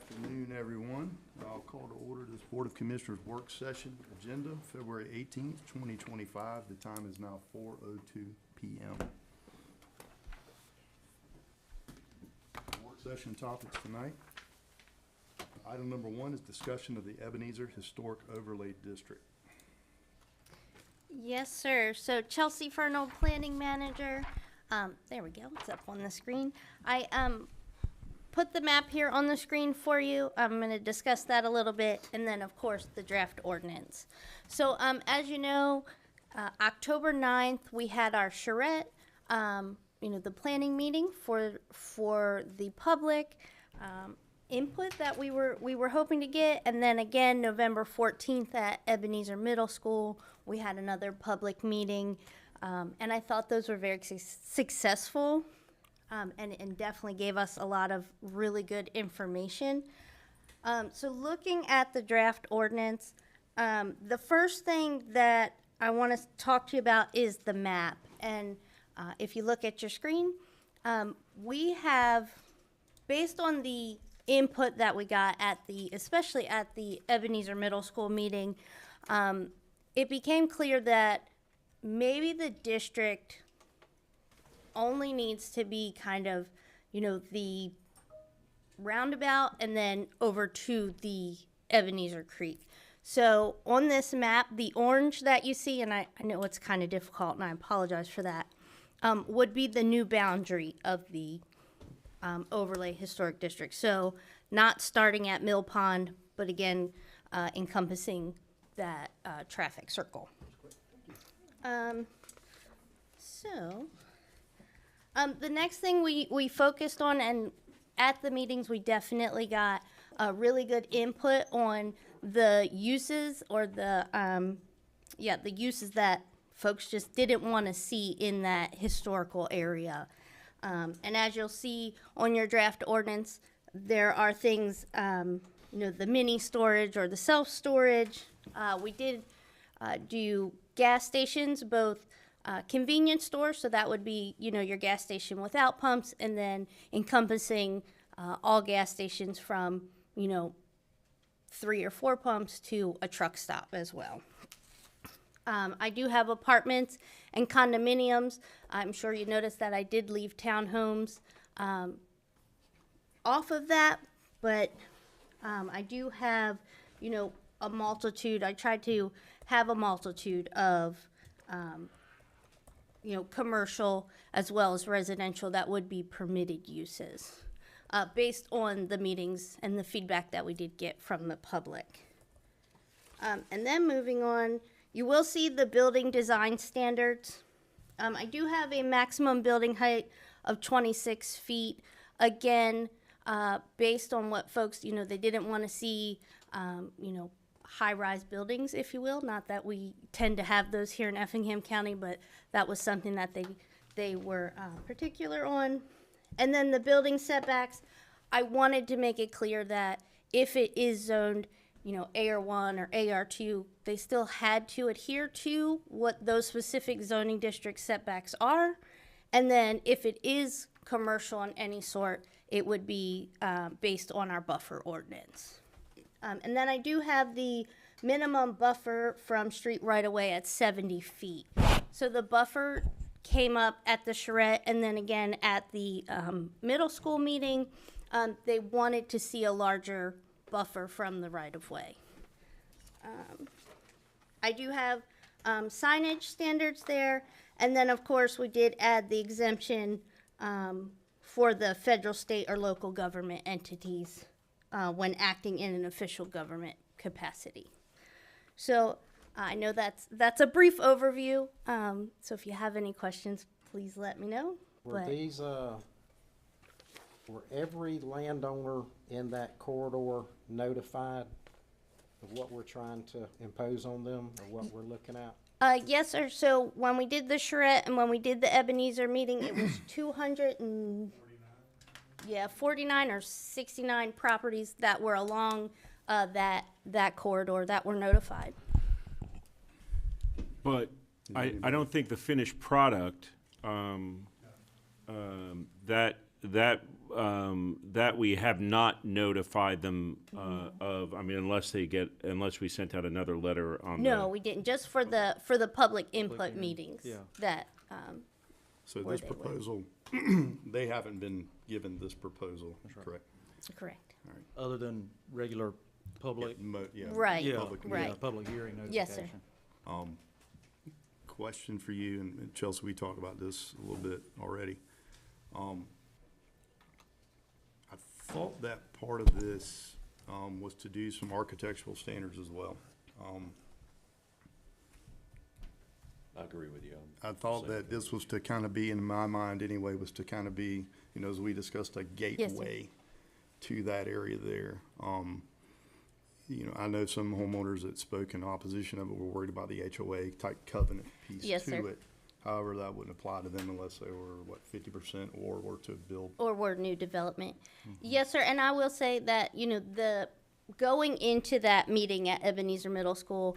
Afternoon, everyone. I'll call to order this Board of Commissioners work session agenda, February 18th, 2025. The time is now 4:02 p.m. Work session topics tonight. Item number 1 is discussion of the Ebenezer Historic Overlay District. Yes, sir. So Chelsea Fernald, Planning Manager. There we go. It's up on the screen. I put the map here on the screen for you. I'm going to discuss that a little bit, and then, of course, the draft ordinance. So, as you know, October 9th, we had our charrette, the planning meeting for the public input that we were hoping to get, and then again, November 14th at Ebenezer Middle School, we had another public meeting, and I thought those were very successful. And definitely gave us a lot of really good information. So looking at the draft ordinance, the first thing that I want to talk to you about is the map. And if you look at your screen, we have, based on the input that we got especially at the Ebenezer Middle School meeting, it became clear that maybe the district only needs to be kind of, the roundabout and then over to the Ebenezer Creek. So on this map, the orange that you see, and I know it's kind of difficult and I apologize for that, would be the new boundary of the overlay historic district. So not starting at Mill Pond, but again, encompassing that traffic circle. The next thing we focused on, and at the meetings we definitely got really good input on the uses or the uses that folks just didn't want to see in that historical area. And as you'll see on your draft ordinance, there are things, the mini storage or the self-storage. We did do gas stations, both convenience stores, so that would be, your gas station without pumps, and then encompassing all gas stations from, 3 or 4 pumps to a truck stop as well. I do have apartments and condominiums. I'm sure you noticed that I did leave townhomes off of that, but I do have, a multitude. I tried to have a multitude of commercial as well as residential that would be permitted uses based on the meetings and the feedback that we did get from the public. And then moving on, you will see the building design standards. I do have a maximum building height of 26 feet. Again, based on what folks, they didn't want to see, high-rise buildings, if you will. Not that we tend to have those here in Effingham County, but that was something that they were particular on. And then the building setbacks, I wanted to make it clear that if it is zoned, AR1 or AR2, they still had to adhere to what those specific zoning district setbacks are. And then if it is commercial in any sort, it would be based on our buffer ordinance. And then I do have the minimum buffer from street right-of-way at 70 feet. So the buffer came up at the charrette, and then again at the middle school meeting, they wanted to see a larger buffer from the right-of-way. I do have signage standards there, and then of course we did add the exemption for the federal, state, or local government entities when acting in an official government capacity. So I know that's a brief overview. So if you have any questions, please let me know. Were these, were every landowner in that corridor notified of what we're trying to impose on them or what we're looking at? Yes, sir. So when we did the charrette and when we did the Ebenezer meeting, it was 49 or 69 properties that were along that corridor that were notified. But I don't think the finished product, that that we have not notified them of, I mean, unless we sent out another letter on No, we didn't, just for the public input hearing, meetings yeah. that, So Where this they would. proposal, they haven't been given this proposal, correct? correct. Other than regular public, Yeah, Right, yeah, public yeah, right. public hearing Yes, sir. notification. Question for you, and Chelsea, we talked about this a little bit already. I thought that part of this, was to do some architectural standards as well. I agree with you. I thought that this was to kind of be, in my mind anyway, was to kind of be, you know, as we discussed, a gateway to that area there. You know, I know some homeowners that spoke in opposition of it were worried about the HOA type covenant piece Yes, to sir. it. However, that wouldn't apply to them unless they were, 50% or were to build. Or word new development. Yes, sir, and I will say that, you know, going into that meeting at Ebenezer Middle School,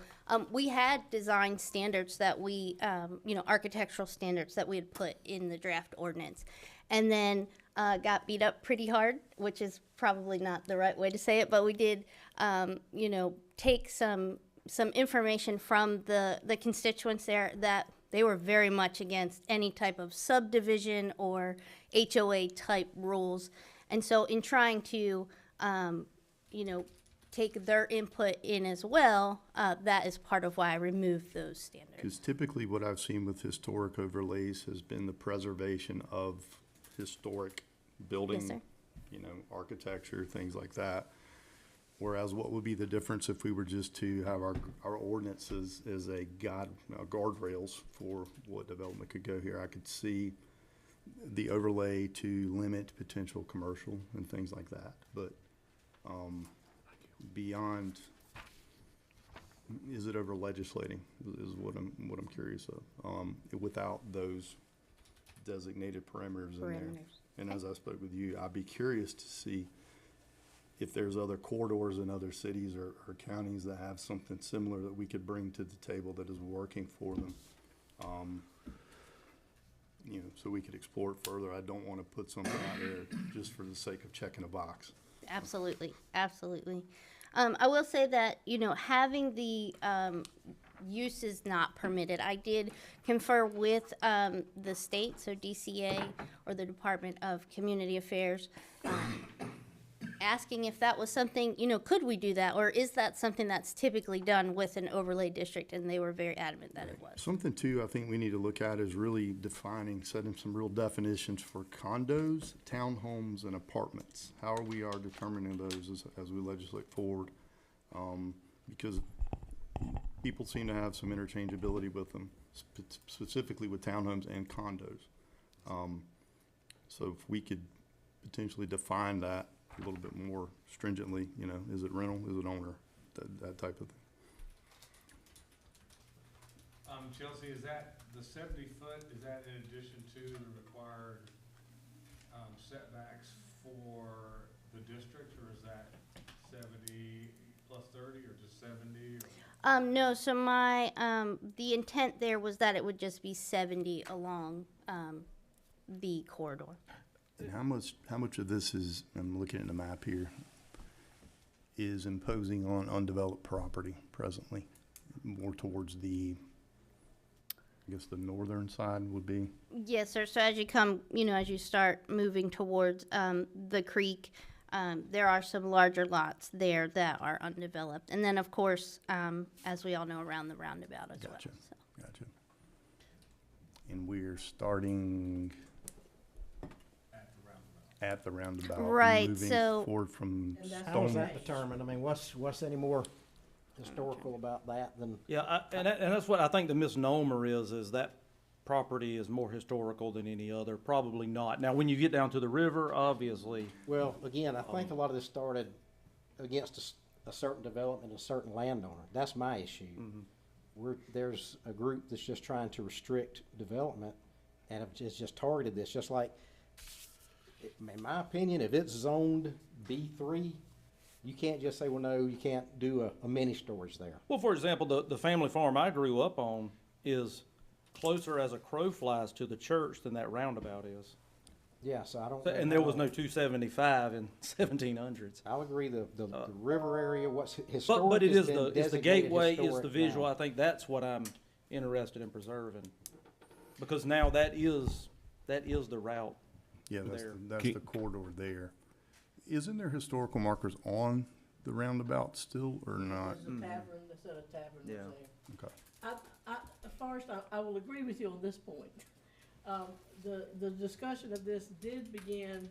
we had design standards that we, you know, architectural standards that we had put in the draft ordinance. And then got beat up pretty hard, which is probably not the right way to say it, but we did, you know, take some information from the constituents there that they were very much against any type of subdivision or HOA type rules. And so in trying to, you know, take their input in as well, that is part of why I removed those standards. Because typically what I've seen with historic overlays has been the preservation of historic building, Yes, sir. you know, architecture, things like that. Whereas what would be the difference if we were just to have our ordinances as a guardrails for what development could go here? I could see the overlay to limit potential commercial and things like that, but, beyond, is it over legislating is what I'm curious of, without those designated parameters in there. Parameters. And as I spoke with you, I'd be curious to see if there's other corridors in other cities or counties that have something similar that we could bring to the table that is working for them. You know, so we could explore it further. I don't want to put something out there just for the sake of checking a box. Absolutely, absolutely. I will say that, you know, having the uses not permitted, I did confer with the state, so DCA, or the Department of Community Affairs, asking if that was something, you know, could we do that, or is that something that's typically done with an overlay district, and they were very adamant that it was. Something too, I think we need to look at is really defining, setting some real definitions for condos, townhomes, and apartments. How are we determining those as we legislate forward? Because people seem to have some interchangeability with them, specifically with townhomes and condos. So if we could potentially define that a little bit more stringently, you know, is it rental, is it owner, that type of thing. Chelsea, is that the 70 foot, is that in addition to the required setbacks for the district, or is that 70 plus 30, or just 70? Or? No, so the intent there was that it would just be 70 along the corridor. And how much of this is, I'm looking at the map here, is imposing on undeveloped property presently? More towards the, I guess the northern side would be? Yes, sir. So as you come, you know, as you start moving towards the creek, there are some larger lots there that are undeveloped. And then, of course, as we all know, around the roundabout as Gotcha. well. So. Gotcha. And we're starting at the roundabout. Right, moving so- forward from How is Stone. that determined? I mean, what's any more historical about that than? Yeah, and that's what I think the misnomer is that property is more historical than any other. Probably not. Now, when you get down to the river, obviously, Well, again, I think a lot of this started against a certain development, a certain landowner. That's my issue. There's a group that's just trying to restrict development and have just targeted this, just like, in my opinion, if it's zoned B3, you can't just say, well, no, you can't do a mini storage there. well, for example, the family farm I grew up on is closer as a crow flies to the church than that roundabout is. Yeah, so I don't. And there was no 275 in 1700s. I'll agree, the river area, what's historic But it has is been the, it's the designated gateway, it's the historic visual, now. I think that's what I'm interested in preserving. Because now that is the route. Yeah, There. that's the corridor there. Isn't there historical markers on the roundabout still or not? There's a tavern, they said a tavern was Yeah. there. Okay. Forrest, I will agree with you on this point. The discussion of this did begin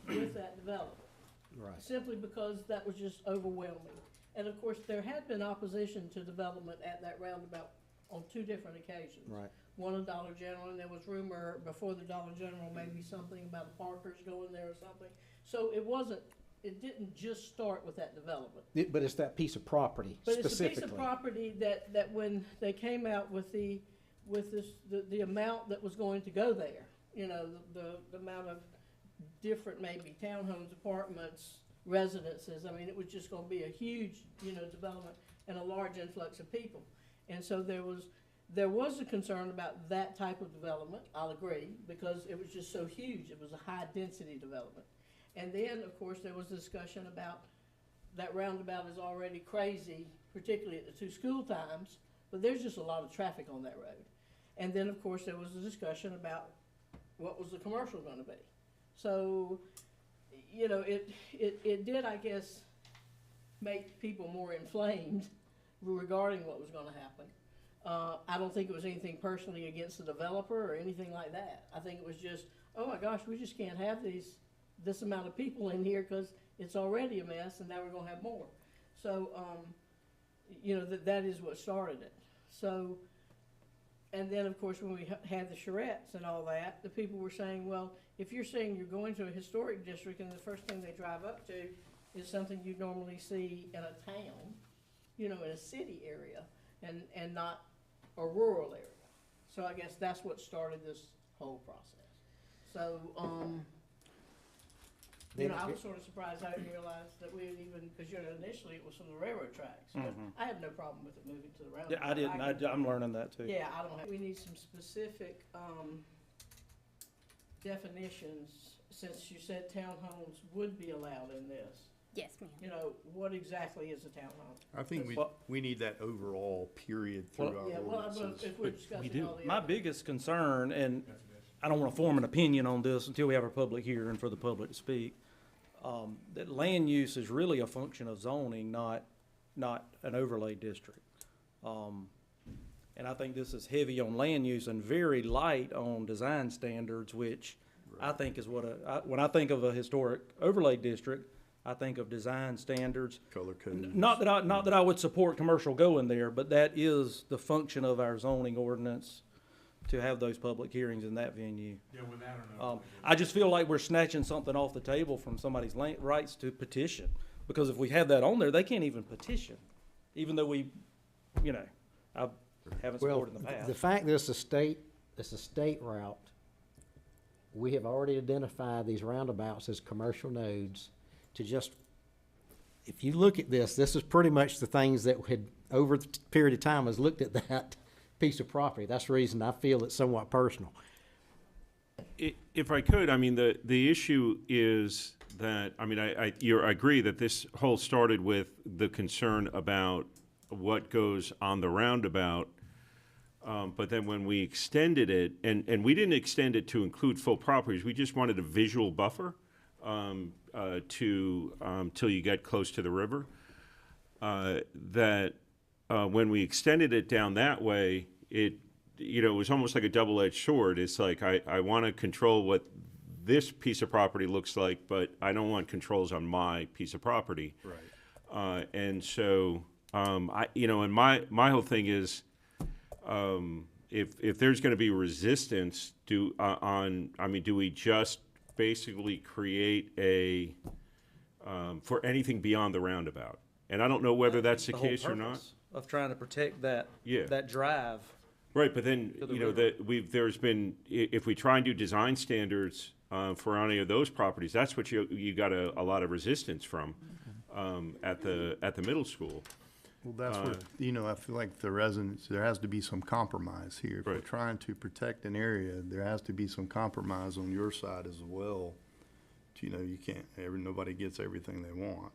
with that development, Right. simply because that was just overwhelming. And of course, there had been opposition to development at that roundabout on 2 different occasions. Right. One of Dollar General, and there was rumor before the Dollar General, maybe something about the Parkers going there or something. So it didn't just start with that development. But it's that piece of property But it's a specifically. piece of property that when they came out with the amount that was going to go there, you know, the amount of different maybe townhomes, apartments, residences, I mean, it was just gonna be a huge, you know, development and a large influx of people. And so there was a concern about that type of development, I'll agree, because it was just so huge, it was a high-density development. And then, of course, there was discussion about that roundabout is already crazy, particularly at the 2 school times, but there's just a lot of traffic on that road. And then, of course, there was a discussion about what was the commercial gonna be. So, you know, it did, I guess, make people more inflamed regarding what was gonna happen. I don't think it was anything personally against the developer or anything like that. I think it was just, oh my gosh, we just can't have this amount of people in here because it's already a mess and now we're gonna have more. So, you know, that is what started it. So, and then of course when we had the charrettes and all that, the people were saying, well, if you're saying you're going to a historic district and the first thing they drive up to is something you normally see in a town, you know, in a city area and not a rural area. So I guess that's what started this whole process. So, you know, I was sort of surprised I didn't realize that we had even, because you know, initially it was from the railroad tracks. But I have no problem with it moving to the roundabout. Yeah, I didn't, I'm learning that too. Yeah, I don't have, we need some specific, definitions, since you said townhomes would be allowed in this. Yes, ma'am. You know, what exactly is a townhome? I think we need that overall period through our Yeah, well, ordinances. if we're discussing do. all the My other. biggest concern, and I don't want to form an opinion on this until we have a public hearing for the public to speak, that land use is really a function of zoning, not an overlay district. And I think this is heavy on land use and very light on design standards, which I think is what when I think of a historic overlay district, I think of design standards. Color code. Not that I would support commercial going there, but that is the function of our zoning ordinance, to have those public hearings in that venue. Yeah, with that or no. I just feel like we're snatching something off the table from somebody's rights to petition. Because if we have that on there, they can't even petition, even though we, you know, I haven't Well, supported in the past. the fact that it's a state route, we have already identified these roundabouts as commercial nodes to just, if you look at this is pretty much the things that had, over the period of time, has looked at that piece of property. That's the reason I feel it's somewhat personal. If I could, I mean, the issue is that, I mean, I agree that this whole started with the concern about what goes on the roundabout. But then when we extended it, and we didn't extend it to include full properties, we just wanted a visual buffer till you get close to the river. When we extended it down that way, it was almost like a double-edged sword. It's like I want to control what this piece of property looks like, but I don't want controls on my piece of property. Right. And so, and my whole thing is, if there's going to be resistance do we just basically create a for anything beyond the roundabout? And I don't know whether that's the whole case or not. purpose Of trying to protect that, Yeah. that drive. Right, but then, To the you know, river. there's been, if we try and do design standards for any of those properties, that's what you got a lot of resistance from at the middle school. Well, that's where, you know, I feel like the residents, there has to be some compromise here. If we're Right. trying to protect an area, there has to be some compromise on your side as well. You know, you can't, nobody gets everything they want.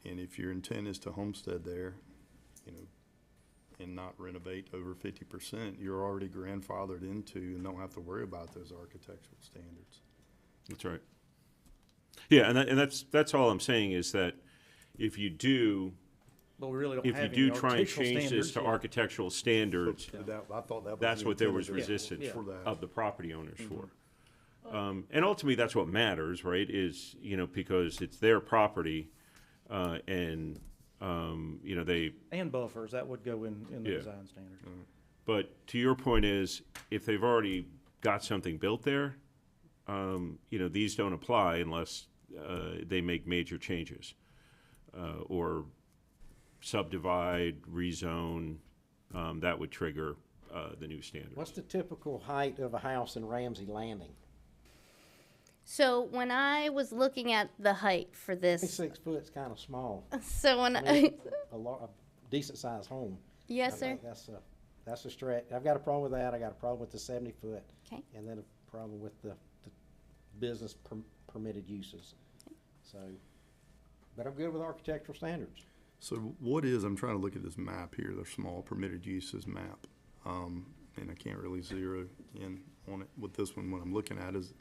And if your intent is to homestead there, you know, and not renovate over 50%, you're already grandfathered into and don't have to worry about those architectural standards. That's right. Yeah, and that's all I'm saying is that if you do, But we really don't if you have any do try and architectural change this standards to yet. architectural standards, So that, I thought that was that's the what there intent was of the- resistance Yeah. for that. of the property owners for. And ultimately, that's what matters, right, is, you know, because it's their property, and, you know, they, And buffers, that would go in the Yeah. design standards. but to your point is, if they've already got something built there, you know, these don't apply unless, they make major changes, or subdivide, rezone, that would trigger, the new standards. What's the typical height of a house in Ramsey Landing? So when I was looking at the height for this, 6 foot's kind of small. so when I mean, I, a decent sized home. yes, I sir. think that's a stretch. I've got a problem with that. I got a problem with the 70 foot. Okay. And then a problem with the business permitted uses. So, but I'm good with architectural standards. So what is, I'm trying to look at this map here, the small permitted uses map. And I can't really zero in on it with this one. What I'm looking at is,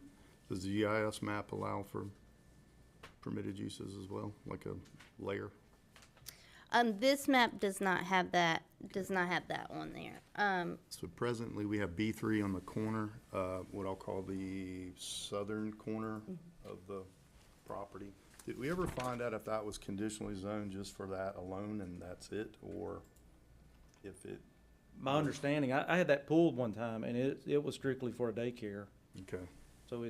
does the GIS map allow for permitted uses as well, like a layer? This map does not have that on there. So presently, we have B3 on the corner, what I'll call the southern corner of the property. Did we ever find out if that was conditionally zoned just for that alone and that's it, or if it, My understanding, I had that pulled one time, and it was strictly for a daycare. okay, So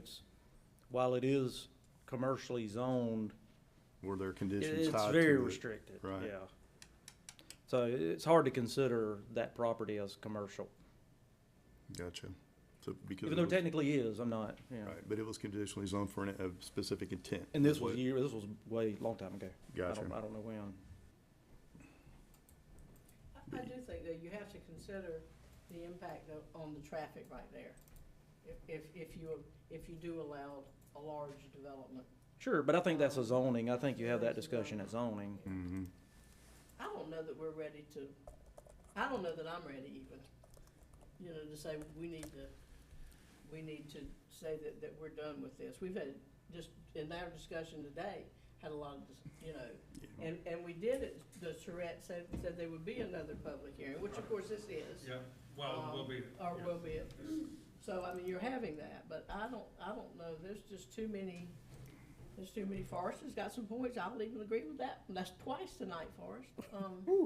while it is commercially zoned, were there conditions it's tied to very it? restricted, Right. yeah. So it's hard to consider that property as commercial, Gotcha. So because even it though it was, technically is, I'm not, you know. right, but it was conditionally zoned for a specific intent. And this is was what- this was way, long time ago. Gotcha. I don't know when. I do think that you have to consider the impact on the traffic right there. If you do allow a large development. Sure, but I think that's a zoning. I think you have that discussion at zoning. Mhm. I don't know that we're ready to, I don't know that I'm ready even, you know, to say we need to say that we're done with this. We've had, just in our discussion today, had a lot of, you know, and we did it, the charrette said there would be another public hearing, which of course this is. Yeah, well, we'll be. Or yeah. will be. So, I mean, you're having that, but I don't know, there's just too many, Forrester's got some points, I'll even agree with that, and that's twice tonight, Forrest.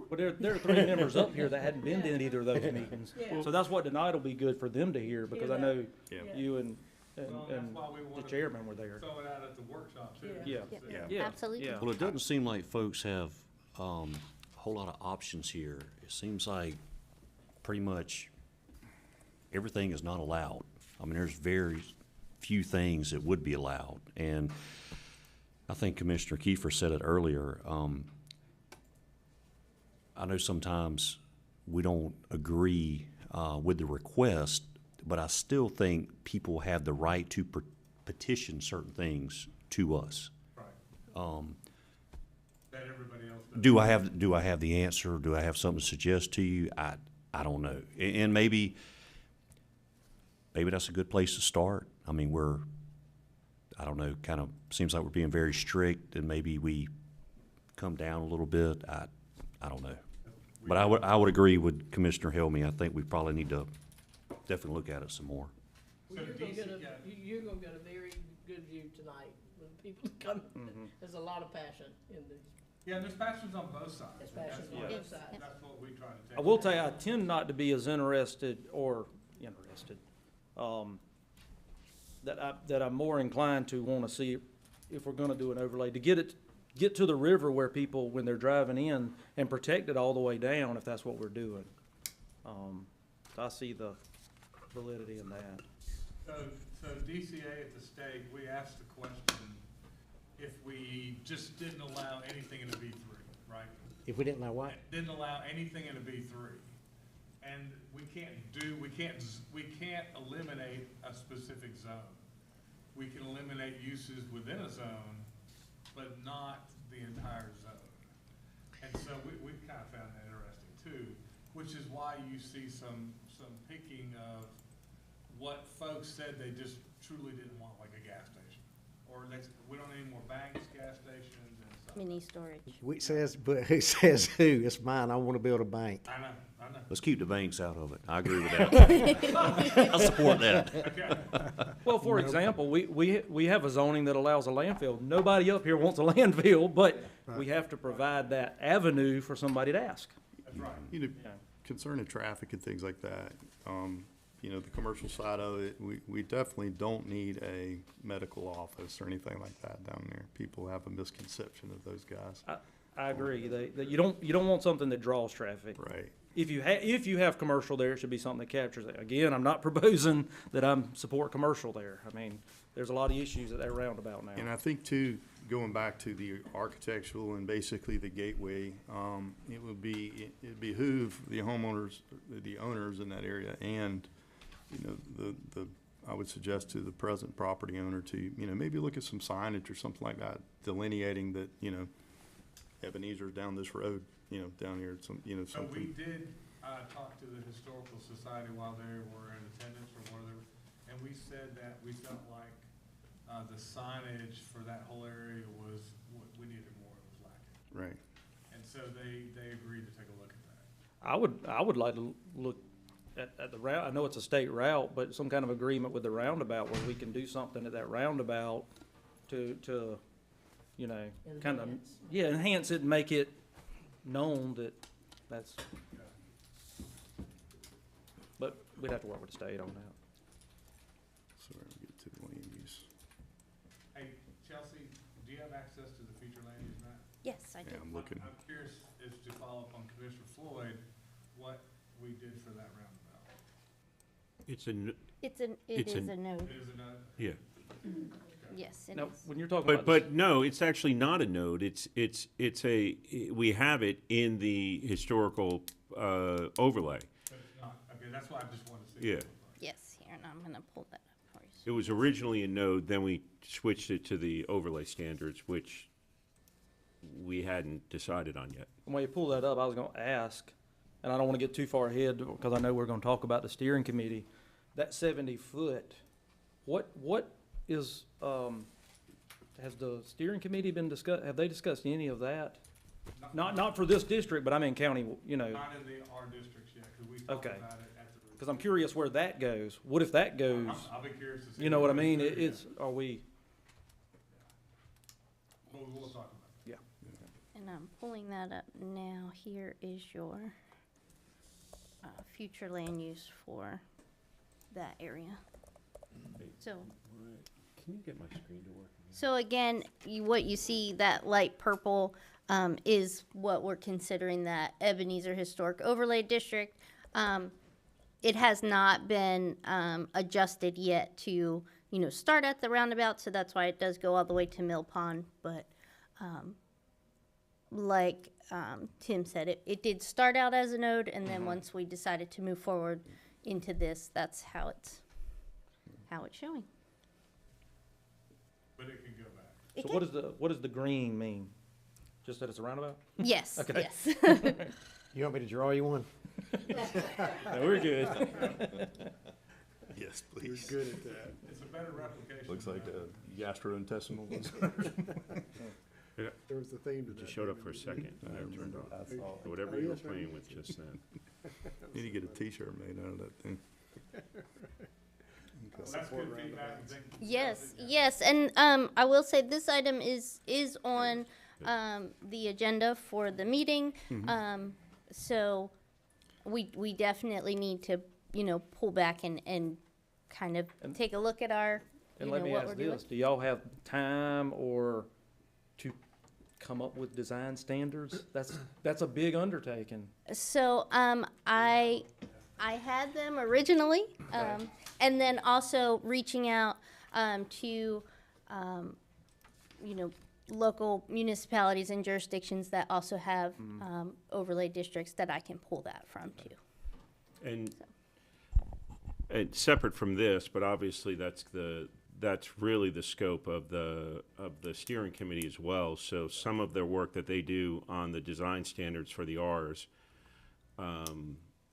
But there are three members up here that hadn't been to either of those meetings. Yeah. So that's what tonight will be good for them to hear, because I know Yeah. you and Well, that's why we the wanted chairman were there. Throw it out at the workshop too. Yeah. Yeah. Yeah. Absolutely. Yeah. Well, it doesn't seem like folks have a whole lot of options here. It seems like pretty much everything is not allowed. I mean, there's very few things that would be allowed. And I think Commissioner Kiefer said it earlier. I know sometimes we don't agree with the request, but I still think people have the right to petition certain things to us. Right. That everybody else does. Do I have the answer? Do I have something to suggest to you? I don't know. And maybe that's a good place to start. I mean, I don't know, kind of seems like we're being very strict, and maybe we come down a little bit. I don't know. But I would agree with Commissioner Helmy. I think we probably need to definitely look at it some more. Well, So you're gonna get a very good view tonight when people come. There's a lot of passion in these. Yeah, there's passions on both sides. There's and passions that's on what- both sides. That's what we try to take. I will tell you, I tend not to be as interested, that I'm more inclined to want to see if we're going to do an overlay, to get to the river where people, when they're driving in, and protect it all the way down, if that's what we're doing. So I see the validity in that. So DCA at the stake, we asked the question, if we just didn't allow anything in the B3, right? If we didn't know why, Didn't allow anything in a B3. And we can't eliminate a specific zone. We can eliminate uses within a zone, but not the entire zone. And so we kind of found that interesting too, which is why you see some picking of what folks said they just truly didn't want, like a gas station. Or we don't need any more banks, gas stations, and stuff. Mini storage. it says, but who says who? It's mine. I want to build a bank. I know. Let's keep the banks out of it. I agree with that. I support that. Okay. Well, for example, we have a zoning that allows a landfill. Nobody up here wants a landfill, but we have to provide that avenue for somebody to ask. That's right. You know, concerning traffic and things like that, you know, the commercial side of it, we definitely don't need a medical office or anything like that down there. People have a misconception of those guys. I agree. You don't want something that draws traffic. Right. If you have commercial there, it should be something that captures it. Again, I'm not proposing that I'm support commercial there. I mean, there's a lot of issues at that roundabout now. And I think too, going back to the architectural and basically the gateway, it'd behoove the homeowners, the owners in that area, and, you know, I would suggest to the present property owner to, you know, maybe look at some signage or something like that, delineating that, you know, Ebenezer's down this road, you know, down here, So something. we did talk to the Historical Society while they were in attendance or whatever, and we said that we felt like the signage for that whole area was what we needed more, it was lacking. Right. And so they agreed to take a look at that. I would like to look at the route. I know it's a state route, but some kind of agreement with the roundabout where we can do something at that roundabout to you know, kind of, enhance it and make it known that that's, but we'd have to work with the state on that. So we're gonna get to the land use. Hey, Chelsea, do you have access to the future land use map? Yes, I do. Yeah, I'm looking. I'm curious as to follow up on Commissioner Floyd, what we did for that roundabout. It is a node. It is another, Yeah. Yes, it Now, is. when you're talking about. But no, it's actually not a node. We have it in the historical overlay. but it's not, okay, that's why I just wanted to see. Yeah. Yes, here, and I'm gonna pull that up for you. It was originally a node, then we switched it to the overlay standards, which we hadn't decided on yet. When you pull that up, I was gonna ask, and I don't wanna get too far ahead, because I know we're gonna talk about the steering committee. That 70-foot, what is, has the steering committee been have they discussed any of that? Not for this district, but I mean county, you know, Not in our districts yet, because we talked Okay. about it at the. because I'm curious where that goes. What if that goes, I'll be curious to see. you know what I what mean? they do, It's, are we, yeah. We'll talk about it. yeah. And I'm pulling that up now. Here is your future land use for that area. So, Can you get my screen to work? so again, what you see, that light purple, is what we're considering that Ebenezer Historic Overlay District. It has not been adjusted yet to, you know, start at the roundabout, so that's why it does go all the way to Mill Pond. But like Tim said, it did start out as a node, and then once we decided to move forward into this, that's how it's showing. But it can go back. It So can- what does the green mean? Just that it's a roundabout? Yes, Okay. yes. You want me to draw you one? No, we're good. Yes, please. Good at that. It's a better replication. Looks like the gastrointestinal ones. There was the theme to that. Just showed up for a second, and I turned off. So whatever you were playing with just then. Need to get a t-shirt made out of that thing. Well, that's good feedback, and thank you. Yes, and I will say this item is on the agenda for the meeting. So we definitely need to, you know, pull back and kind of take a look at our, you And know, let me what we're ask doing. this, do y'all have time or to come up with design standards? That's a big undertaking. So I had them originally, and then also reaching out to you know, local municipalities and jurisdictions that also have overlay districts that I can pull that from too. And separate from this, but obviously that's really the scope of the steering committee as well. So some of their work that they do on the design standards for the Rs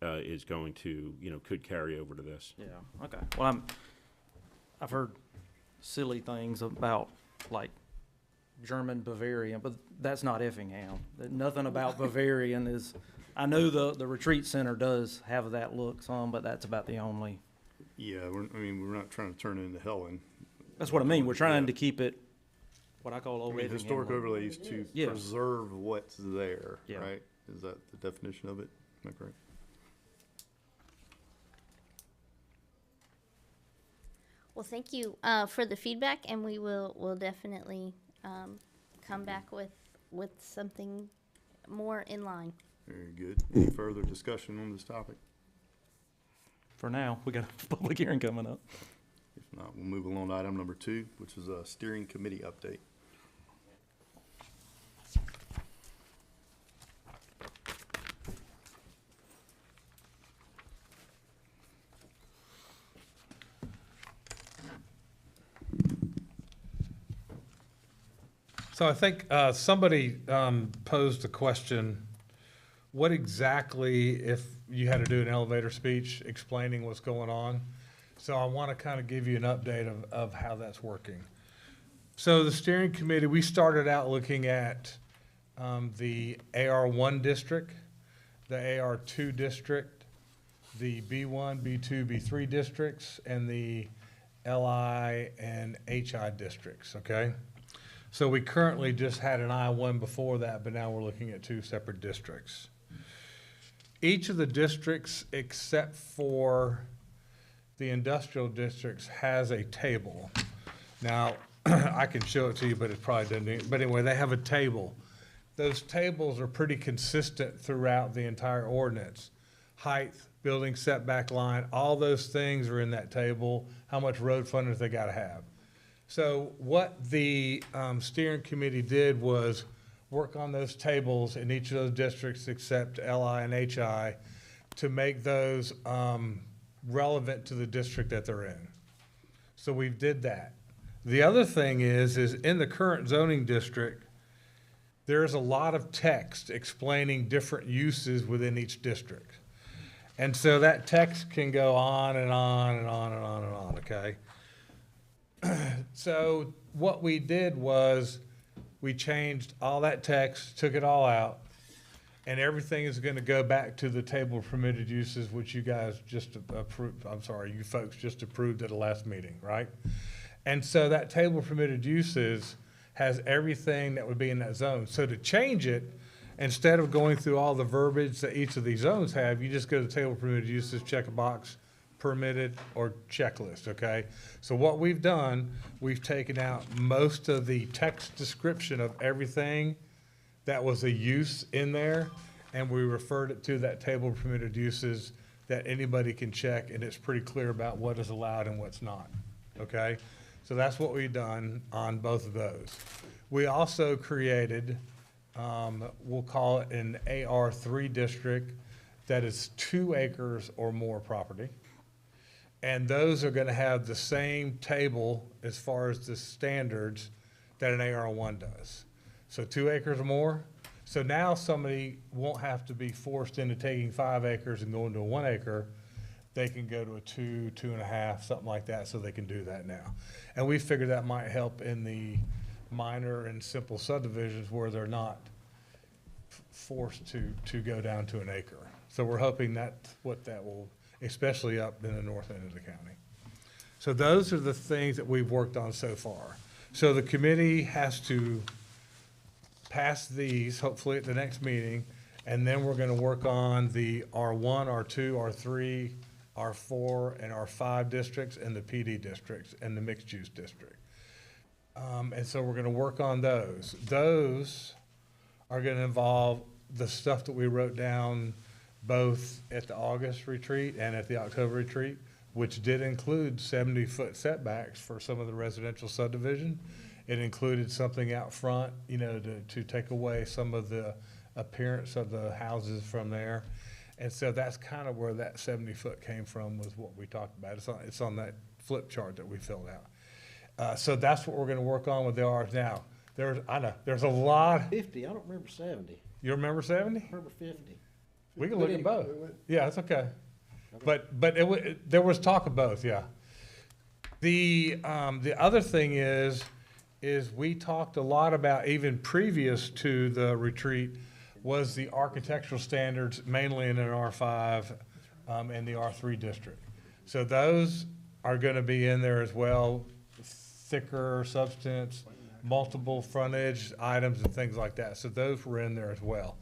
is going to, could carry over to this. Yeah, okay. Well, I've heard silly things about, like, German Bavarian, but that's not Effingham. Nothing about Bavarian is, I know the retreat center does have that look some, but that's about the only. Yeah, we're not trying to turn it into Helen. That's what I mean. We're trying to keep it what I call old Effingham. Historic look. overlays to Yeah. preserve what's there, Yeah. right? Is that the definition of it? Am I correct? Well, thank you for the feedback, and we'll definitely come back with something more in line. Very good. Any further discussion on this topic? For now, we got a public hearing coming up. If not, we'll move along to item number 2, which is a steering committee update. So I think somebody posed a question, what exactly, if you had to do an elevator speech explaining what's going on? So I want to kind of give you an update of how that's working. So the steering committee, we started out looking at the AR1 district, the AR2 district, the B1, B2, B3 districts, and the LI and HI districts, okay? So we currently just had an I1 before that, but now we're looking at 2 separate districts. Each of the districts, except for the industrial districts, has a table. Now, I can show it to you, but it probably doesn't. But anyway, they have a table. Those tables are pretty consistent throughout the entire ordinance. Height, building setback line, all those things are in that table. How much road frontage they gotta have. So what the steering committee did was work on those tables in each of those districts except LI and HI to make those relevant to the district that they're in. So we did that. The other thing is in the current zoning district, there's a lot of text explaining different uses within each district. And so that text can go on and on and on and on and on, okay? So what we did was we changed all that text, took it all out, and everything is gonna go back to the table of permitted uses, which you guys just approved, you folks just approved at the last meeting, right? And so that table of permitted uses has everything that would be in that zone. So to change it, instead of going through all the verbiage that each of these zones have, you just go to the table of permitted uses, check a box, permitted or checklist, okay? So what we've done, we've taken out most of the text description of everything that was a use in there, and we referred it to that table of permitted uses that anybody can check, and it's pretty clear about what is allowed and what's not, okay? So that's what we've done on both of those. We also created, we'll call it an AR3 district that is 2 acres or more property. And those are gonna have the same table as far as the standards that an AR1 does. So 2 acres or more. So now somebody won't have to be forced into taking 5 acres and going to a 1 acre. They can go to a 2, 2.5, something like that, so they can do that now. And we figured that might help in the minor and simple subdivisions where they're not forced to go down to an acre. So we're hoping that's what that will, especially up in the north end of the county. So those are the things that we've worked on so far. So the committee has to pass these, hopefully at the next meeting, and then we're gonna work on the R1, R2, R3, R4, and R5 districts, and the PD districts, and the mixed-use district. And so we're gonna work on those. Those are gonna involve the stuff that we wrote down both at the August retreat and at the October retreat, which did include 70-foot setbacks for some of the residential subdivision. It included something out front, you know, to take away some of the appearance of the houses from there. And so that's kind of where that 70-foot came from, was what we talked about. It's on that flip chart that we filled out. So that's what we're gonna work on with the Rs now. I know, there's a lot. 50, I don't remember 70. You remember 70? I remember 50. We can look at both. Yeah, it's okay. But there was talk of both, yeah. The other thing is we talked a lot about, even previous to the retreat, was the architectural standards, mainly in an R5 and the R3 district. So those are gonna be in there as well, thicker substance, multiple frontage items and things like that. So those were in there as well.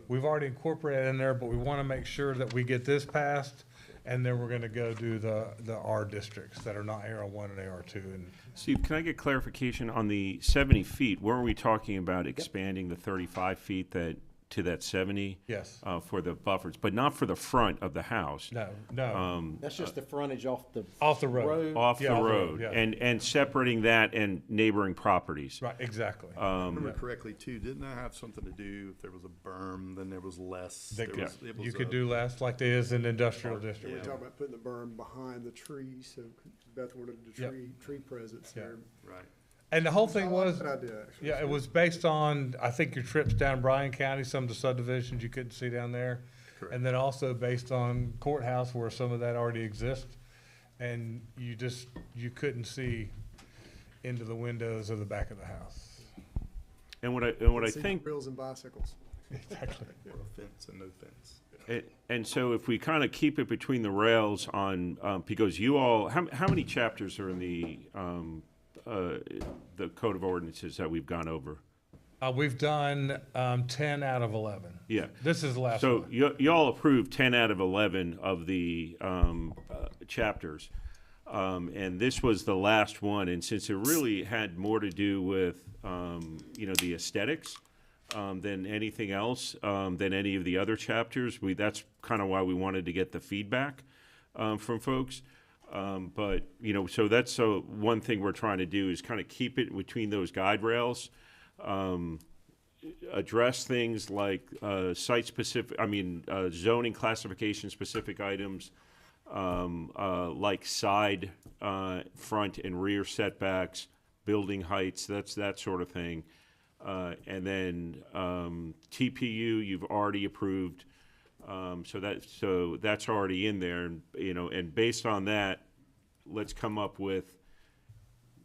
We've already incorporated in there, but we wanna make sure that we get this passed, and then we're gonna go do the R districts that are not AR1 and AR2. And Steve, can I get clarification on the 70 feet? Weren't we talking about expanding the 35 feet to that 70? yes, For the buffers, but not for the front of the house? no, That's just the frontage off the off the road. Off the Yeah, road, yeah. and separating that and neighboring properties. Right, exactly. If I remember correctly too, didn't that have something to do, if there was a berm, then there was less? That There was- it you was could a- do less, like there is in the industrial Yeah. district. We're talking about putting the berm behind the trees, so Beth wanted the Yep. tree presence Yeah. there. Right. And the whole thing I like was, that idea, actually. yeah, it was based on, I think, your trips down Bryan County, some of the subdivisions you couldn't see down there. Correct. And then also based on courthouse, where some of that already exists. And you couldn't see into the windows of the back of the house. And what I See think, Grills and bicycles. Exactly. Or a fence and no fence. and so if we kind of keep it between the rails on, because you all, how many chapters are in the Code of Ordinances that we've gone over? We've done 10 out of 11. Yeah. This is the last So one. y'all approved 10 out of 11 of the chapters. And this was the last one. And since it really had more to do with, the aesthetics than anything else, than any of the other chapters, that's kind of why we wanted to get the feedback from folks. But, so that's one thing we're trying to do is kind of keep it between those guide rails. Address things like site-specific, zoning classification-specific items, like side, front, and rear setbacks, building heights, that sort of thing. And then TPU, you've already approved, so that's already in there, and based on that, let's come up with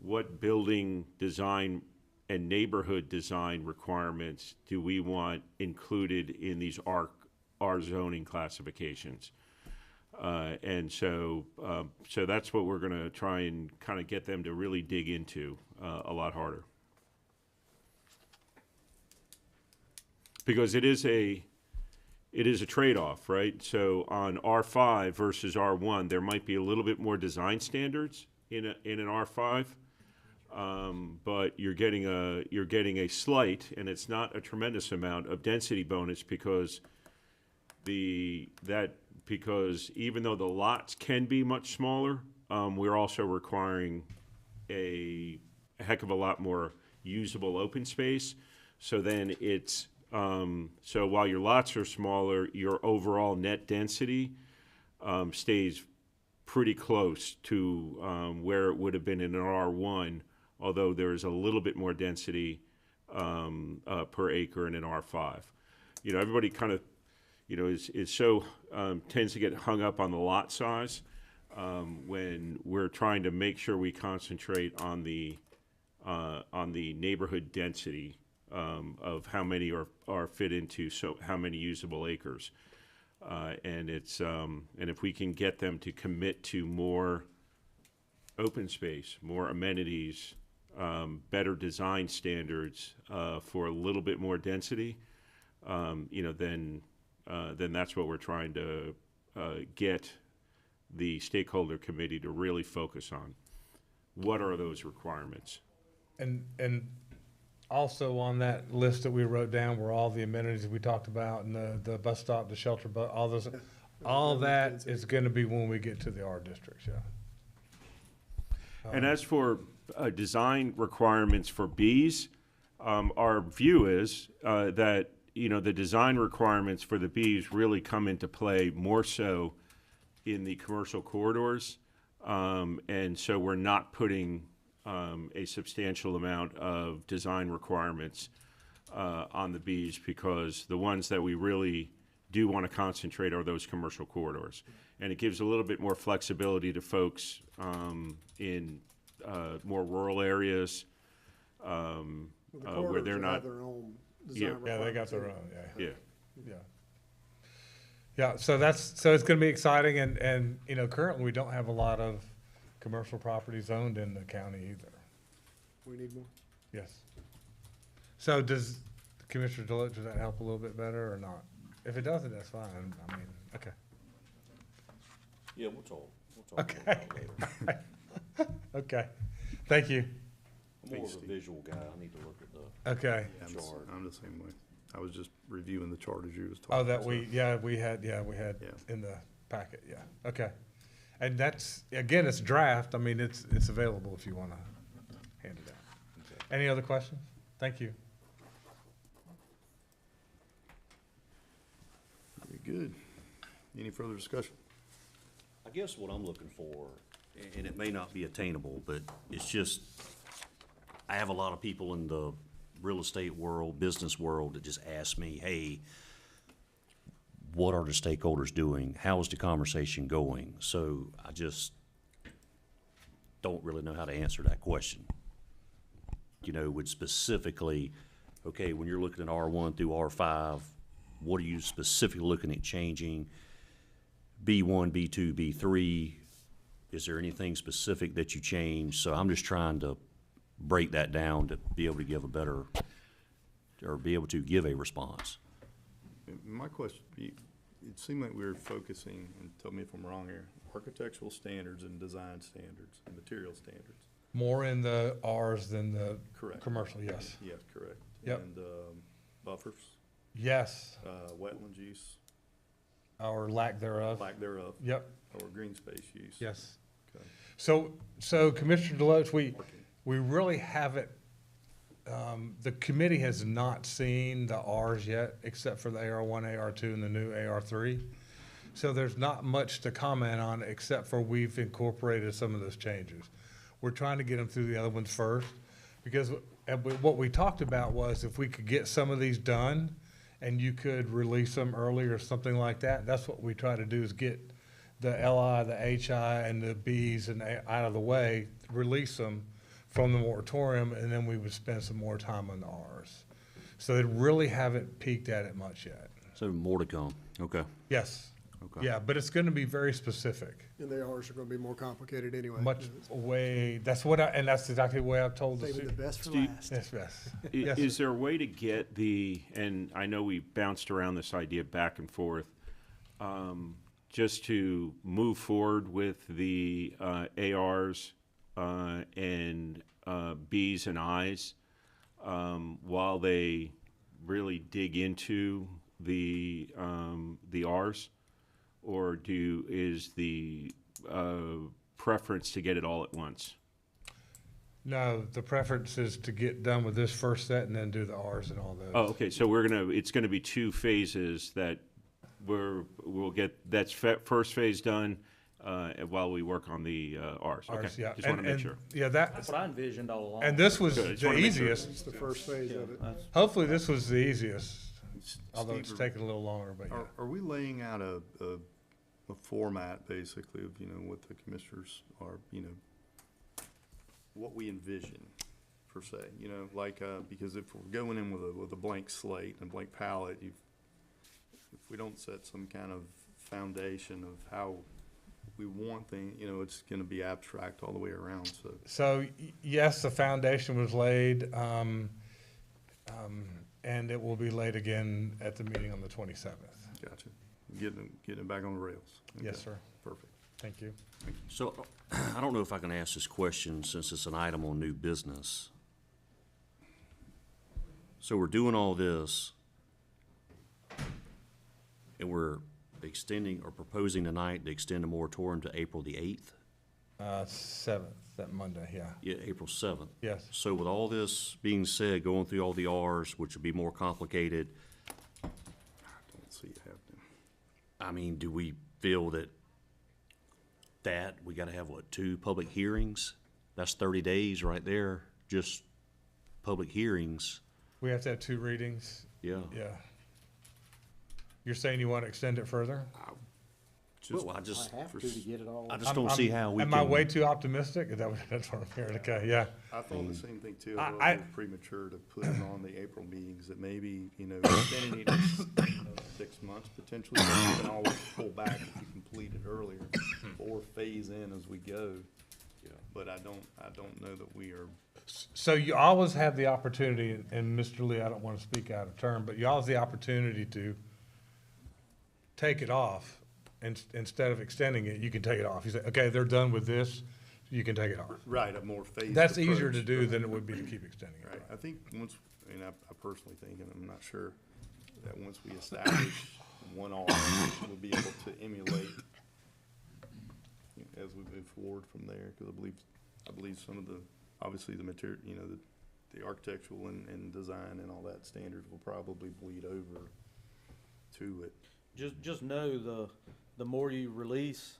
what building design and neighborhood design requirements do we want included in these R zoning classifications. And so that's what we're gonna try and kind of get them to really dig into a lot harder. Because it is a trade-off, right? So on R5 versus R1, there might be a little bit more design standards in an R5. But you're getting a slight, and it's not a tremendous amount of density bonus because because even though the lots can be much smaller, we're also requiring a heck of a lot more usable open space. So then it's so while your lots are smaller, your overall net density stays pretty close to where it would have been in an R1. Although there's a little bit more density per acre in an R5. Everybody kind of, is so, tends to get hung up on the lot size when we're trying to make sure we concentrate on the neighborhood density of how many are fit into how many usable acres. And if we can get them to commit to more open space, more amenities, better design standards for a little bit more density, then that's what we're trying to get the stakeholder committee to really focus on. What are those requirements? And also on that list that we wrote down were all the amenities we talked about, and the bus stop, the shelter, but all that is gonna be when we get to the R districts, yeah. And as for design requirements for Bs, our view is that, you know, the design requirements for the Bs really come into play more so in the commercial corridors. And so we're not putting a substantial amount of design requirements on the Bs, because the ones that we really do want to concentrate are those commercial corridors. And it gives a little bit more flexibility to folks in more rural areas The where corridors they're will not. have their own design Yeah. Yeah, they got requirements their in it. own, yeah. Yeah. Yeah. Yeah, so it's gonna be exciting, and, you know, currently, we don't have a lot of commercial properties owned in the county either. We need more. Yes. So does Commissioner Deloach, does that help a little bit better or not? If it doesn't, that's fine, I mean, okay. Yeah, we'll talk about Okay. that later. Okay, thank you. I'm more of a Steve. visual guy, I need to look at the Okay. Yeah, chart. I'm the same way. I was just reviewing the chart as you was talking. Oh, that so- we had Yeah. in the packet, yeah, okay. And that's, again, it's draft, I mean, it's available if you wanna hand it out. Any other questions? Thank you. Very good. Any further discussion? I guess what I'm looking for, and it may not be attainable, but it's just, I have a lot of people in the real estate world, business world, that just ask me, hey, what are the stakeholders doing? How is the conversation going? So I just don't really know how to answer that question. You know, would specifically, okay, when you're looking at R1 through R5, what are you specifically looking at changing? B1, B2, B3, is there anything specific that you change? So I'm just trying to break that down to be able to give a better, or be able to give a response. My question, it seemed like we were focusing, and tell me if I'm wrong here, architectural standards and design standards and material standards. More in the Rs than the Correct. commercial, yes. Yes, correct. Yep. And buffers, Yes, wetland use, or lack thereof. lack thereof, Yep, or green space use. yes. Okay. So Commissioner Deloach, we really haven't, the committee has not seen the Rs yet, except for the AR1, AR2, and the new AR3. So there's not much to comment on, except for we've incorporated some of those changes. We're trying to get them through the other ones first, because what we talked about was if we could get some of these done, and you could release them early or something like that, that's what we try to do, is get the LI, the HI, and the Bs and out of the way, release them from the moratorium, and then we would spend some more time on the Rs. So they really haven't peaked at it much yet. So more to come, okay. Yes, Okay. yeah, but it's gonna be very specific, And the Rs are gonna be more complicated anyway. much way, that's what and that's exactly the way I've told the Saving the students. best for Steve- last. Yes, yes. Yes, Is there a way to get and I know we bounced around this idea back and forth, just to move forward with the ARs and Bs and Is while they really dig into the Rs? Or is the preference to get it all at once? No, the preference is to get done with this first set and then do the Rs and all those. Oh, okay, so it's gonna be two phases that we'll get, that's first phase done, while we work on the Rs. Okay, Rs, yeah. just wanna And- make and- sure. Yeah, That's what I envisioned all along. and this was Good, I just the wanna make sure. easiest. It's the first phase of it. Hopefully, this was the easiest, although it's Steve, taken a little longer, but yeah. Are we laying out a format, basically, of, you know, what the commissioners are, you know, what we envision, per se, you know, like, because if we're going in with a blank slate and a blank palette, if we don't set some kind of foundation of how we want things, you know, it's gonna be abstract all the way around, so. So, yes, the foundation was laid, and it will be laid again at the meeting on the 27th. Gotcha. Getting it back on the rails. Yes, Okay, sir. Perfect. Thank you. So I don't know if I can ask this question since it's an item on new business. So we're doing all this, and we're extending or proposing tonight to extend the moratorium to April the 8th? 7th, that Monday, yeah. Yeah, April 7th. Yes. So with all this being said, going through all the Rs, which would be more complicated, Don't see it happening. I mean, do we feel that we gotta have, what, 2 public hearings? That's 30 days right there, just public hearings, We have to have 2 readings, yeah. yeah. You're saying you want to extend it further? Just, Well, I just, I have to get it all. I just don't see how we Am I can. way too optimistic? Is that what, that's what I'm hearing, okay, yeah. I thought the same thing too. I- I thought I- it was premature to put it on the April meetings, that maybe, extending it 6 months potentially. You can always pull back if you complete it earlier or phase in as we go. But I don't know that we are, So you always have the opportunity, and Mr. Lee, I don't want to speak out of turn, but you always have the opportunity to take it off. Instead of extending it, you can take it off. You say, okay, they're done with this, you can take it off. right, a more phased That's easier to approach. do than it would be to keep extending it. Right, I think once, I personally think, and I'm not sure, that once we establish one R, we'll be able to emulate as we move forward from there, because I believe some of the, obviously the material, the architectural and design and all that standards will probably bleed over to it. Just know the more you release,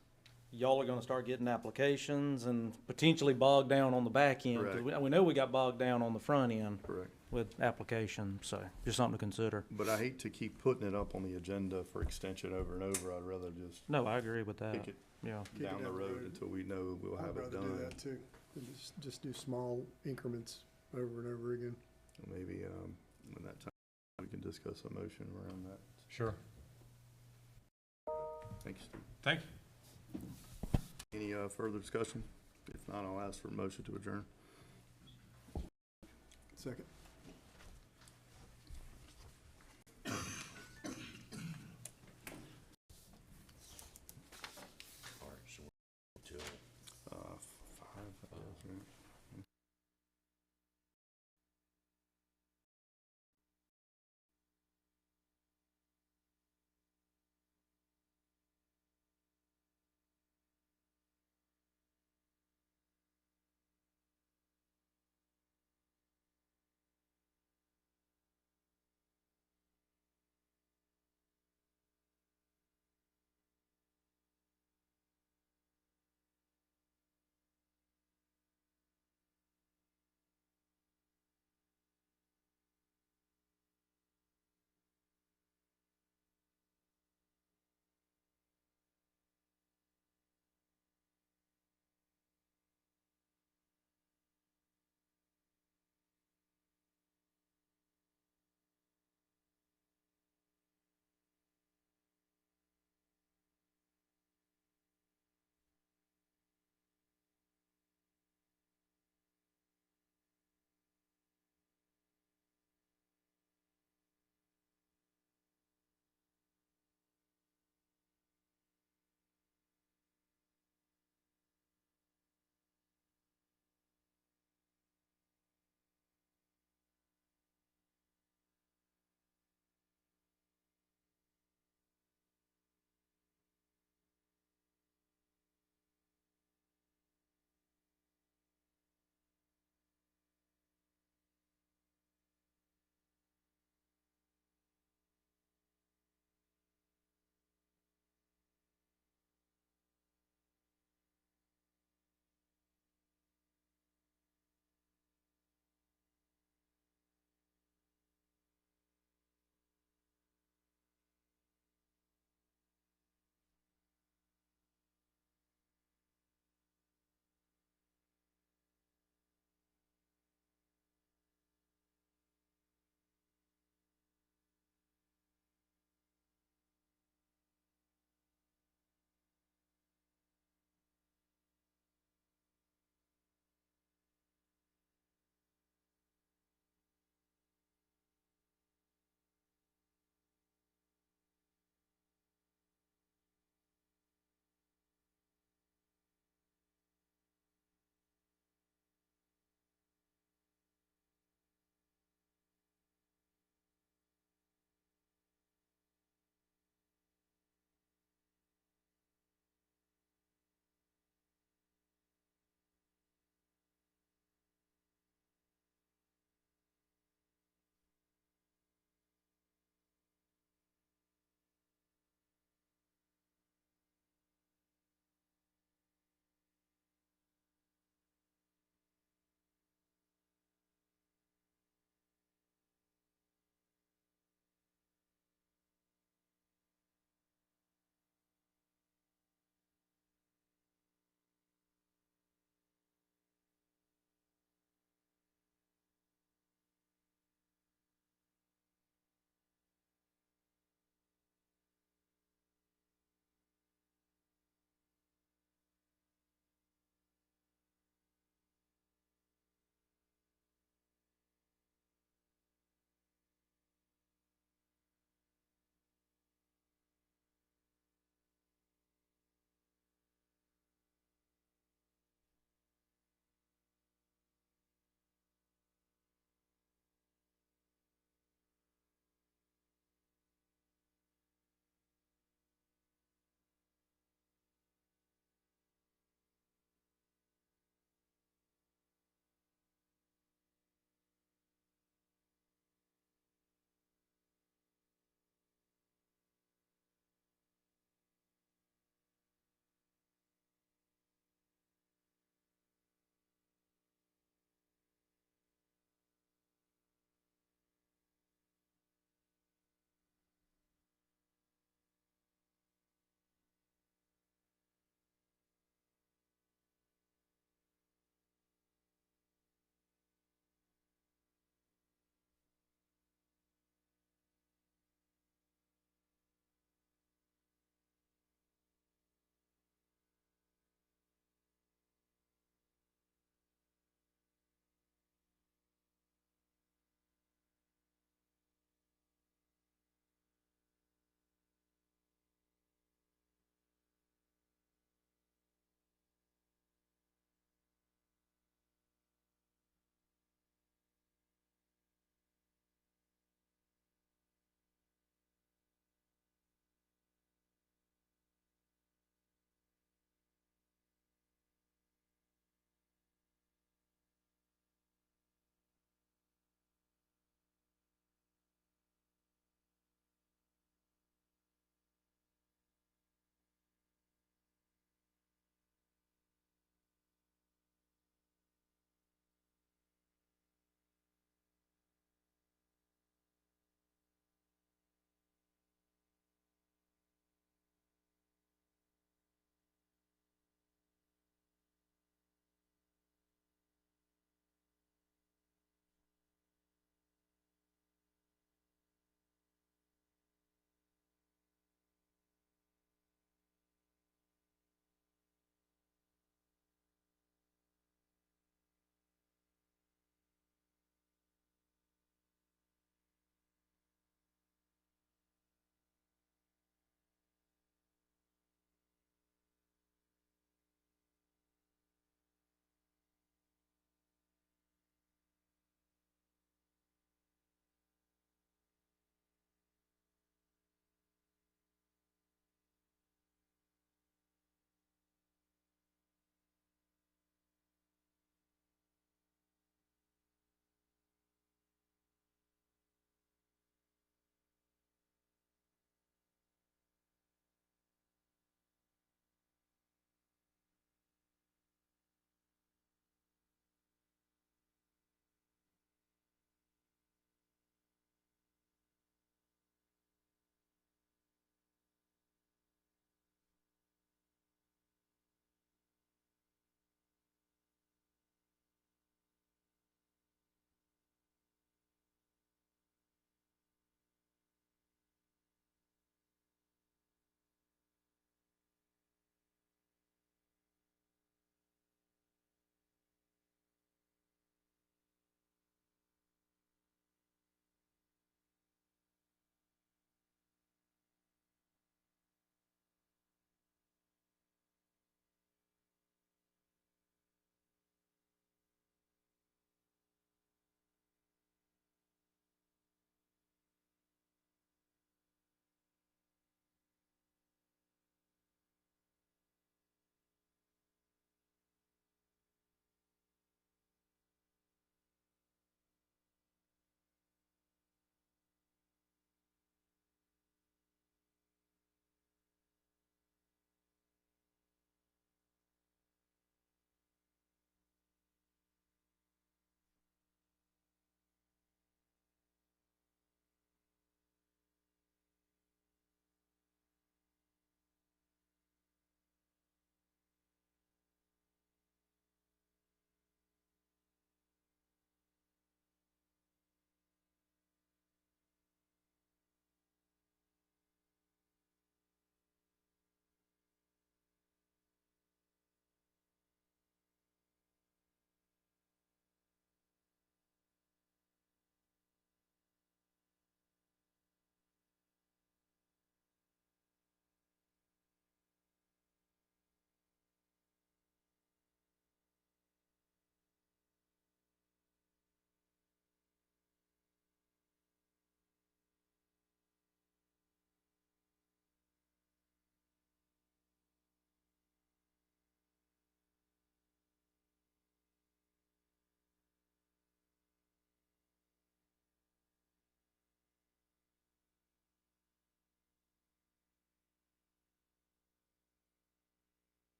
y'all are gonna start getting applications and potentially bogged down on the back end. 'Cause Correct. we know we got bogged down on the front end Correct. with applications, so just something to consider. But I hate to keep putting it up on the agenda for extension over and over. I'd rather just No, I agree with that, kick it yeah. Kick it down the road until we know we'll I'd have it rather do done. that too, and just do small increments over and over again. Maybe, when that time, we can discuss a motion around that. Sure. Thanks, Steve. Thank you. Any, further discussion? If not, I'll ask for a motion to adjourn. Second.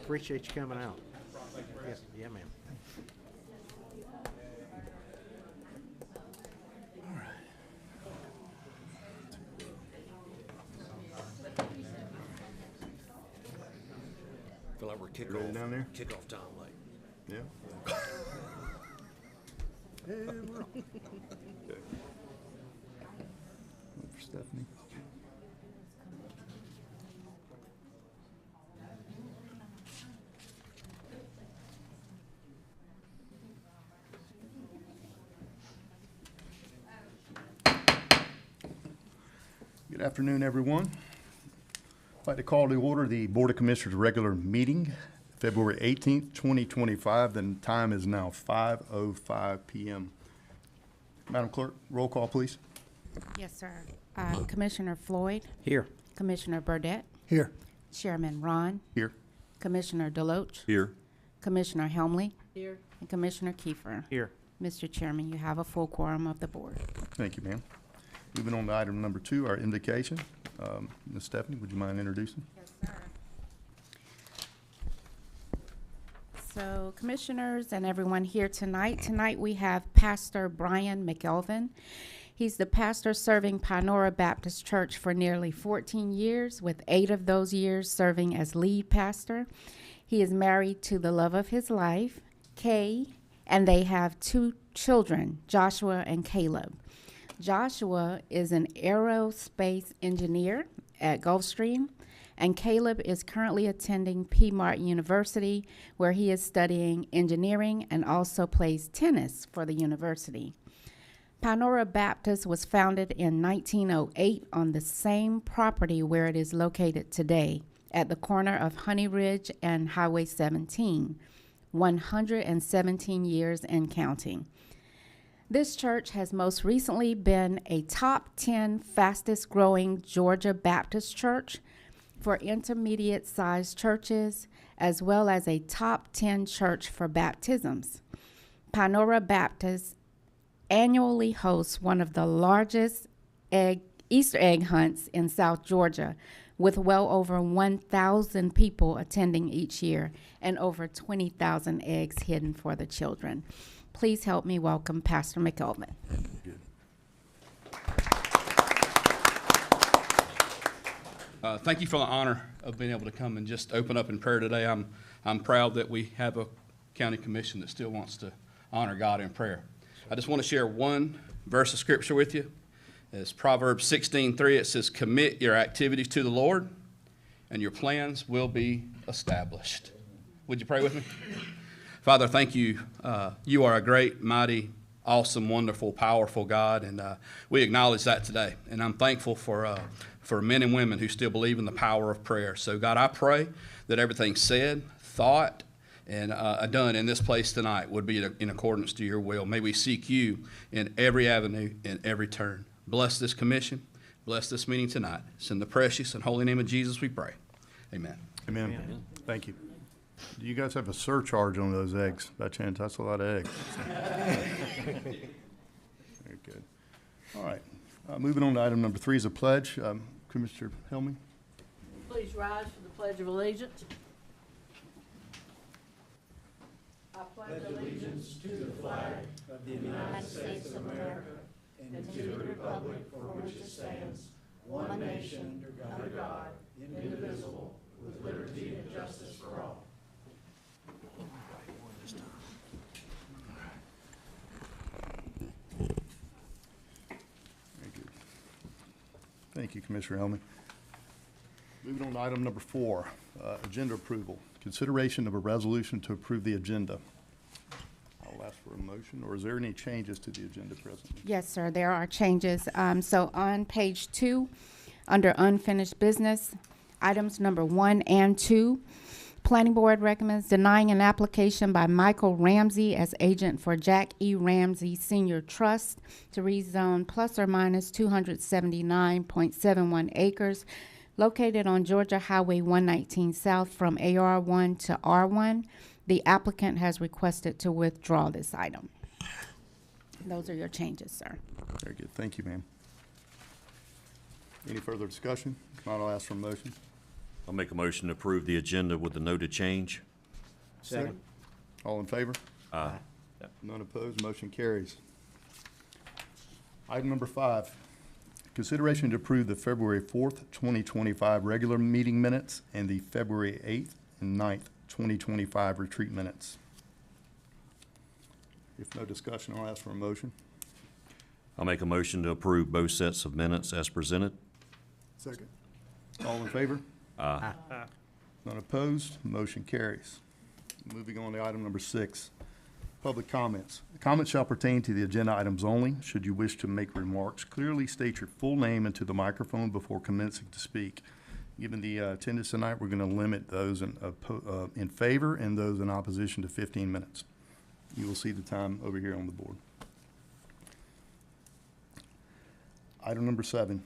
Appreciate you coming out. Yes, yeah, ma'am. Feel like we're Ready down there? kickoff time, like. Yeah. And we're on. Okay. Wait for Stephanie. Good afternoon, everyone. I'd like to call to order the Board of Commissioners' regular meeting, February 18th, 2025. The time is now 5:05 PM. Madam Clerk, roll call, please. Yes, sir. Commissioner Floyd, Here. Commissioner Burdette, Here. Chairman Ron, Here. Commissioner Deloach, Here. Commissioner Helmley, Here. and Commissioner Kiefer. Here. Mr. Chairman, you have a full quorum of the board. Thank you, ma'am. Moving on to item number 2, our invocation. Ms. Stephanie, would you mind introducing? Yes, sir. So, commissioners and everyone here tonight we have Pastor Brian McElvin. He's the pastor serving Panora Baptist Church for nearly 14 years, with 8 of those years serving as lead pastor. He is married to the love of his life, Kay, and they have 2 children, Joshua and Caleb. Joshua is an aerospace engineer at Gulfstream, and Caleb is currently attending Piedmont University, where he is studying engineering and also plays tennis for the university. Panora Baptist was founded in 1908 on the same property where it is located today, at the corner of Honey Ridge and Highway 17, 117 years and counting. This church has most recently been a top 10 fastest growing Georgia Baptist church for intermediate sized churches, as well as a top 10 church for baptisms. Panora Baptist annually hosts one of the largest Easter egg hunts in South Georgia, with well over 1,000 people attending each year and over 20,000 eggs hidden for the children. Please help me welcome Pastor McElvin. Thank you for the honor of being able to come and just open up in prayer today. I'm proud that we have a county commission that still wants to honor God in prayer. I just want to share one verse of scripture with you. It's Proverbs 16:3. It says, "Commit your activities to the Lord, and your plans will be established." Would you pray with me? Father, thank you. You are a great, mighty, awesome, wonderful, powerful God, and we acknowledge that today. And I'm thankful for men and women who still believe in the power of prayer. So, God, I pray that everything said, thought, and done in this place tonight would be in accordance to your will. May we seek you in every avenue, in every turn. Bless this commission. Bless this meeting tonight. It's in the precious and holy name of Jesus we pray. Amen. Amen. Thank you. Do you guys have a surcharge on those eggs by chance? That's a lot of eggs. Very good. All right. Moving on to item number 3 is a pledge. Commissioner Helmy. Please rise for the Pledge of Allegiance. I pledge allegiance to the flag of the United States of America and to the republic for which it stands, one nation, under God, indivisible, with liberty and justice for all. Very good. Thank you, Commissioner Helmy. Moving on to item number 4, agenda approval. Consideration of a resolution to approve the agenda. I'll ask for a motion, or is there any changes to the agenda presently? Yes, sir, there are changes. So on page 2, under unfinished business, items number 1 and 2, Planning Board recommends denying an application by Michael Ramsey as agent for Jack E. Ramsey Senior Trust to rezone plus or minus 279.71 acres located on Georgia Highway 119 South from AR1 to R1. The applicant has requested to withdraw this item. Those are your changes, sir. Very good. Thank you, ma'am. Any further discussion? If not, I'll ask for a motion. I'll make a motion to approve the agenda with the noted change. Second. All in favor? Aye. None opposed, motion carries. Item number 5, consideration to approve the February 4th, 2025 regular meeting minutes and the February 8th and 9th, 2025 retreat minutes. If no discussion, I'll ask for a motion. I'll make a motion to approve both sets of minutes as presented. Second. All in favor? Aye. None opposed, motion carries. Moving on to item number 6, public comments. Comments shall pertain to the agenda items only. Should you wish to make remarks, clearly state your full name into the microphone before commencing to speak. Given the attendance tonight, we're going to limit those in favor and those in opposition to 15 minutes. You will see the time over here on the board. Item number 7.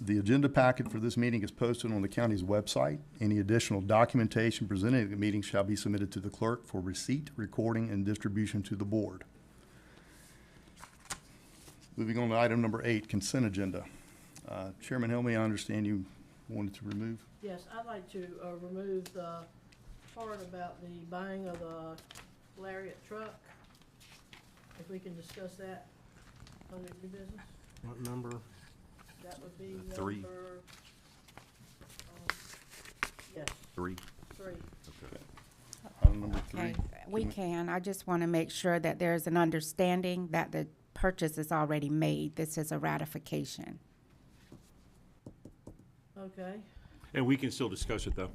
The agenda packet for this meeting is posted on the county's website. Any additional documentation presented at the meeting shall be submitted to the clerk for receipt, recording, and distribution to the board. Moving on to item number 8, consent agenda. Chairman Helmy, I understand you wanted to remove? Yes, I'd like to remove the part about the buying of the Lariat truck. If we can discuss that under new business, What number? that would be 3. number, yes, 3. 3. Item number 3. Okay, we can. I just want to make sure that there's an understanding that the purchase is already made. This is a ratification. Okay. And we can still discuss it, though.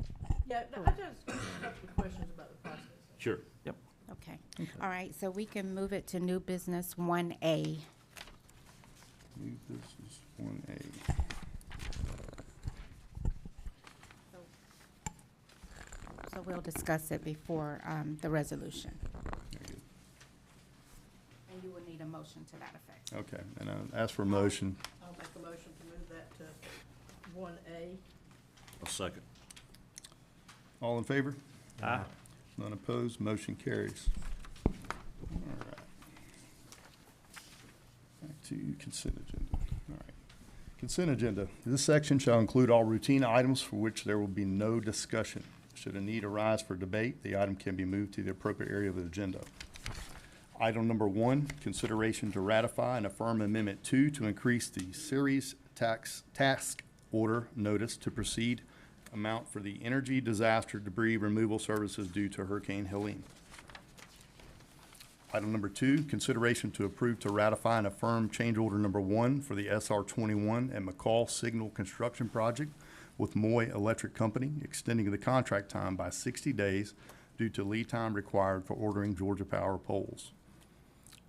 Yeah, no, I just have a couple of questions about the process. Sure. Yep. Okay. All right, so we can move it to new business 1A. New business 1A. So we'll discuss it before the resolution. Very good. And you will need a motion to that effect. Okay, and I'll ask for a motion. I'll make a motion to move that to 1A. A second. All in favor? Aye. None opposed, motion carries. All right. Back to consent agenda. All right. Consent agenda. This section shall include all routine items for which there will be no discussion. Should a need arise for debate, the item can be moved to the appropriate area of the agenda. Item number 1, consideration to ratify and affirm Amendment 2 to increase the series task order notice to proceed amount for the energy disaster debris removal services due to Hurricane Helene. Item number 2, consideration to approve to ratify and affirm change order number 1 for the SR 21 and McCall Signal Construction Project with Moy Electric Company, extending the contract time by 60 days due to lead time required for ordering Georgia Power poles.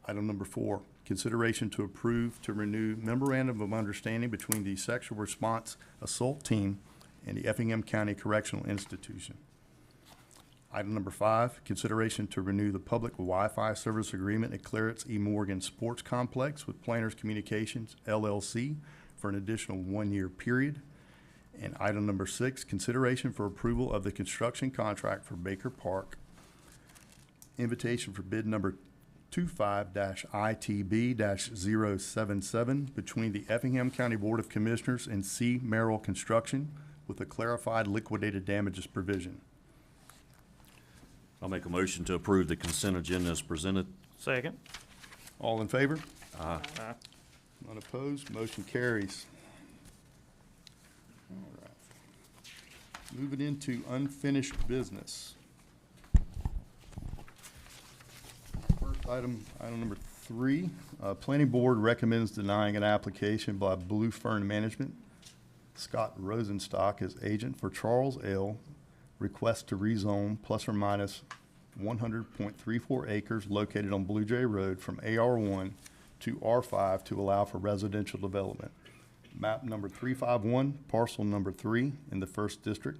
Item number 4, consideration to approve to renew memorandum of understanding between the Sexual Response Assault Team and the Effingham County Correctional Institution. Item number 5, consideration to renew the public Wi-Fi service agreement at Clarence E. Morgan Sports Complex with Planners Communications, LLC, for an additional 1-year period. And item number 6, consideration for approval of the construction contract for Baker Park. Invitation for bid number 25-ITB-077 between the Effingham County Board of Commissioners and C. Merrill Construction with a clarified liquidated damages provision. I'll make a motion to approve the consent agenda as presented. Second. All in favor? Aye. None opposed, motion carries. All right. Moving into unfinished business. First item number 3, Planning Board recommends denying an application by Blue Fern Management, Scott Rosenstock as agent for Charles L. request to rezone plus or minus 100.34 acres located on Blue Jay Road from AR1 to R5 to allow for residential development. Map number 351, parcel number 3 in the 1st District.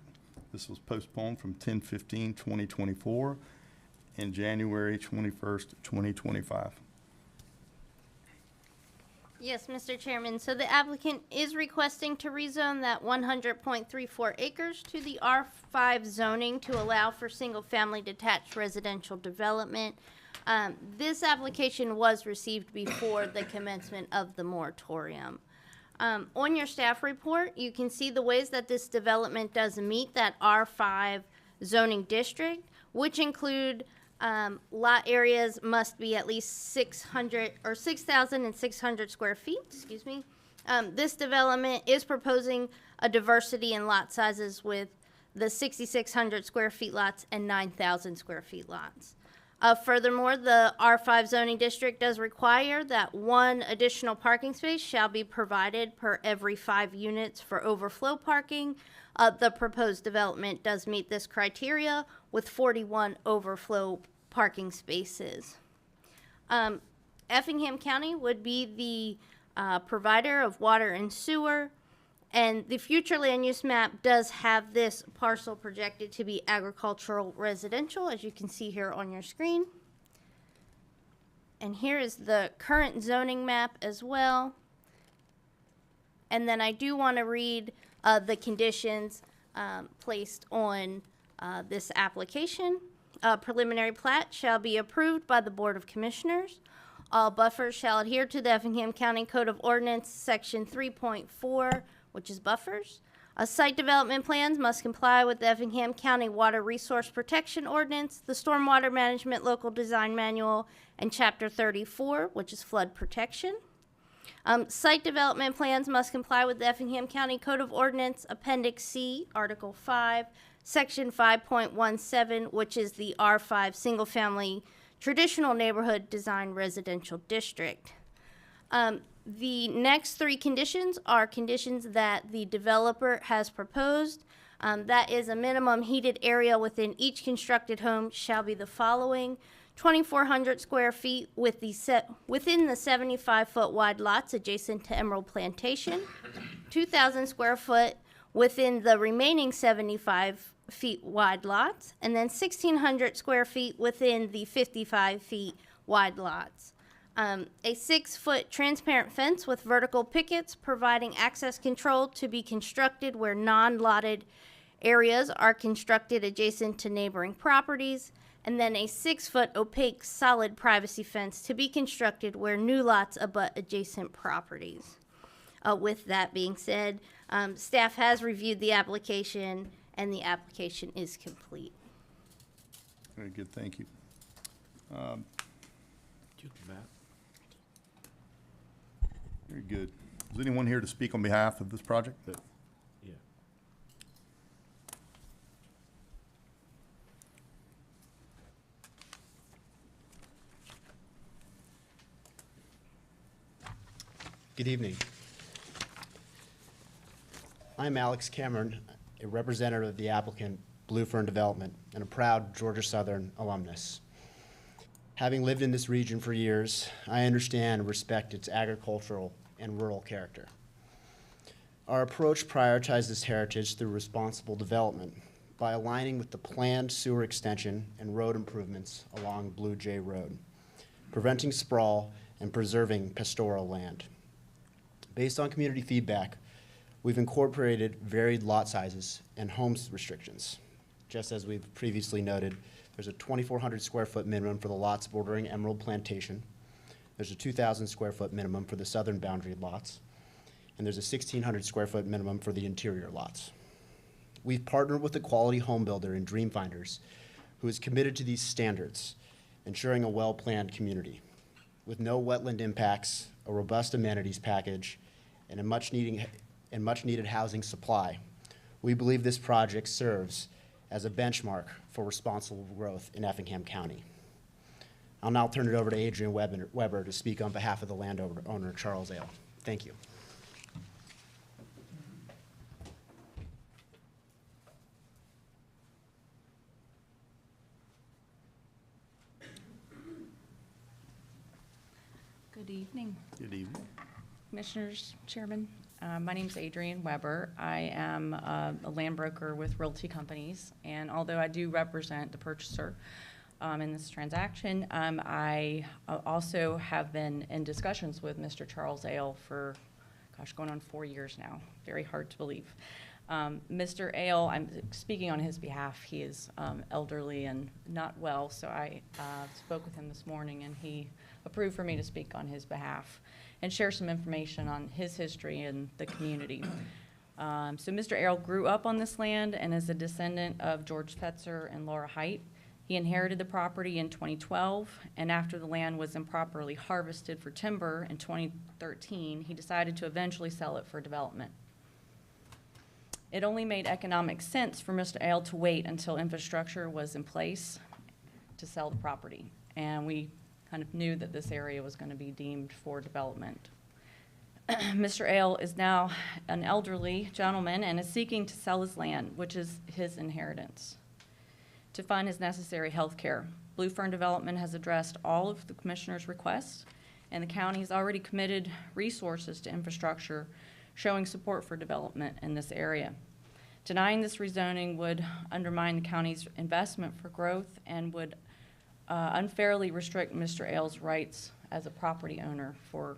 This was postponed from 10/15/2024 and January 21st, 2025. Yes, Mr. Chairman, so the applicant is requesting to rezone that 100.34 acres to the R5 zoning to allow for single-family detached residential development. This application was received before the commencement of the moratorium. On your staff report, you can see the ways that this development does meet that R5 zoning district, which include lot areas must be at least 600 or 6,600 square feet, excuse me. This development is proposing a diversity in lot sizes with the 6,600 square feet lots and 9,000 square feet lots. Furthermore, the R5 zoning district does require that one additional parking space shall be provided per every 5 units for overflow parking. The proposed development does meet this criteria with 41 overflow parking spaces. Effingham County would be the provider of water and sewer, and the future land use map does have this parcel projected to be agricultural residential, as you can see here on your screen. And here is the current zoning map as well. And then I do want to read the conditions placed on this application. Preliminary plat shall be approved by the Board of Commissioners. All buffers shall adhere to the Effingham County Code of Ordinance, Section 3.4, which is buffers. Site development plans must comply with the Effingham County Water Resource Protection Ordinance, the Stormwater Management Local Design Manual, and Chapter 34, which is flood protection. Site development plans must comply with the Effingham County Code of Ordinance, Appendix C, Article 5, Section 5.17, which is the R5 Single Family Traditional Neighborhood Design Residential District. The next 3 conditions are conditions that the developer has proposed. That is a minimum heated area within each constructed home shall be the following: 2,400 square feet with within the 75-foot wide lots adjacent to Emerald Plantation, 2,000 square foot within the remaining 75 feet wide lots, and then 1,600 square feet within the 55 feet wide lots. A 6-foot transparent fence with vertical pickets providing access control to be constructed where non-lotted areas are constructed adjacent to neighboring properties, and then a 6-foot opaque solid privacy fence to be constructed where new lots abut adjacent properties. With that being said, staff has reviewed the application and the application is complete. Very good, thank you. Very good. Is anyone here to speak on behalf of this project? Yeah. Good evening. I'm Alex Cameron, a representative of the applicant Blue Fern Development and a proud Georgia Southern alumnus. Having lived in this region for years, I understand and respect its agricultural and rural character. Our approach prioritizes heritage through responsible development by aligning with the planned sewer extension and road improvements along Blue Jay Road, preventing sprawl and preserving pastoral land. Based on community feedback, we've incorporated varied lot sizes and homes restrictions. Just as we've previously noted, there's a 2,400 square foot minimum for the lots bordering Emerald Plantation. There's a 2,000 square foot minimum for the southern boundary lots. And there's a 1,600 square foot minimum for the interior lots. We've partnered with a quality home builder in Dream Finders who is committed to these standards, ensuring a well-planned community with no wetland impacts, a robust amenities package, and a much needed housing supply. We believe this project serves as a benchmark for responsible growth in Effingham County. I'll now turn it over to Adrian Weber to speak on behalf of the landowner, Charles Ale. Thank you. Good evening, Good evening. Commissioners, Chairman. My name's Adrian Weber. I am a land broker with Realty Companies, and although I do represent the purchaser in this transaction, I also have been in discussions with Mr. Charles Ale for, gosh, going on 4 years now. Very hard to believe. Mr. Ale, I'm speaking on his behalf. He is elderly and not well, so I spoke with him this morning, and he approved for me to speak on his behalf and share some information on his history and the community. So Mr. Errol grew up on this land and is a descendant of George Fetzer and Laura Height. He inherited the property in 2012, and after the land was improperly harvested for timber in 2013, he decided to eventually sell it for development. It only made economic sense for Mr. Ale to wait until infrastructure was in place to sell the property, and we kind of knew that this area was going to be deemed for development. Mr. Ale is now an elderly gentleman and is seeking to sell his land, which is his inheritance, to fund his necessary health care. Blue Fern Development has addressed all of the commissioner's requests, and the county has already committed resources to infrastructure, showing support for development in this area. Denying this rezoning would undermine the county's investment for growth and would unfairly restrict Mr. Ailes' rights as a property owner for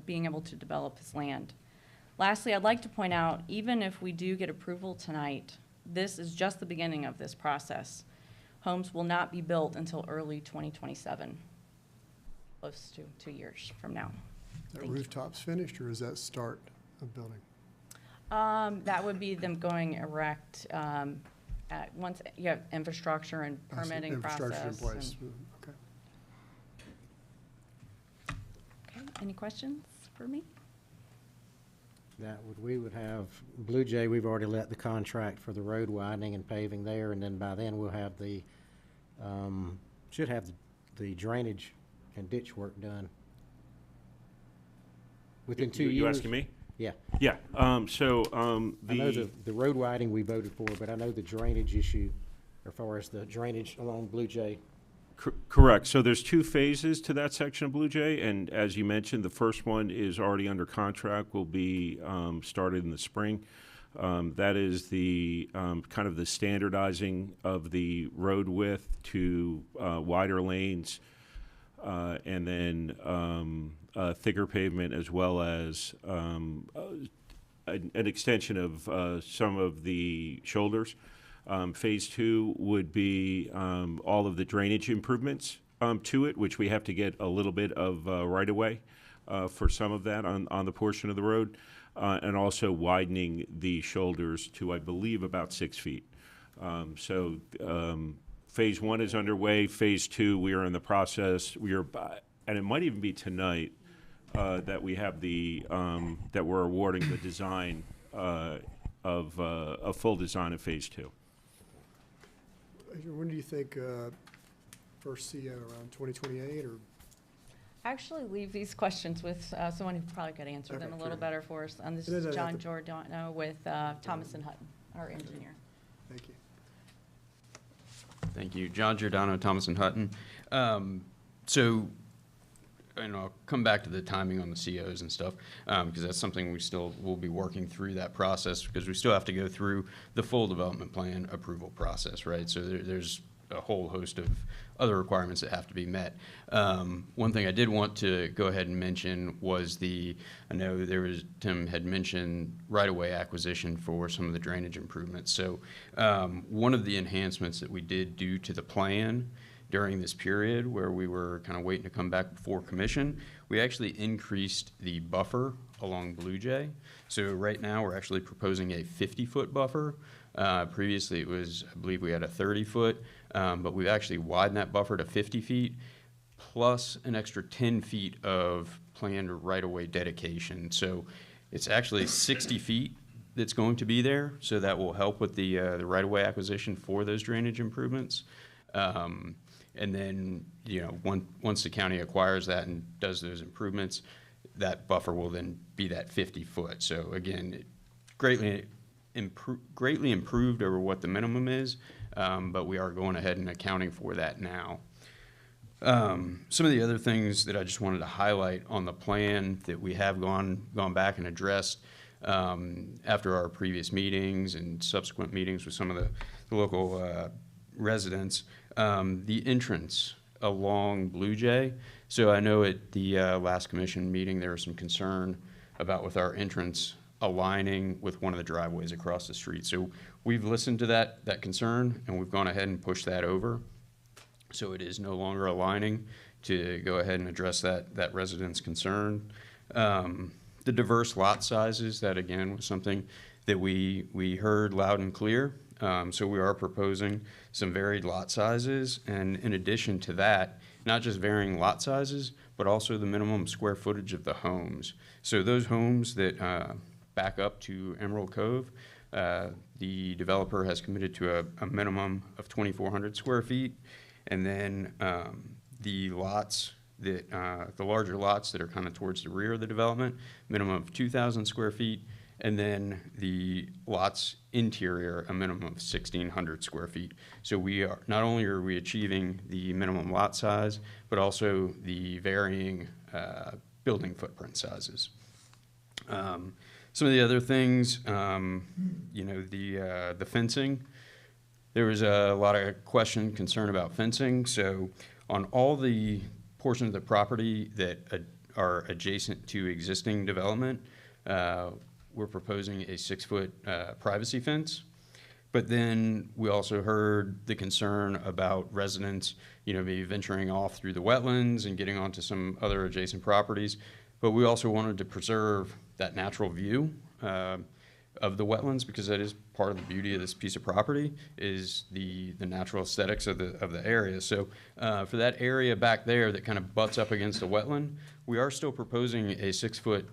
being able to develop his land. Lastly, I'd like to point out, even if we do get approval tonight, this is just the beginning of this process. Homes will not be built until early 2027, close to 2 years from now. That rooftops finished, or is that start of building? That would be them going erect once you have infrastructure and I see. permitting process. Infrastructure in place. Okay. Okay, any questions for me? We would have, Blue Jay, we've already let the contract for the road widening and paving there, and then by then we'll have should have the drainage and ditch work done. Within 2 years. You asking me? Yeah. Yeah, I know the road widening we voted for, but I know the drainage issue, as far as the drainage along Blue Jay. Correct. So there's 2 phases to that section of Blue Jay, and as you mentioned, the first one is already under contract, will be started in the spring. That is the kind of the standardizing of the road width to wider lanes, and then thicker pavement, as well as an extension of some of the shoulders. Phase 2 would be all of the drainage improvements to it, which we have to get a little bit of right-of-way for some of that on the portion of the road, and also widening the shoulders to, I believe, about 6 feet. Phase 1 is underway. Phase 2, we are in the process. And it might even be tonight that we have that we're awarding the design of a full design of Phase 2. When do you think first CO, around 2028 or? Actually leave these questions with someone who probably could answer them a little better for us. And this is John Giordano with Thomas and Hutton, our engineer. Thank you. Thank you. John Giordano, Thomas and Hutton. I'll come back to the timing on the COs and stuff, because that's something we still will be working through that process, because we still have to go through the full development plan approval process, right? So there's a whole host of other requirements that have to be met. One thing I did want to go ahead and mention was I know Tim had mentioned right-of-way acquisition for some of the drainage improvements. So one of the enhancements that we did do to the plan during this period where we were kind of waiting to come back before commission, we actually increased the buffer along Blue Jay. So right now we're actually proposing a 50-foot buffer. Previously it was, I believe we had a 30-foot, but we've actually widened that buffer to 50 feet plus an extra 10 feet of planned right-of-way dedication. So it's actually 60 feet that's going to be there, so that will help with the right-of-way acquisition for those drainage improvements. And then, once the county acquires that and does those improvements, that buffer will then be that 50 foot. So again, it greatly improved over what the minimum is, but we are going ahead and accounting for that now. Some of the other things that I just wanted to highlight on the plan that we have gone back and addressed after our previous meetings and subsequent meetings with some of the local residents. The entrance along Blue Jay. So I know at the last commission meeting there was some concern about with our entrance aligning with one of the driveways across the street. So we've listened to that concern, and we've gone ahead and pushed that over. So it is no longer aligning. to go ahead and address that resident's concern. The diverse lot sizes, that again was something that we heard loud and clear. So we are proposing some varied lot sizes, and in addition to that, not just varying lot sizes, but also the minimum square footage of the homes. So those homes that back up to Emerald Cove, the developer has committed to a minimum of 2,400 square feet, and then the lots that the larger lots that are kind of towards the rear of the development, minimum of 2,000 square feet, and then the lots interior, a minimum of 1,600 square feet. So we are, not only are we achieving the minimum lot size, but also the varying building footprint sizes. Some of the other things, you know, the fencing. There was a lot of concern about fencing. So on all the portions of the property that are adjacent to existing development, we're proposing a 6-foot privacy fence. But then we also heard the concern about residents, you know, maybe venturing off through the wetlands and getting onto some other adjacent properties. But we also wanted to preserve that natural view of the wetlands, because that is part of the beauty of this piece of property, is the natural aesthetics of the area. So for that area back there that kind of butts up against the wetland, we are still proposing a 6-foot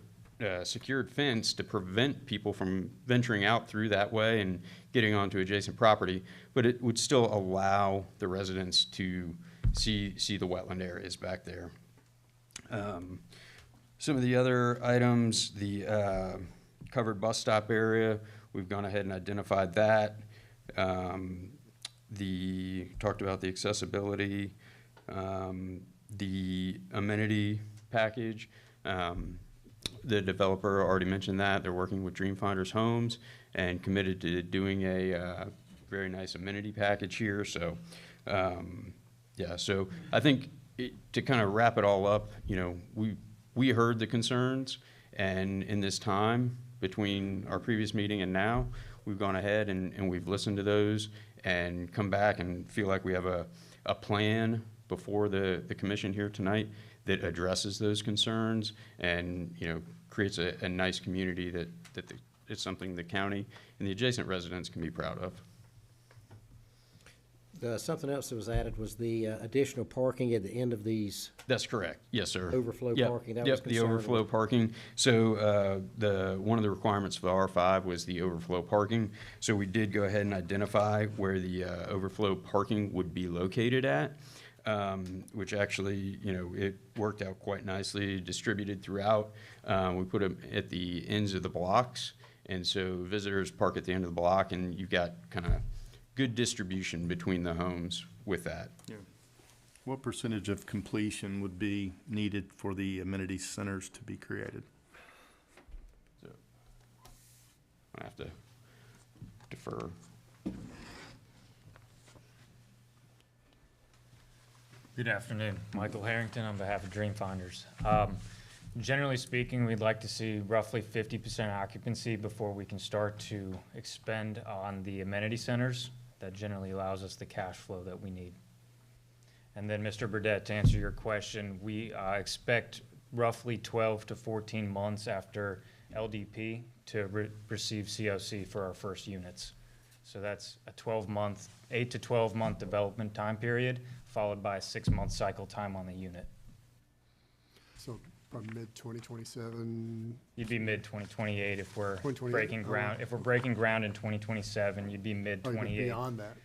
secured fence to prevent people from venturing out through that way and getting onto adjacent property, but it would still allow the residents to see the wetland areas back there. Some of the other items, the covered bus stop area, we've gone ahead and identified that. Talked about the accessibility, the amenity package. The developer already mentioned that. They're working with Dreamfinders Homes and committed to doing a very nice amenity package here. So, yeah, so I think to kind of wrap it all up, you know, we heard the concerns, and in this time between our previous meeting and now, we've gone ahead and we've listened to those and come back and feel like we have a plan before the commission here tonight that addresses those concerns and, you know, creates a nice community that it's something the county and the adjacent residents can be proud of. Something else that was added was the additional parking at the end of these. That's correct. Yes, sir. Overflow parking. That Yep, was the concerned overflow with. parking. So one of the requirements for the R5 was the overflow parking. So we did go ahead and identify where the overflow parking would be located at, which actually, you know, it worked out quite nicely, distributed throughout. We put them at the ends of the blocks, and so visitors park at the end of the block, and you've got kind of good distribution between the homes with that. Yeah. What percentage of completion would be needed for the amenity centers to be created? So I have to defer. Good afternoon. Michael Harrington on behalf of Dreamfinders. Generally speaking, we'd like to see roughly 50% occupancy before we can start to expend on the amenity centers. That generally allows us the cash flow that we need. And then, Mr. Burdette, to answer your question, we expect roughly 12 to 14 months after LDP to receive COC for our first units. So that's a 8 to 12 month development time period, followed by a 6-month cycle time on the unit. So probably mid-2027. You'd be mid-2028 if we're 2028, breaking ground. If we're breaking ground in 2027, you'd be Oh, mid-28. you're beyond that.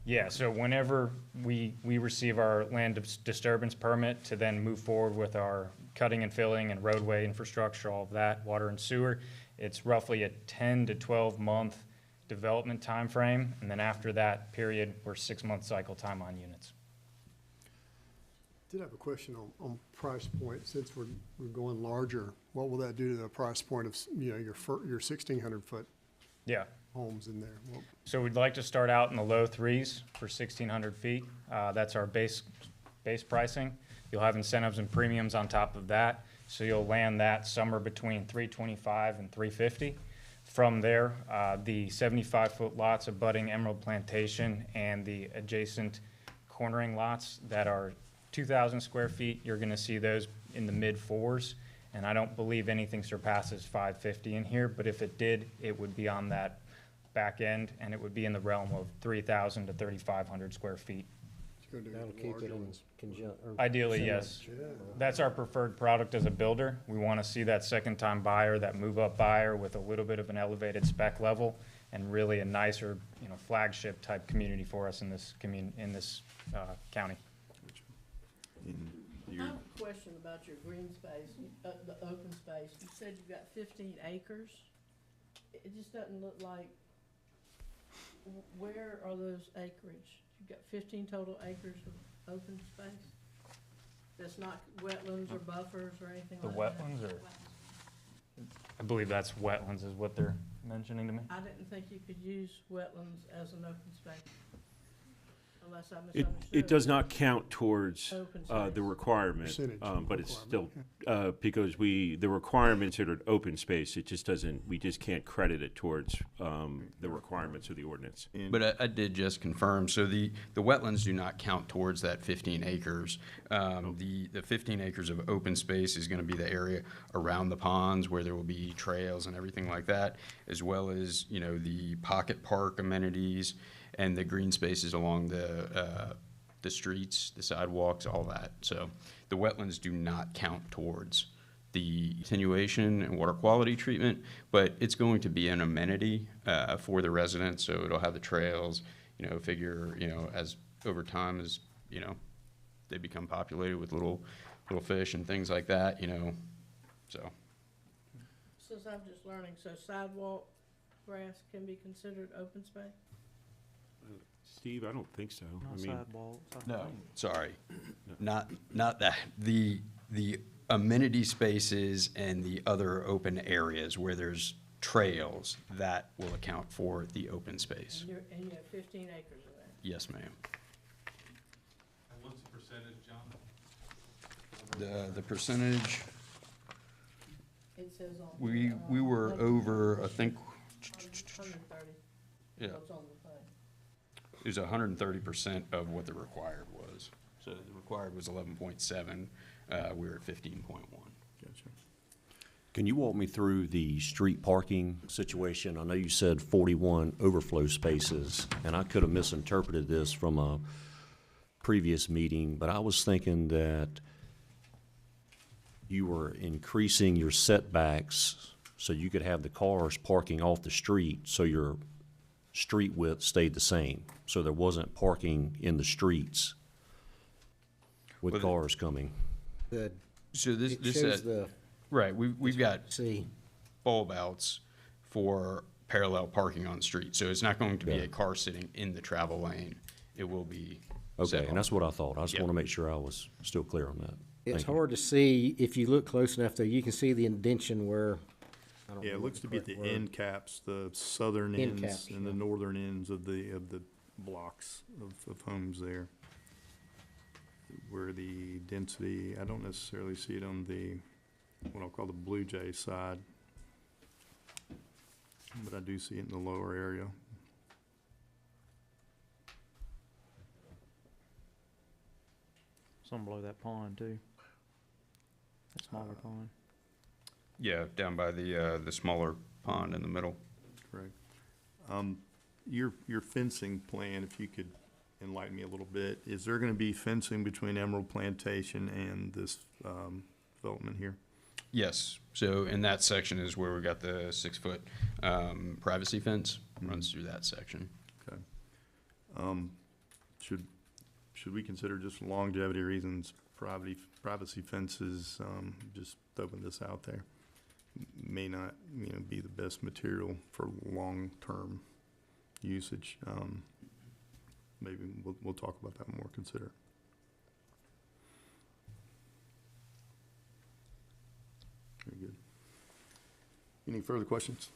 Yeah, so whenever we receive our land disturbance permit to then move forward with our cutting and filling and roadway infrastructure, all of that, water and sewer, it's roughly a 10 to 12 month development time frame, and then after that period, we're 6-month cycle time on units. Did have a question on price point. Since we're going larger, what will that do to the price point of, you know, your 1,600 foot Yeah. homes in there? Well, So we'd like to start out in the low 3s for 1,600 feet. That's our base pricing. You'll have incentives and premiums on top of that, so you'll land that somewhere between 325 and 350. From there, the 75-foot lots abutting Emerald Plantation and the adjacent cornering lots that are 2,000 square feet, you're gonna see those in the mid-4s, and I don't believe anything surpasses 550 in here, but if it did, it would be on that back end, and it would be in the realm of 3,000 to 3,500 square feet. That'll keep it in Ideally, yes. That's our preferred product as a builder. We want to see that second-time buyer, that move-up buyer with a little bit of an elevated spec level, and really a nicer, flagship-type community for us in this county. I have a question about your green space, the open space. You said you've got 15 acres. It just doesn't look like, where are those acreage? You've got 15 total acres of open space? That's not wetlands or buffers or anything The like that? wetlands, or, I believe that's wetlands is what they're mentioning to me. I didn't think you could use wetlands as an open space, unless I It misunderstood. does not count towards Open the space. requirement, Percentage but it's still, requirement, because the requirement's considered open space, it just doesn't, we just can't credit it towards the requirements of the ordinance. But I did just confirm, so the wetlands do not count towards that 15 acres. The 15 acres of open space is gonna be the area around the ponds where there will be trails and everything like that, as well as, the pocket park amenities and the green spaces along the streets, the sidewalks, all that. So the wetlands do not count towards the attenuation and water quality treatment, but it's going to be an amenity for the residents, so it'll have the trails, as over time as, they become populated with little fish and things like that, so. Since I'm just learning, so sidewalk grass can be considered open space? Steve, I don't think so. I mean, No, sorry, not that. The amenity spaces and the other open areas where there's trails, that will account for the open space. And you have 15 acres of that? Yes, ma'am. And what's the percentage, John? The percentage, It says on. we were over, I think, 130. yeah, What's on the thing? it was 130% of what the required was. So the required was 11.7, we were at 15.1. gotcha. Can you walk me through the street parking situation? I know you said 41 overflow spaces, and I could have misinterpreted this from a previous meeting, but I was thinking that you were increasing your setbacks so you could have the cars parking off the street, so your street width stayed the same, so there wasn't parking in the streets with Well, cars coming. So this It shows said, the, right, we've got see, bulb outs for parallel parking on the street. So it's not going to be Yeah. a car sitting in the travel lane. It will be Okay, set and that's off. what I thought. I just Yeah. want to make sure I was still clear on that. it's Thank you. hard to see, if you look close enough though, you can see the indention where, I don't Yeah, it know looks to be at correct the word. end caps, the southern End ends caps, and the yeah. northern ends of the blocks of homes there. Where the density, I don't necessarily see it on the, what I'll call the Blue Jay side. But I do see it in the lower area. Some below that pond too. That smaller pond. Yeah, down by the smaller pond in the middle. Correct. Your fencing plan, if you could enlighten me a little bit, is there gonna be fencing between Emerald Plantation and this, development here? Yes, so in that section is where we got the 6-foot privacy fence, runs through that section. Okay. Should we consider just longevity reasons, privacy fences, just throwing this out there? May not, be the best material for long-term usage. Maybe we'll talk about that more, consider. Very good. Any further questions?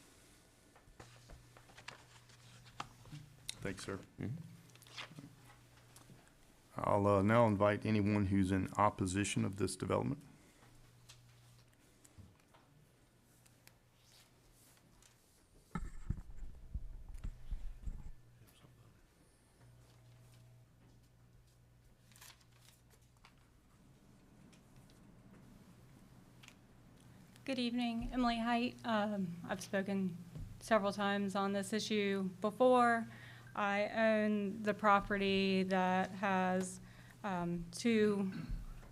Thanks, sir. I'll now invite anyone who's in opposition of this development. Good evening, Emily Height. I've spoken several times on this issue before. I own the property that has 2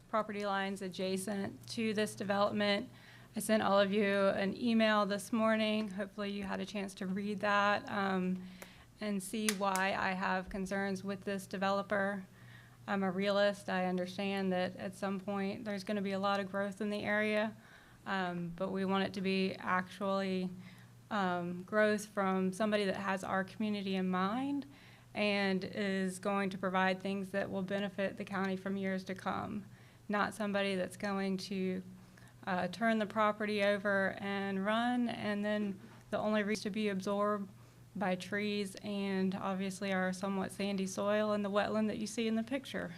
property lines adjacent to this development. I sent all of you an email this morning. Hopefully you had a chance to read that and see why I have concerns with this developer. I'm a realist. I understand that at some point there's going to be a lot of growth in the area, but we want it to be actually growth from somebody that has our community in mind and is going to provide things that will benefit the county from years to come, not somebody that's going to turn the property over and run, and then the only reason to be absorbed by trees and obviously our somewhat sandy soil and the wetland that you see in the picture.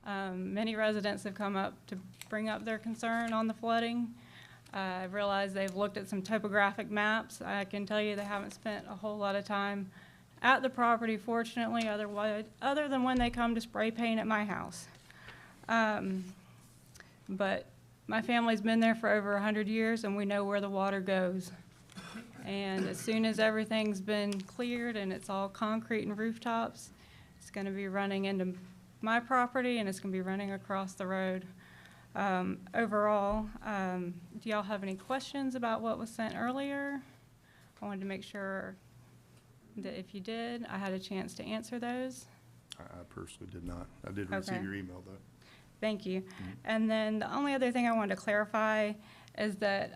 Many residents have come up to bring up their concern on the flooding. I realize they've looked at some topographic maps. I can tell you they haven't spent a whole lot of time at the property, fortunately, other than when they come to spray paint at my house. But my family's been there for over 100 years, and we know where the water goes. And as soon as everything's been cleared and it's all concrete and rooftops, it's going to be running into my property, and it's going to be running across the road. Overall, do y'all have any questions about what was sent earlier? I wanted to make sure that if you did, I had a chance to answer those. I personally did not. I did receive your email, though. Thank you. And then the only other thing I wanted to clarify is that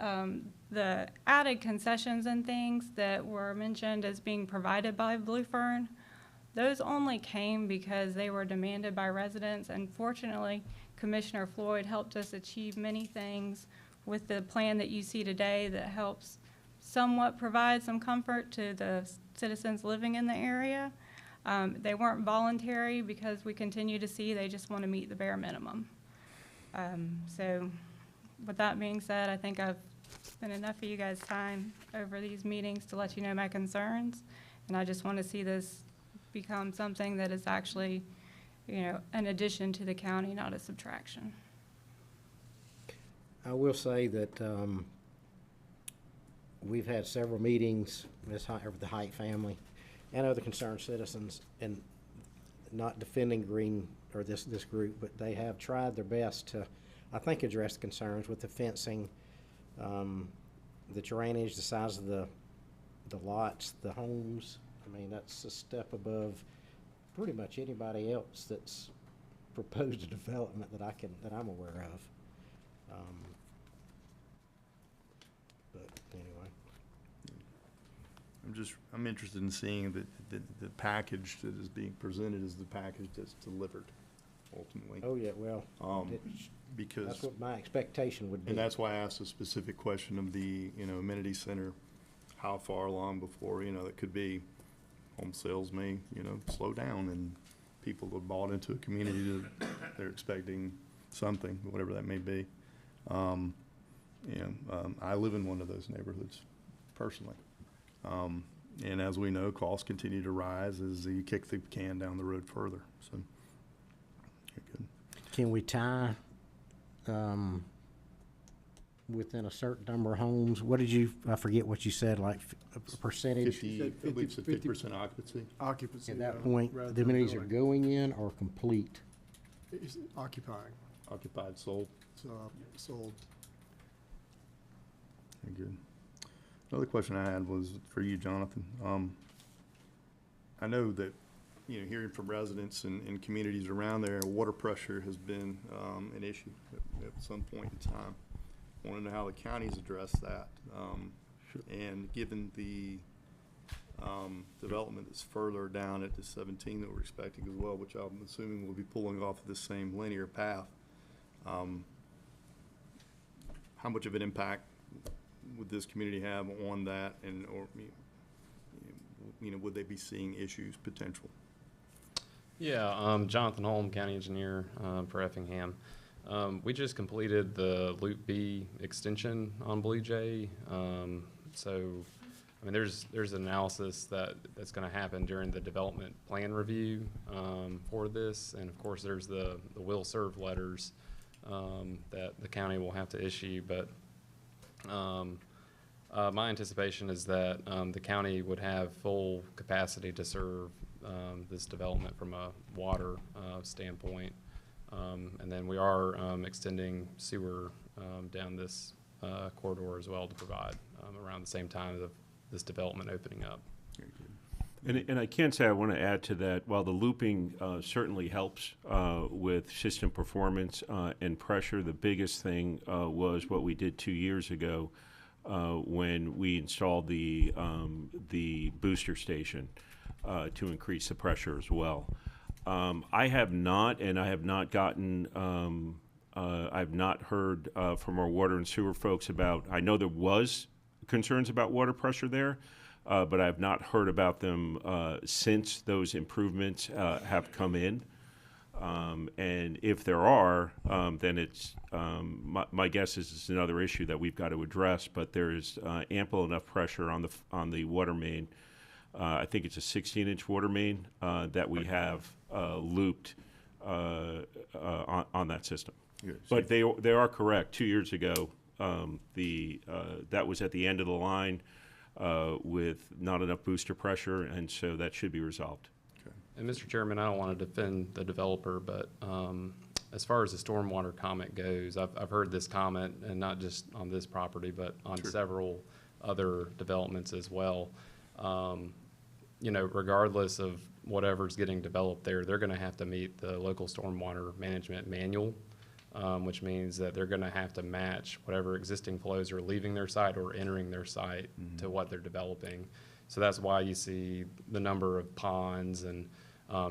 the added concessions and things that were mentioned as being provided by Blue Fern, those only came because they were demanded by residents, and fortunately, Commissioner Floyd helped us achieve many things with the plan that you see today that helps somewhat provide some comfort to the citizens living in the area. They weren't voluntary because we continue to see they just want to meet the bare minimum. So with that being said, I think I've spent enough of you guys' time over these meetings to let you know my concerns. And I just want to see this become something that is actually, you know, an addition to the county, not a subtraction. I will say that we've had several meetings with the Height family and other concerned citizens, and not defending Green or this group, but they have tried their best to, I think, address the concerns with the fencing, the drainage, the size of the lots, the homes. I mean, that's a step above pretty much anybody else that's proposed a development that I'm aware of. But anyway. I'm interested in seeing the package that is being presented is the package that's delivered ultimately. Oh, yeah, well, because that's what my expectation would be. And that's why I asked a specific question of the, you know, amenity center, how far along before, you know, it could be home sales may, you know, slow down, and people have bought into a community that they're expecting something, whatever that may be. I live in one of those neighborhoods personally. And as we know, costs continue to rise as you kick the can down the road further. So, good. Can we tie within a certain number of homes? What did you, I forget what you said, like a percentage? 50, I believe it's 50% occupancy. Occupancy. At that point, the amenities are going in or complete? It's occupying, Occupied, sold. sold. Very good. Another question I had was for you, Jonathan. I know that, you know, hearing from residents and communities around there, water pressure has been an issue at some point in time. I want to know how the county's addressed that. And given the development that's further down at the 17 that we're expecting as well, which I'm assuming will be pulling off of this same linear path, how much of an impact would this community have on that, and or you know, would they be seeing issues potential? Yeah, Jonathan Holm, County Engineer for Effingham. We just completed the Loop B extension on Blue Jay. So, I mean, there's an analysis that's going to happen during the development plan review for this, and of course, there's the will serve letters that the county will have to issue. But My anticipation is that the county would have full capacity to serve this development from a water standpoint. And then we are extending sewer down this corridor as well to provide around the same time of this development opening up. And I can say, I want to add to that, while the looping certainly helps with system performance and pressure, the biggest thing was what we did 2 years ago when we installed the booster station to increase the pressure as well. I have not gotten, I've not heard from our water and sewer folks about, I know there was concerns about water pressure there, but I've not heard about them since those improvements have come in. And if there are, then it's, my guess is it's another issue that we've got to address, but there is ample enough pressure on the water main. I think it's a 16-inch water main that we have looped on that system. But they are correct. 2 years ago, that was at the end of the line with not enough booster pressure, and so that should be resolved. And Mr. Chairman, I don't want to defend the developer, but as far as the stormwater comment goes, I've heard this comment, and not just on this property, but on several other developments as well. You know, regardless of whatever's getting developed there, they're going to have to meet the local stormwater management manual, which means that they're going to have to match whatever existing flows are leaving their site or entering their site to what they're developing. So that's why you see the number of ponds and,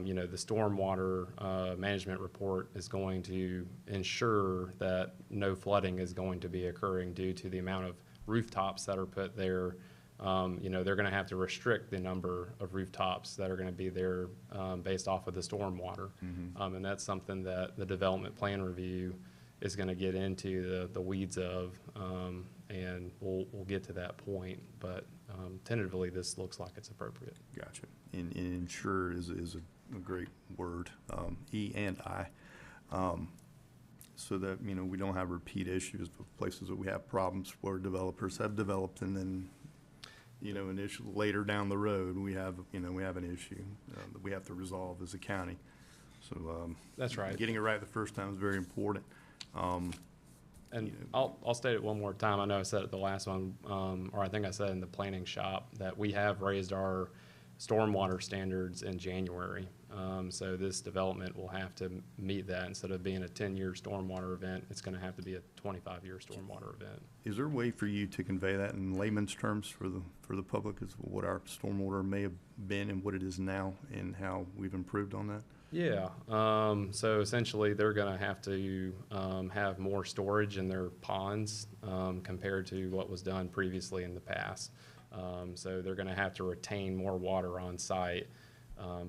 you know, the stormwater management report is going to ensure that no flooding is going to be occurring due to the amount of rooftops that are put there. You know, they're going to have to restrict the number of rooftops that are going to be there based off of the stormwater. And that's something that the development plan review is going to get into the weeds of, and we'll get to that point. But tentatively, this looks like it's appropriate. Gotcha. And ensure is a great word, E and I. So that, you know, we don't have repeat issues with places that we have problems where developers have developed and then, you know, initially later down the road, we have an issue that we have to resolve as a county. So that's right. Getting it right the first time is very important. And I'll state it one more time. I know I said it the last one, or I think I said in the planning shop, that we have raised our stormwater standards in January. So this development will have to meet that. Instead of being a 10-year stormwater event, it's going to have to be a 25-year stormwater event. Is there a way for you to convey that in layman's terms for the public, as what our stormwater may have been and what it is now, and how we've improved on that? Yeah. So essentially, they're going to have to have more storage in their ponds compared to what was done previously in the past. So they're going to have to retain more water on site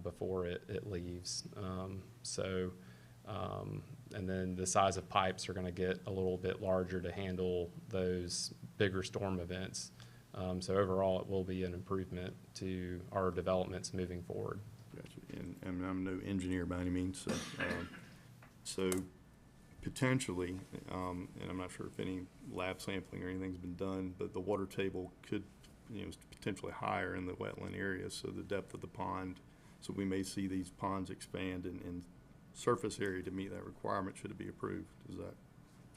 before it leaves. And then the size of pipes are going to get a little bit larger to handle those bigger storm events. So overall, it will be an improvement to our developments moving forward. Gotcha. And I'm no engineer by any means, so potentially, and I'm not sure if any lab sampling or anything's been done, but the water table could, you know, is potentially higher in the wetland areas, so the depth of the pond, so we may see these ponds expand in surface area to meet that requirement should it be approved. Is that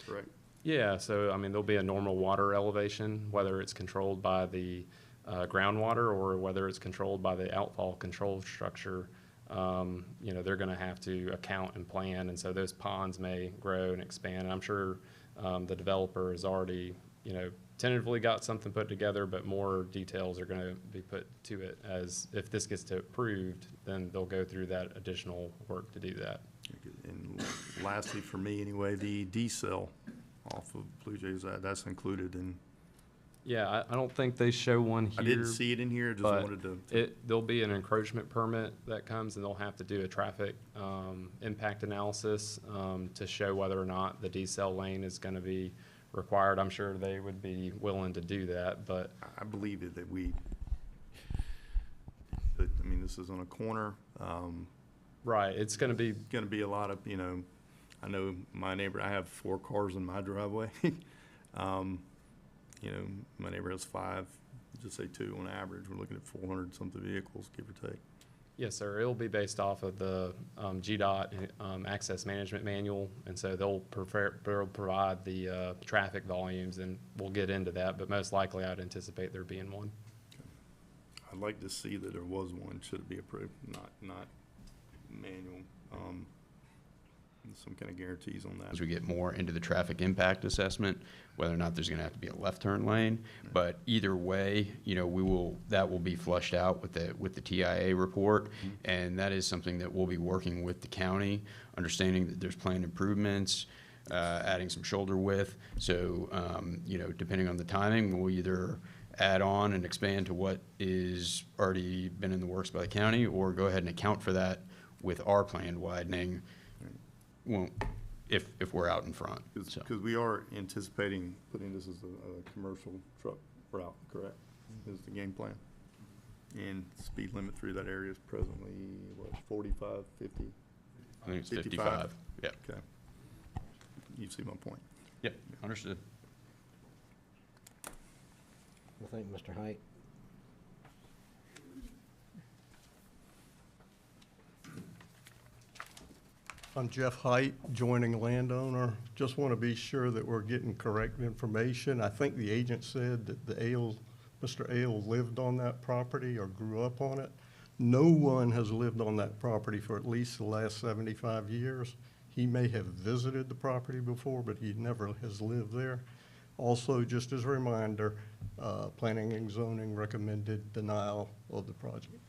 correct? Yeah, so I mean, there'll be a normal water elevation, whether it's controlled by the groundwater or whether it's controlled by the outfall control structure. You know, they're going to have to account and plan, and so those ponds may grow and expand. And I'm sure the developer has already, you know, tentatively got something put together, but more details are going to be put to it. As if this gets approved, then they'll go through that additional work to do that. And lastly, for me anyway, the D-cell off of Blue Jays, that's included in. Yeah, I don't think they show one here. I didn't see it in here, just wanted to. There'll be an encroachment permit that comes, and they'll have to do a traffic impact analysis to show whether or not the D-cell lane is going to be required. I'm sure they would be willing to do that, but. I believe that I mean, this is on a corner. Right, it's going to be a lot of, you know, I know my neighbor, I have 4 cars in my driveway. you know, my neighbor has 5, just say 2 on average. We're looking at 400 something vehicles, give or take. Yes, sir. It will be based off of the GDOT Access Management Manual, and so they'll provide the traffic volumes, and we'll get into that, but most likely I'd anticipate there being one. I'd like to see that there was one, should it be approved, not manual. Some kind of guarantees on that. As we get more into the traffic impact assessment, whether or not there's gonna have to be a left turn lane, but either way, you know, that will be flushed out with the TIA report, and that is something that we'll be working with the county, understanding that there's planned improvements, adding some shoulder width, so, you know, depending on the timing, we'll either add on and expand to what is already been in the works by the county, or go ahead and account for that with our planned widening, if we're out in front. Because we are anticipating putting this as a commercial truck route, correct? Is the game plan. And speed limit through that area is presently, what, 45, 50? I think it's 55, yeah. Okay. You see my point. Yep, understood. I think, Mr. Height. I'm Jeff Height, joining landowner. Just want to be sure that we're getting correct information. I think the agent said that Mr. Ale lived on that property or grew up on it. No one has lived on that property for at least the last 75 years. He may have visited the property before, but he never has lived there. Also, just as a reminder, planning and zoning recommended denial of the project.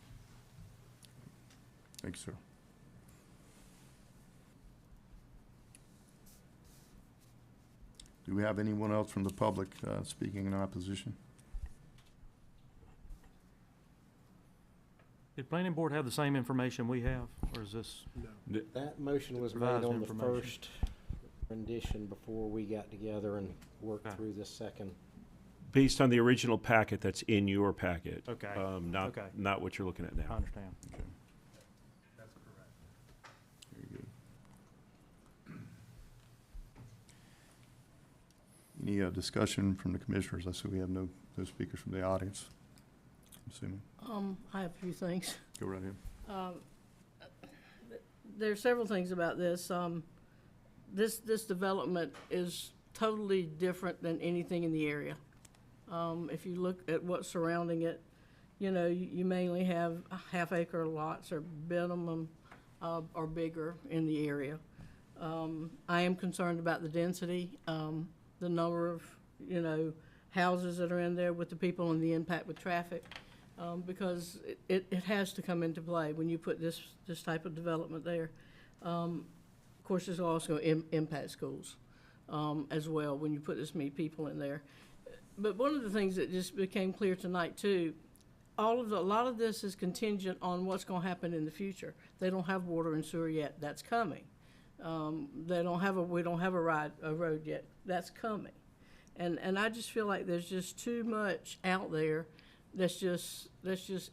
Thank you, sir. Do we have anyone else from the public speaking in opposition? Did planning board have the same information we have, or is this? No. That motion was made Revised on the information. first rendition before we got together and worked Okay. through this second. Based on the original packet that's in your packet. Okay. Okay. Not what you're looking at now. I understand. Okay. That's correct. Very good. Any discussion from the commissioners? I see we have no speakers from the audience, I'm assuming. I have a few things. Go right ahead. There are several things about this. This development is totally different than anything in the area. If you look at what's surrounding it, you know, you mainly have half-acre lots or minimum or bigger in the area. I am concerned about the density, the number of, you know, houses that are in there with the people and the impact with traffic, because it has to come into play when you put this type of development there. Of course, it's also going to impact schools as well when you put this many people in there. But one of the things that just became clear tonight too, a lot of this is contingent on what's going to happen in the future. They don't have water and sewer yet. That's coming. We don't have a road yet. That's coming. And I just feel like there's just too much out there that's just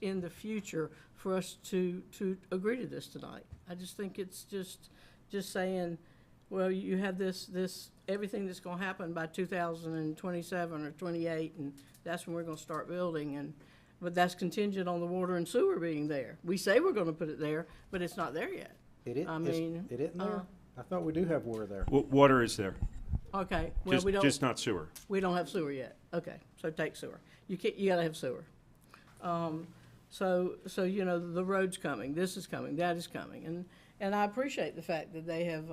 in the future for us to agree to this tonight. I just think it's just saying, well, you have this everything that's going to happen by 2027 or 28, and that's when we're going to start building. But that's contingent on the water and sewer being there. We say we're going to put it there, but it's not there yet. It isn't there? I thought we do have water there. Water is there, Okay, well, we don't. just not sewer. We don't have sewer yet. Okay, so take sewer. You gotta have sewer. So, you know, the road's coming, this is coming, that is coming. And I appreciate the fact that they have,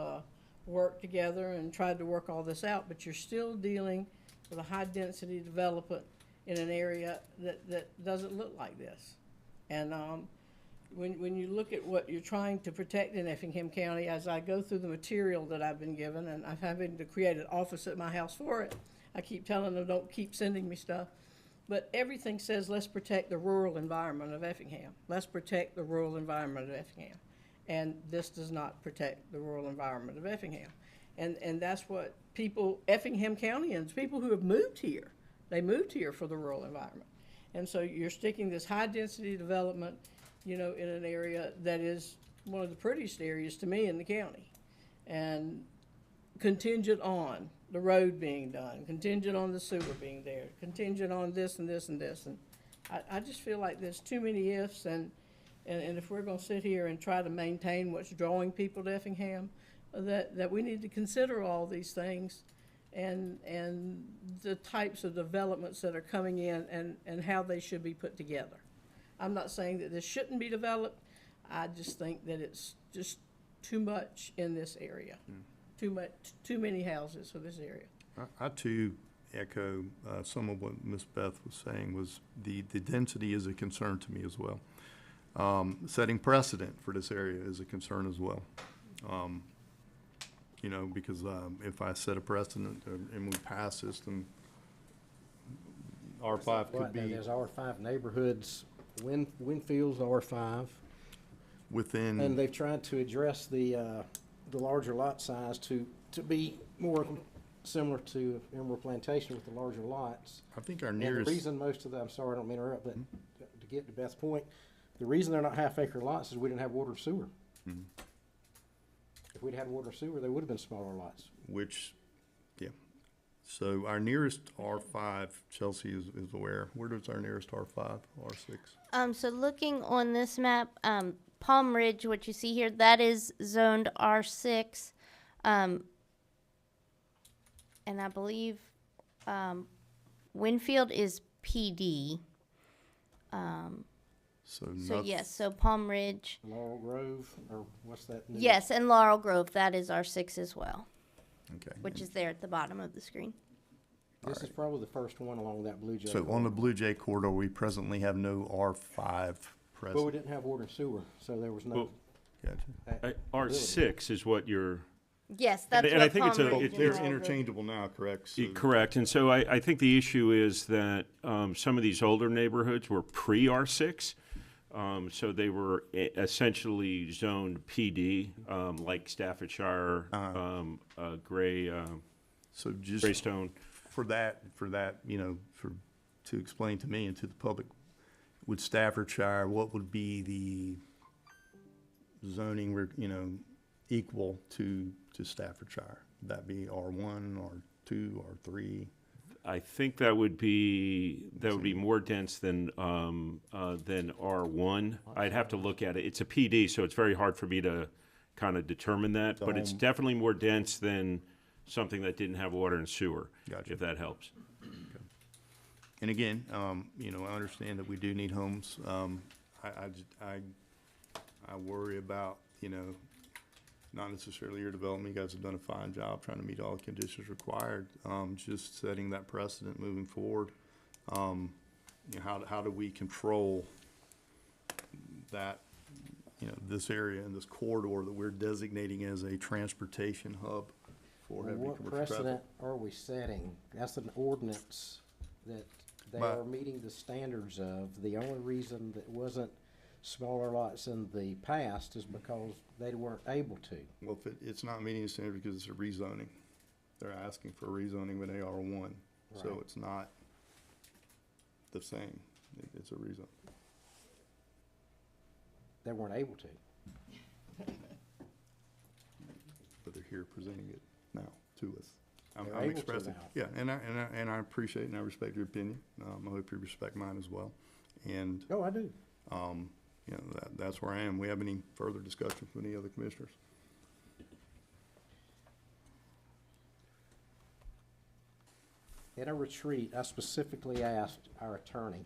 worked together and tried to work all this out, but you're still dealing with a high-density development in an area that doesn't look like this. And, when you look at what you're trying to protect in Effingham County, as I go through the material that I've been given, and I'm having to create an office at my house for it, I keep telling them, don't keep sending me stuff. But everything says, let's protect the rural environment of Effingham. Let's protect the rural environment of Effingham. And this does not protect the rural environment of Effingham. And that's what people, Effingham Countyans, people who have moved here, they moved here for the rural environment. And so you're sticking this high-density development, you know, in an area that is one of the prettiest areas to me in the county. And contingent on the road being done, contingent on the sewer being there, contingent on this and this and this. And I just feel like there's too many ifs, and if we're gonna sit here and try to maintain what's drawing people to Effingham, that we need to consider all these things and the types of developments that are coming in and how they should be put together. I'm not saying that this shouldn't be developed. I just think that it's just too much in this area. Too many houses for this area. I too echo some of what Ms. Beth was saying. Was the density is a concern to me as well. Setting precedent for this area is a concern as well. You know, because if I set a precedent and we pass this, then R5 could be There's R5 neighborhoods, Winfield's R5. within. And they've tried to address the larger lot size to be more similar to Emerald Plantation with the larger lots. I think our And nearest. the reason most of the, I'm sorry, I don't mean to interrupt, but to get to Beth's point, the reason they're not half-acre lots is we didn't have water and sewer. Mhm. If we'd had water and sewer, they would have been smaller lots. Which, yeah. So our nearest R5, Chelsea is aware. Where does our nearest R5, R6? So looking on this map, Palm Ridge, what you see here, that is zoned R6. And I believe Winfield is PD. So yes, so Palm Ridge. Laurel Grove, or what's that? new- Yes, and Laurel Grove, that is R6 as well, Okay. which is there at the bottom of the screen. This is probably the first one along that Blue Jay. So on the Blue Jay corridor, we presently have no R5 But we present. didn't have water and sewer, so there was no. Well, Gotcha. R6 is what you're. Yes, that's And what I think it's Palm a- Ridge it- and They're Laurel Grove. interchangeable now, correct? So- Correct, and so I think the issue is that some of these older neighborhoods were pre-R6, so they were essentially zoned PD, like Staffordshire, Gray, So just Greystone. for that, you know, to explain to me and to the public, with Staffordshire, what would be the zoning, you know, equal to Staffordshire? Would that be R1, R2, R3? I think that would be more dense than R1. I'd have to look at it. It's a PD, so it's very hard for me to kind of determine that, but it's definitely more dense than something that didn't have water and sewer, Gotcha. if that helps. And again, you know, I understand that we do need homes. I worry about, you know, not necessarily your development. You guys have done a fine job trying to meet all the conditions required. Just setting that precedent moving forward. You know, how do we control that, you know, this area and this corridor that we're designating as a transportation hub for Well, heavy what commercial traffic? precedent are we setting? That's an ordinance that they But- are meeting the standards of. The only reason that wasn't smaller lots in the past is because they weren't able to. Well, if it's not meeting the standard because it's a rezoning. They're asking for a rezoning with AR1, so Right. it's not the same. It's a rezone. They weren't able to. But they're here presenting it now to us. I'm They're able to expressing, now. yeah, and I appreciate and I respect your opinion. I hope you respect mine as well. And, Oh, I do. you know, that's where I am. We have any further discussion with any other commissioners? In a retreat, I specifically asked our attorney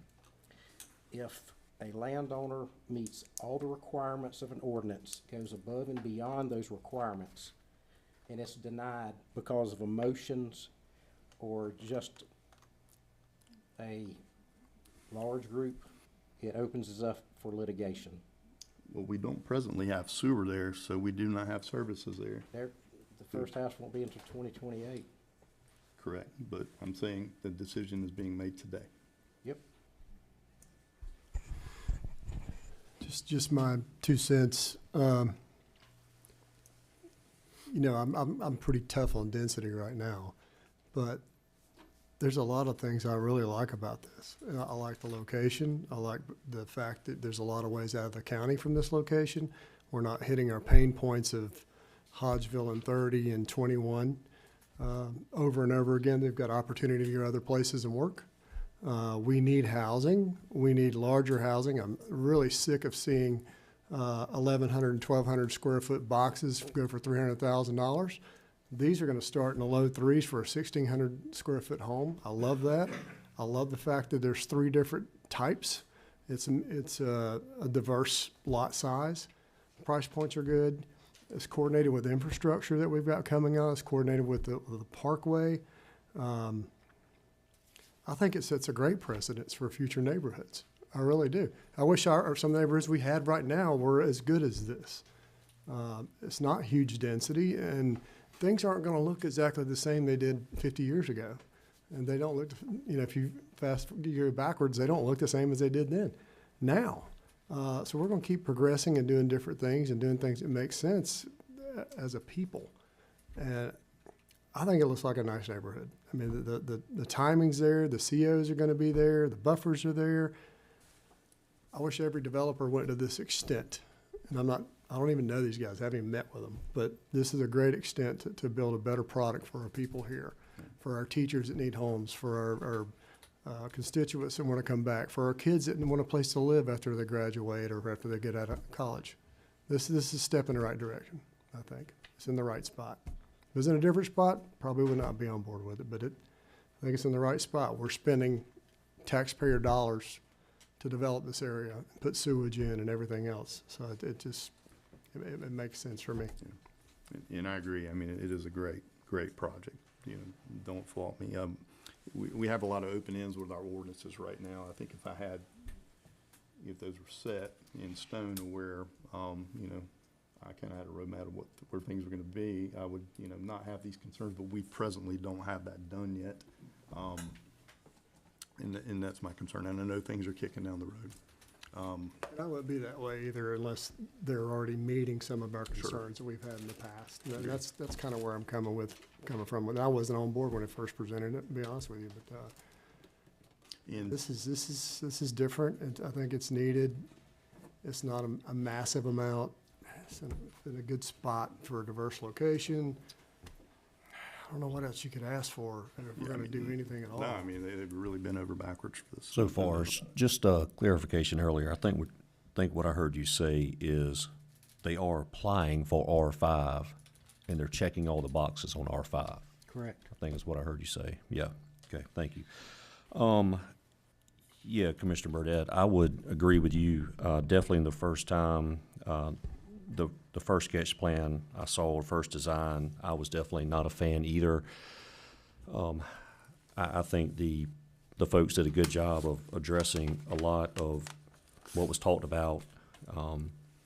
if a landowner meets all the requirements of an ordinance, goes above and beyond those requirements, and it's denied because of emotions or just a large group, it opens us up for litigation. Well, we don't presently have sewer there, so we do not have services there. The first house won't be until 2028. Correct, but I'm saying the decision is being made today. Yep. Just my 2 cents. You know, I'm pretty tough on density right now, but there's a lot of things I really like about this. I like the location. I like the fact that there's a lot of ways out of the county from this location. We're not hitting our pain points of, Hodgeville in 30 and 21. Over and over again, they've got opportunity to go other places and work. We need housing. We need larger housing. I'm really sick of seeing 1,100 and 1,200 square foot boxes go for $300,000. These are going to start in the low threes for a 1,600 square foot home. I love that. I love the fact that there's 3 different types. It's a diverse lot size. Price points are good. It's coordinated with infrastructure that we've got coming on. It's coordinated with the parkway. I think it sets a great precedence for future neighborhoods. I really do. I wish some of the neighborhoods we had right now were as good as this. It's not huge density, and things aren't going to look exactly the same they did 50 years ago. And they don't look, if you you go backwards, they don't look the same as they did then. Now. So we're going to keep progressing and doing different things and doing things that make sense as a people. And I think it looks like a nice neighborhood. I mean, the timing's there, the COs are going to be there, the buffers are there. I wish every developer went to this extent. And I don't even know these guys, I haven't even met with them. But this is a great extent to build a better product for our people here, for our teachers that need homes, for our constituents that want to come back, for our kids that want a place to live after they graduate or after they get out of college. This is a step in the right direction, I think. It's in the right spot. If it was in a different spot, probably would not be on board with it, but I think it's in the right spot. We're spending taxpayer dollars to develop this area, put sewage in and everything else. So it makes sense for me. Yeah. And I agree. I mean, it is a great project. Don't fault me. We have a lot of open ends with our ordinances right now. I think if those were set in stone of where, I kind of had a roadmap of where things were going to be, I would, not have these concerns, but we presently don't have that done yet. And that's my concern. And I know things are kicking down the road. That wouldn't be that way either unless they're already meeting some of our concerns that we've had in the past. And that's kind of where I'm coming from. And I wasn't on board when I first presented it, to be honest with you. But this is different, and I think it's needed. It's not a massive amount. It's in a good spot for a diverse location. I don't know what else you could ask for if we're going to do anything at all. No, I mean, they've really been over backwards for this. So far, just a clarification earlier, I think what I heard you say is they are applying for R5 and they're checking all the boxes on R5. Correct. I think is what I heard you say. Yeah. Okay. Thank you. Yeah, Commissioner Burdette, I would agree with you. Definitely in the first time, the first sketch plan I saw, the first design, I was definitely not a fan either. I think the folks did a good job of addressing a lot of what was talked about,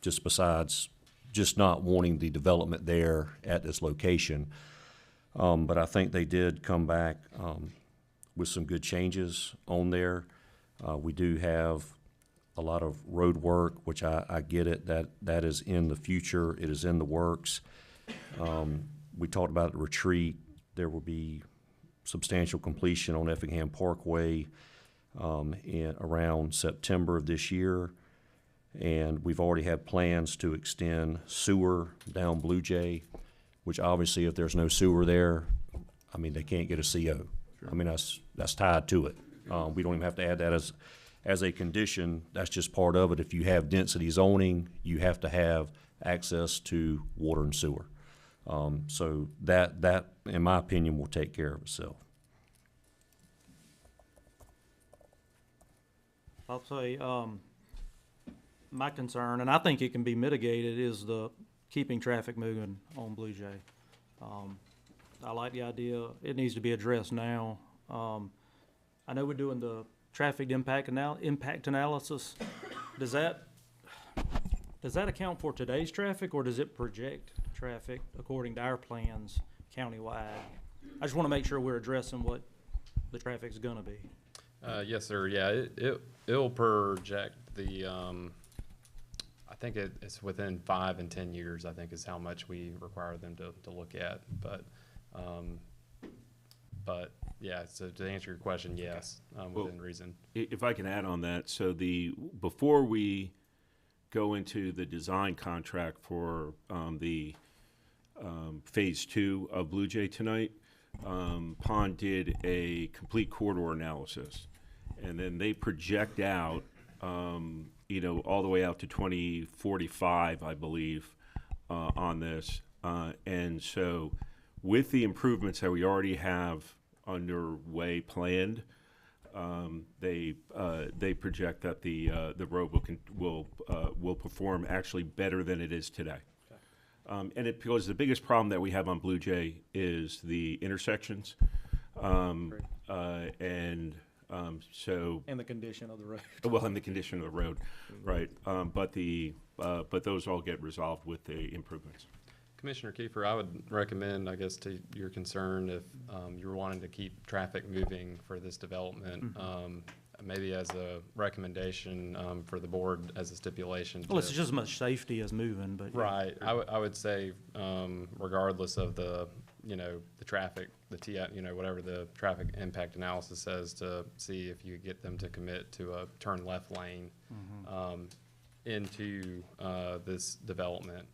just besides just not wanting the development there at this location. But I think they did come back with some good changes on there. We do have a lot of road work, which I get it, that is in the future. It is in the works. We talked about the retreat. There will be substantial completion on Effingham Parkway in around September of this year. And we've already had plans to extend sewer down Blue Jay, which obviously if there's no sewer there, I mean, they can't get a CO. Sure. I mean, that's tied to it. We don't even have to add that as a condition. That's just part of it. If you have density zoning, you have to have access to water and sewer. So that, in my opinion, will take care of itself. I'll say, my concern, and I think it can be mitigated, is the keeping traffic moving on Blue Jay. I like the idea. It needs to be addressed now. I know we're doing the traffic impact analysis. Does that account for today's traffic, or does it project traffic according to our plans countywide? I just want to make sure we're addressing what the traffic's gonna be. Yes, sir. Yeah, it'll project the, I think it's within 5 and 10 years, I think is how much we require them to look at. But yeah, so to answer your question, yes, within reason. If I can add on that, so before we go into the design contract for the Phase 2 of Blue Jay tonight. Pond did a complete corridor analysis, and then they project out, all the way out to 2045, I believe, on this. And so with the improvements that we already have underway planned, they project that the road will perform actually better than it is today. Because the biggest problem that we have on Blue Jay is the intersections, so. And the condition of the road. Well, and the condition of the road, right? But those all get resolved with the improvements. Commissioner Kiefer, I would recommend, I guess, to your concern, if you were wanting to keep traffic moving for this development, maybe as a recommendation for the board as a stipulation. Well, it's just as much safety as moving, but. Right. I would say, regardless of the traffic, whatever the traffic impact analysis says, to see if you get them to commit to a turn left lane into this development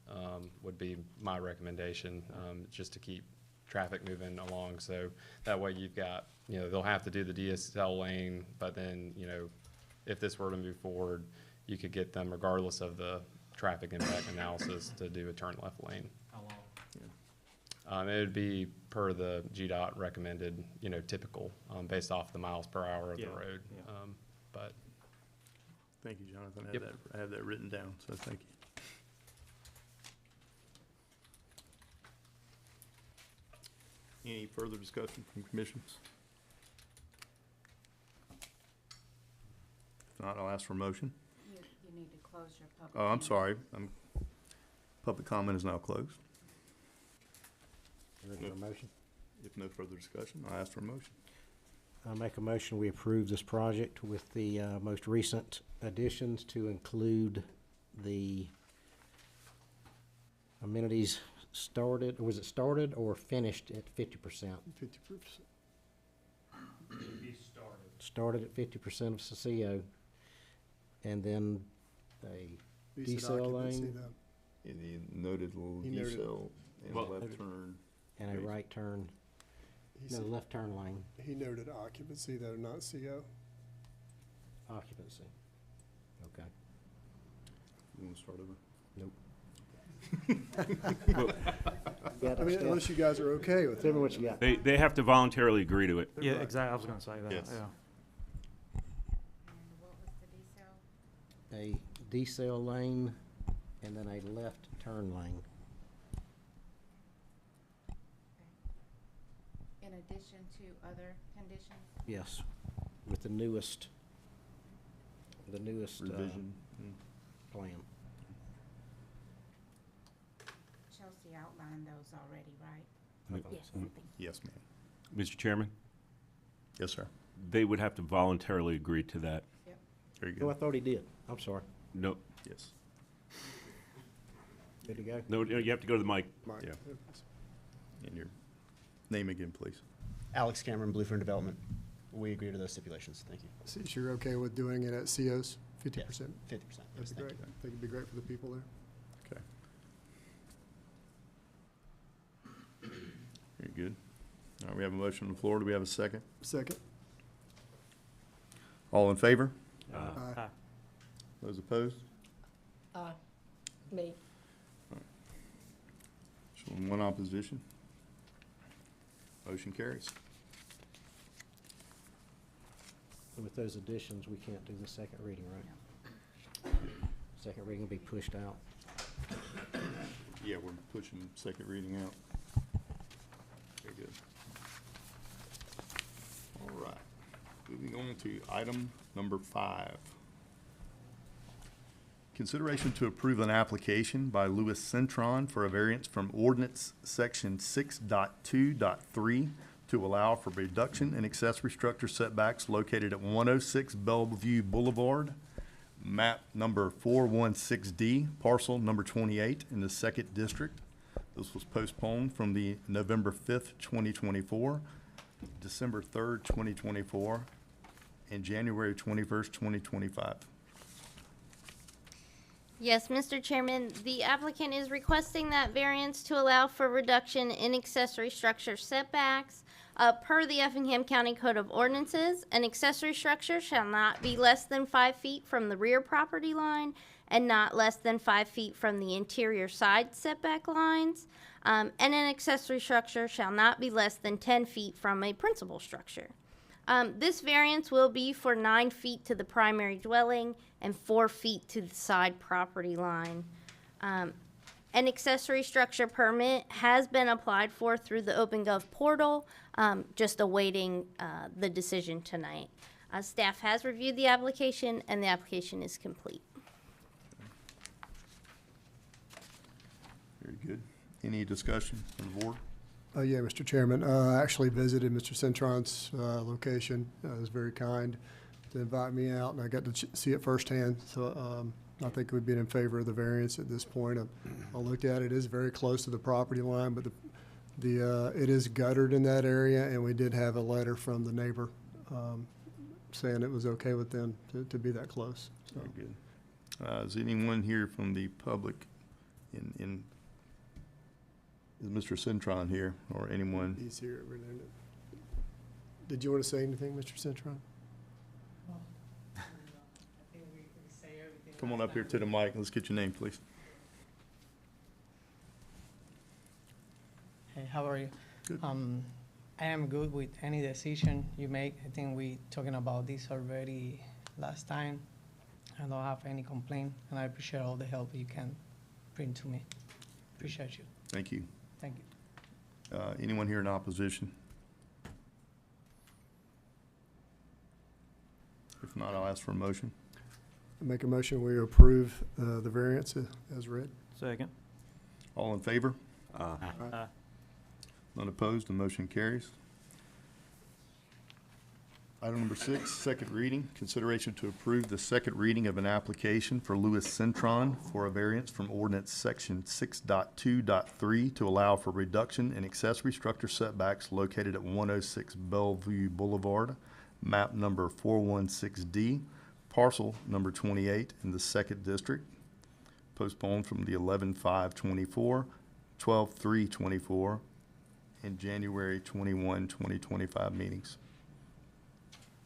would be my recommendation, just to keep traffic moving along. So that way you've got, they'll have to do the DSL lane, but then, if this were to move forward, you could get them, regardless of the traffic impact analysis, to do a turn left lane. How long? It would be per the GDOT recommended, typical, based off the miles per hour of the road. Yeah. But Thank you, Jonathan. Yep. I have that written down, so thank you. Any further discussion from commissions? If not, I'll ask for a motion. You need to close your public. Oh, I'm sorry. Public comment is now closed. Ready for a motion? If no further discussion, I'll ask for a motion. I make a motion, we approve this project with the most recent additions to include the amenities started, or was it started or finished at 50%? 50%. Started at 50% of CCO, and then a He said decel occupancy, lane In the noted little He noted- decel and Well- left turn. and a right turn, He no, said- left turn lane He noted occupancy though, not CO. occupancy. Okay. You want to start over? Nope. I mean, unless you guys are okay with Tell me it. what you got. They have to voluntarily agree to it. Yeah, exactly, I was gonna say that, Yes. yeah. And what was the detail? A decel lane and then a left turn lane. In addition to other conditions? Yes, with the newest Revision. plan. Chelsea outlined those already, right? Yes. Yes, ma'am. Mr. Chairman, Yes, sir. they would have to voluntarily agree to that. Very Oh, I good. thought he did. I'm sorry. No, Yes. Good to go? no, you have to go to the mic. Mike. Yeah. And your name again, please. Alex Cameron, Bluefern Development. We agree to those stipulations. Thank you. So you're okay with doing it at COs, 50%? 50%. That'd be great. I think it'd be great for the people there. Okay. Very good. All right, we have a motion on the floor. Do we have a second? Second? All in favor? Aye. Those opposed? Me. Showing one opposition. Motion carries. With those additions, we can't do the second reading, right? Second reading will be pushed out. Yeah, we're pushing second reading out. Very good. All right. Moving on to item number 5. Consideration to approve an application by Louis Centron for a variance from ordinance section 6.2.3 to allow for reduction in accessory structure setbacks located at 106 Bellevue Boulevard, map number 416D, parcel number 28 in the 2nd District. This was postponed from the November 5th, 2024, December 3rd, 2024, and January 21st, 2025. Yes, Mr. Chairman, the applicant is requesting that variance to allow for reduction in accessory structure setbacks. Per the Effingham County Code of Ordinances, an accessory structure shall not be less than 5 feet from the rear property line and not less than 5 feet from the interior side setback lines. And an accessory structure shall not be less than 10 feet from a principal structure. This variance will be for 9 feet to the primary dwelling and 4 feet to the side property line. An accessory structure permit has been applied for through the OpenGov portal, just awaiting the decision tonight. Staff has reviewed the application and the application is complete. Very good. Any discussion from the board? Yeah, Mr. Chairman, I actually visited Mr. Centron's location. He was very kind to invite me out, and I got to see it firsthand. So I think we'd be in favor of the variance at this point. I looked at it; it is very close to the property line, but it is guttered in that area, and we did have a letter from the neighbor saying it was okay with them to be that close. So. Very good. Is anyone here from the public is Mr. Centron here, or anyone? He's here. Did you want to say anything, Mr. Centron? Come on up here to the mic. Let's get your name, please. Hey, how are you? Good. I am good with any decision you make. I think we talking about this already last time. I don't have any complaint, and I appreciate all the help you can bring to me. Appreciate you. Thank you. Thank you. Anyone here in opposition? If not, I'll ask for a motion. Make a motion, we approve the variance as read. Second. All in favor? Aye. None opposed, the motion carries. Item number 6, second reading. Consideration to approve the second reading of an application for Louis Centron for a variance from ordinance section 6.2.3 to allow for reduction in accessory structure setbacks located at 106 Bellevue Boulevard, map number 416D, parcel number 28 in the 2nd District, postponed from the 11/5/24, 12/3/24, and January 21, 2025 meetings.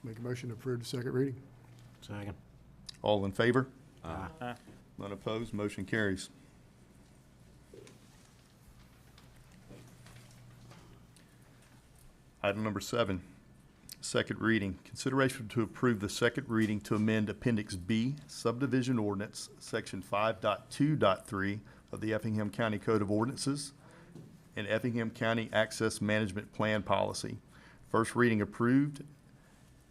Make a motion to approve the second reading. Second. All in favor? Aye. None opposed, motion carries. Item number 7, second reading. Consideration to approve the second reading to amend Appendix B subdivision ordinance, Section 5.2.3 of the Effingham County Code of Ordinances and Effingham County Access Management Plan Policy. First reading approved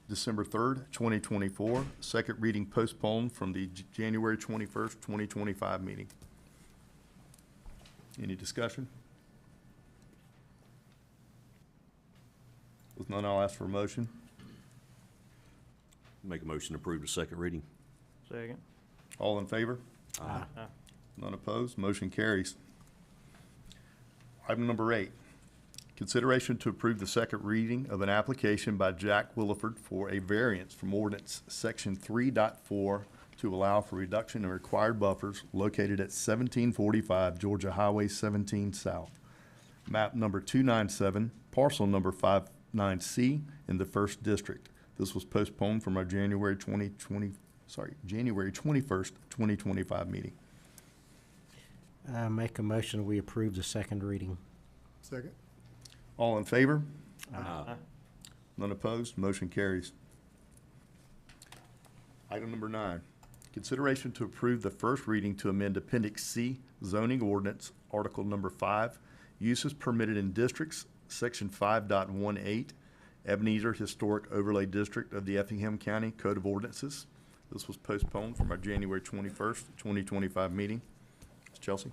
December 3rd, 2024. Second reading postponed from the January 21st, 2025 meeting. Any discussion? With none, I'll ask for a motion. Make a motion to approve the second reading. Second. All in favor? Aye. None opposed, motion carries. Item number 8, consideration to approve the second reading of an application by Jack Williford for a variance from ordinance section 3.4 to allow for reduction in required buffers located at 1745 Georgia Highway 17 South, map number 297, parcel number 59C in the 1st District. This was postponed from our January 21st, 2025 meeting. Make a motion, we approve the second reading. Second. All in favor? Aye. None opposed, motion carries. Item number 9, consideration to approve the first reading to amend Appendix C zoning ordinance, Article number 5, uses permitted in districts, Section 5.18, Ebenezer Historic Overlay District of the Effingham County Code of Ordinances. This was postponed from our January 21st, 2025 meeting. Ms. Chelsea?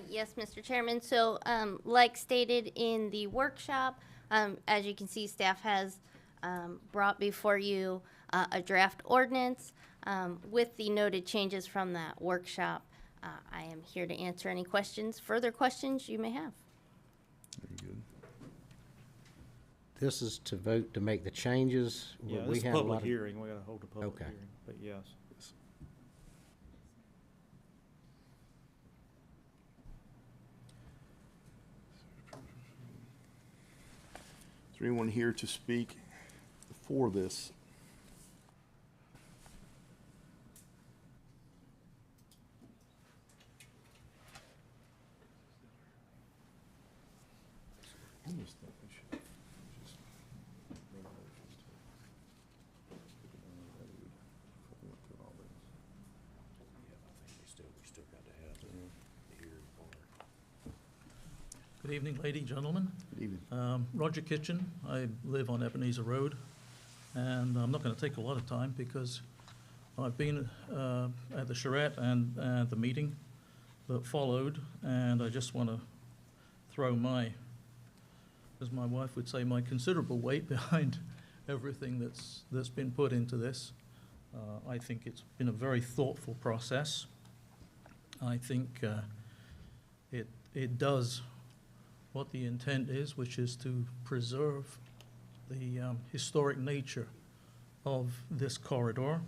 Yes, Mr. Chairman. So, like stated in the workshop, as you can see, staff has brought before you a draft ordinance with the noted changes from that workshop. I am here to answer any further questions you may have. Very good. This is to vote to make the changes. Yeah, We this is had a a lot public of- hearing. We gotta hold a public Okay. hearing, but yes. there anyone here to speak for this? Good evening, lady, gentlemen. Good evening. Roger Kitchen. I live on Ebenezer Road, and I'm not going to take a lot of time because I've been at the charrette and the meeting that followed, and I just want to throw my, as my wife would say, my considerable weight behind everything that's been put into this. I think it's been a very thoughtful process. I think it does what the intent is, which is to preserve the historic nature of this corridor.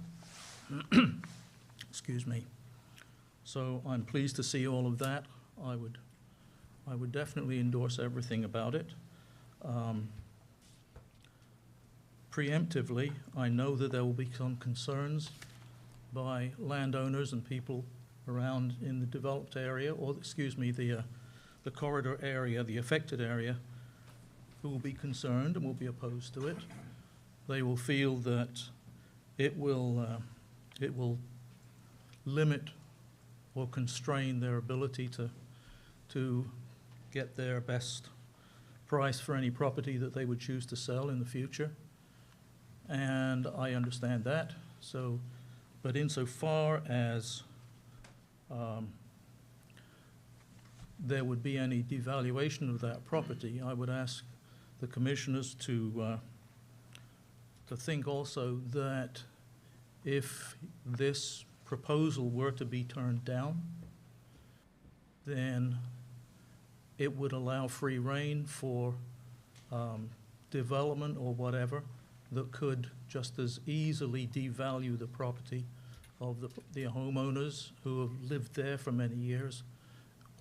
Excuse me. So I'm pleased to see all of that. I would definitely endorse everything about it. Preemptively, I know that there will be some concerns by landowners and people around in the developed area, or excuse me, the corridor area, the affected area, who will be concerned and will be opposed to it. They will feel that it will limit or constrain their ability to get their best price for any property that they would choose to sell in the future. And I understand that. So, but insofar as there would be any devaluation of that property, I would ask the commissioners to think also that if this proposal were to be turned down, then it would allow free rein for development or whatever that could just as easily devalue the property of the homeowners who have lived there for many years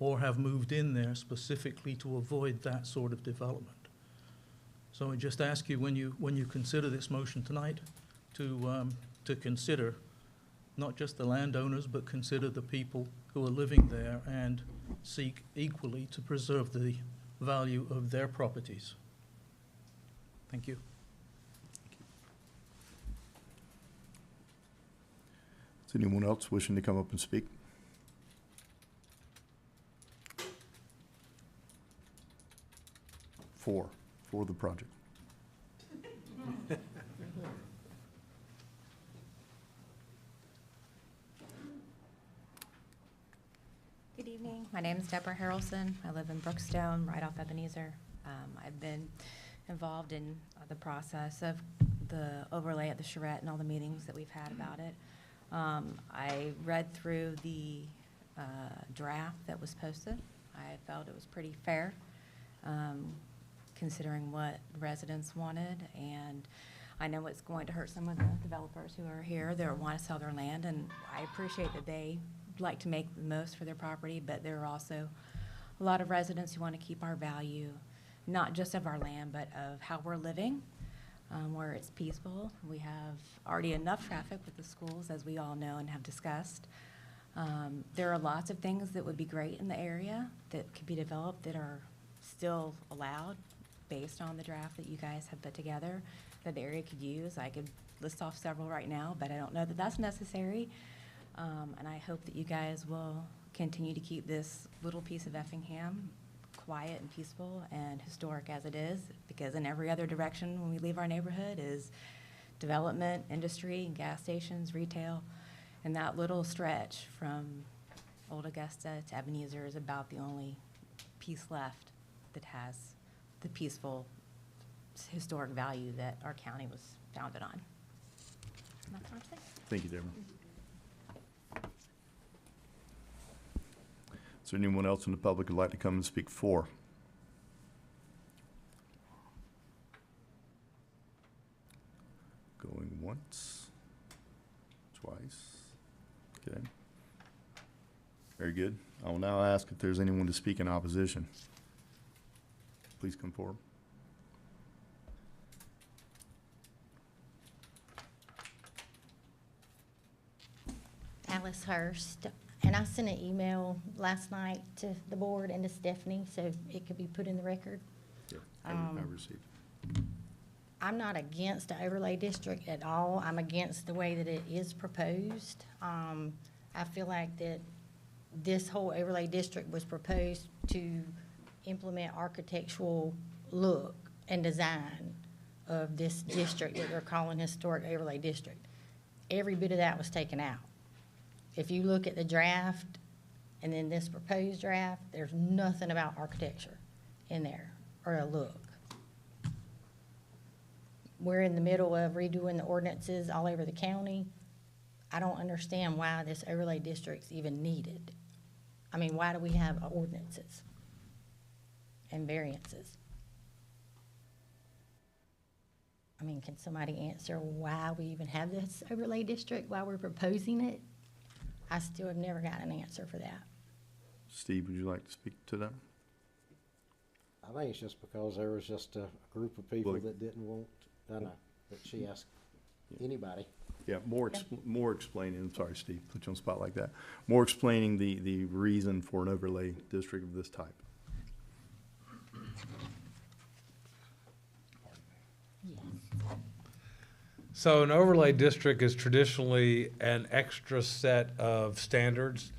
or have moved in there specifically to avoid that sort of development. So I just ask you, when you consider this motion tonight, to consider not just the landowners, but consider the people who are living there and seek equally to preserve the value of their properties. Thank you. Is anyone else wishing to come up and speak? For the project. Good evening. My name is Deborah Harrelson. I live in Brookstone, right off Ebenezer. I've been involved in the process of the overlay at the charrette and all the meetings that we've had about it. I read through the draft that was posted. I felt it was pretty fair, considering what residents wanted, and I know it's going to hurt some of the developers who are here that want to sell their land, and I appreciate that they like to make the most for their property, but there are also a lot of residents who want to keep our value, not just of our land, but of how we're living, where it's peaceful. We have already enough traffic with the schools, as we all know and have discussed. There are lots of things that would be great in the area that could be developed that are still allowed based on the draft that you guys have put together that the area could use. I could list off several right now, but I don't know that that's necessary. And I hope that you guys will continue to keep this little piece of Effingham quiet and peaceful and historic as it is, because in every other direction when we leave our neighborhood is development, industry, gas stations, retail, and that little stretch from Old Augusta to Ebenezer is about the only piece left that has the peaceful historic value that our county was founded on. And that's what I'm saying. Thank you, Deborah. Is there anyone else in the public who'd like to come and speak for? Going once, twice, okay. Very good. I will now ask if there's anyone to speak in opposition. Please come forward. Alice Hurst, and I sent an email last night to the board and to Stephanie, so it could be put in the record. Yeah, I received. I'm not against the overlay district at all. I'm against the way that it is proposed. I feel like that this whole overlay district was proposed to implement architectural look and design of this district that they're calling historic overlay district. Every bit of that was taken out. If you look at the draft and then this proposed draft, there's nothing about architecture in there or a look. We're in the middle of redoing the ordinances all over the county. I don't understand why this overlay district's even needed. I mean, why do we have ordinances and variances? I mean, can somebody answer why we even have this overlay district, why we're proposing it? I still have never got an answer for that. Steve, would you like to speak to that? I think it's just because there was just a group of people Well, that didn't want, I know, but she asked anybody. Yeah, more explaining, I'm sorry, Steve, put you on the spot like that. More explaining the reason for an overlay district of this type. So an overlay district is traditionally an extra set of standards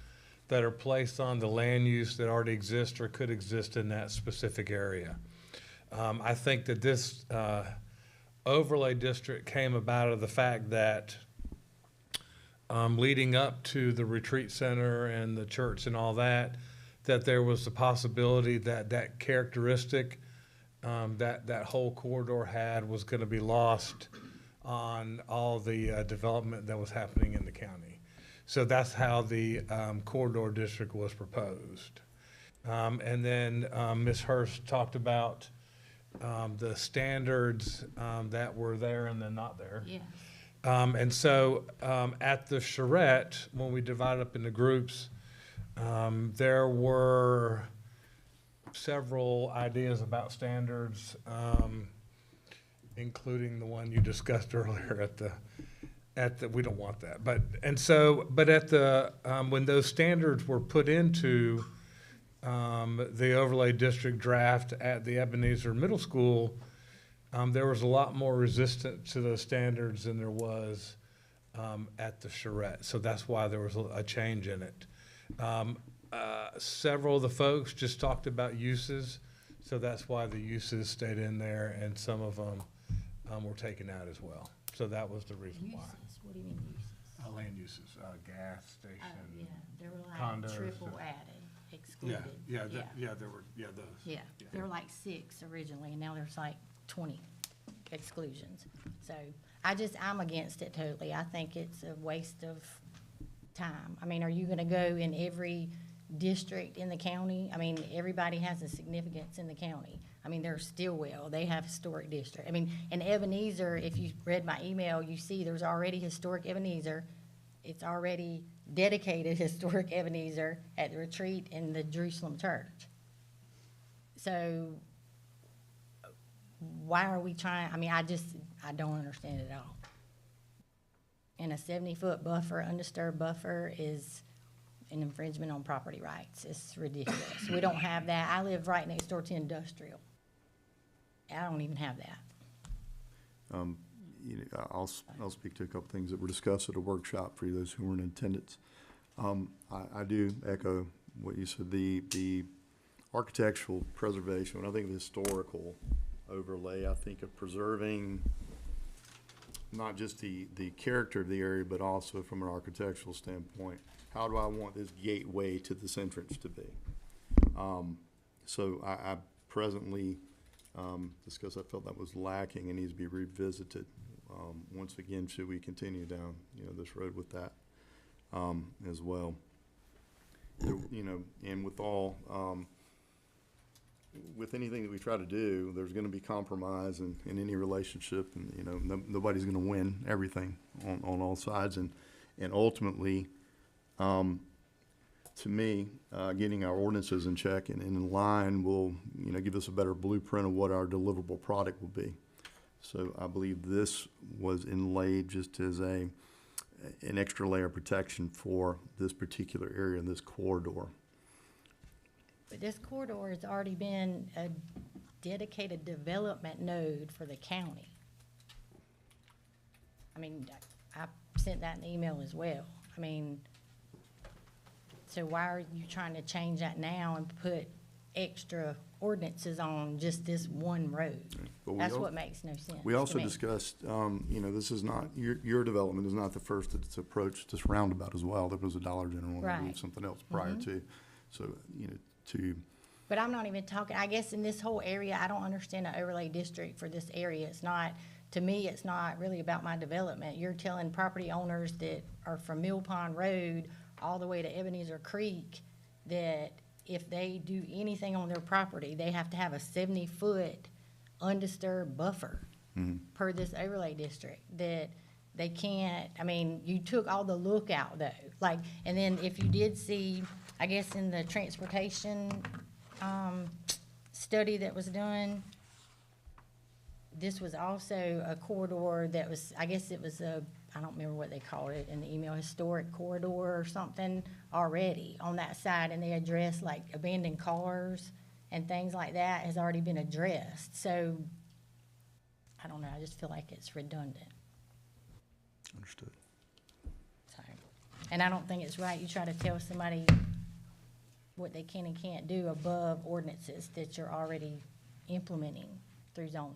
that are placed on the land use that already exists or could exist in that specific area. I think that this overlay district came about of the fact that leading up to the retreat center and the church and all that, that there was the possibility that that characteristic that whole corridor had was going to be lost on all the development that was happening in the county. So that's how the corridor district was proposed. And then Ms. Hurst talked about the standards that were there and then not there. Yeah. And so at the charrette, when we divided up into groups, there were several ideas about standards, including the one you discussed earlier at the we don't want that. But at the when those standards were put into the overlay district draft at the Ebenezer Middle School, there was a lot more resistance to those standards than there was at the charrette. So that's why there was a change in it. Several of the folks just talked about uses, so that's why the uses stayed in there, and some of them were taken out as well. So that was the reason why. Uses, what do you mean uses? Land uses, gas station, Yeah, they were like condos. triple added, excluded. Yeah, there were, those. Yeah, there were like 6 originally, and now there's like 20 exclusions. So I'm against it totally. I think it's a waste of time. I mean, are you gonna go in every district in the county? I mean, everybody has a significance in the county. I mean, there's Stillwell, they have historic district. I mean, in Ebenezer, if you read my email, you see there's already historic Ebenezer. It's already dedicated historic Ebenezer at the retreat in the Jerusalem church. So why are we trying, I mean, I don't understand it at all. And a 70-foot buffer, undisturbed buffer, is an infringement on property rights. It's ridiculous. We don't have that. I live right next door to industrial. I don't even have that. I'll speak to a couple things that were discussed at a workshop for those who were in attendance. I do echo what you said, the architectural preservation. When I think of historical overlay, I think of preserving not just the character of the area, but also from an architectural standpoint. How do I want this gateway to this entrance to be? So I presently discussed, I felt that was lacking and needs to be revisited. Once again, should we continue down, this road with that as well? And with all, with anything that we try to do, there's going to be compromise in any relationship, and nobody's going to win everything on all sides, and ultimately, to me, getting our ordinances in check and in line will, give us a better blueprint of what our deliverable product will be. So I believe this was inlaid just as an extra layer of protection for this particular area and this corridor. But this corridor has already been a dedicated development node for the county. I mean, I sent that in the email as well. I mean, so why are you trying to change that now and put extra ordinances on just this one road? But we That's al- what makes no sense We also to me. discussed, this is not, your development is not the first that's approached this roundabout as well. There was a Dollar General and I believe Right. something else prior Mhm. to. So, to, But I'm not even talking, I guess in this whole area, I don't understand the overlay district for this area. It's not, to me, it's not really about my development. You're telling property owners that are from Mill Pond Road all the way to Ebenezer Creek that if they do anything on their property, they have to have a 70-foot undisturbed buffer per this overlay district, that they can't, I mean, you took all the look out though. Like, and then if you did see, I guess in the transportation, study that was done, this was also a corridor that was, I guess it was a, I don't remember what they called it in the email, historic corridor or something already on that side, and they addressed like abandoned cars and things like that has already been addressed. So, I don't know, I just feel like it's redundant. understood. So, and I don't think it's right, you try to tell somebody what they can and can't do above ordinances that you're already implementing through zoning.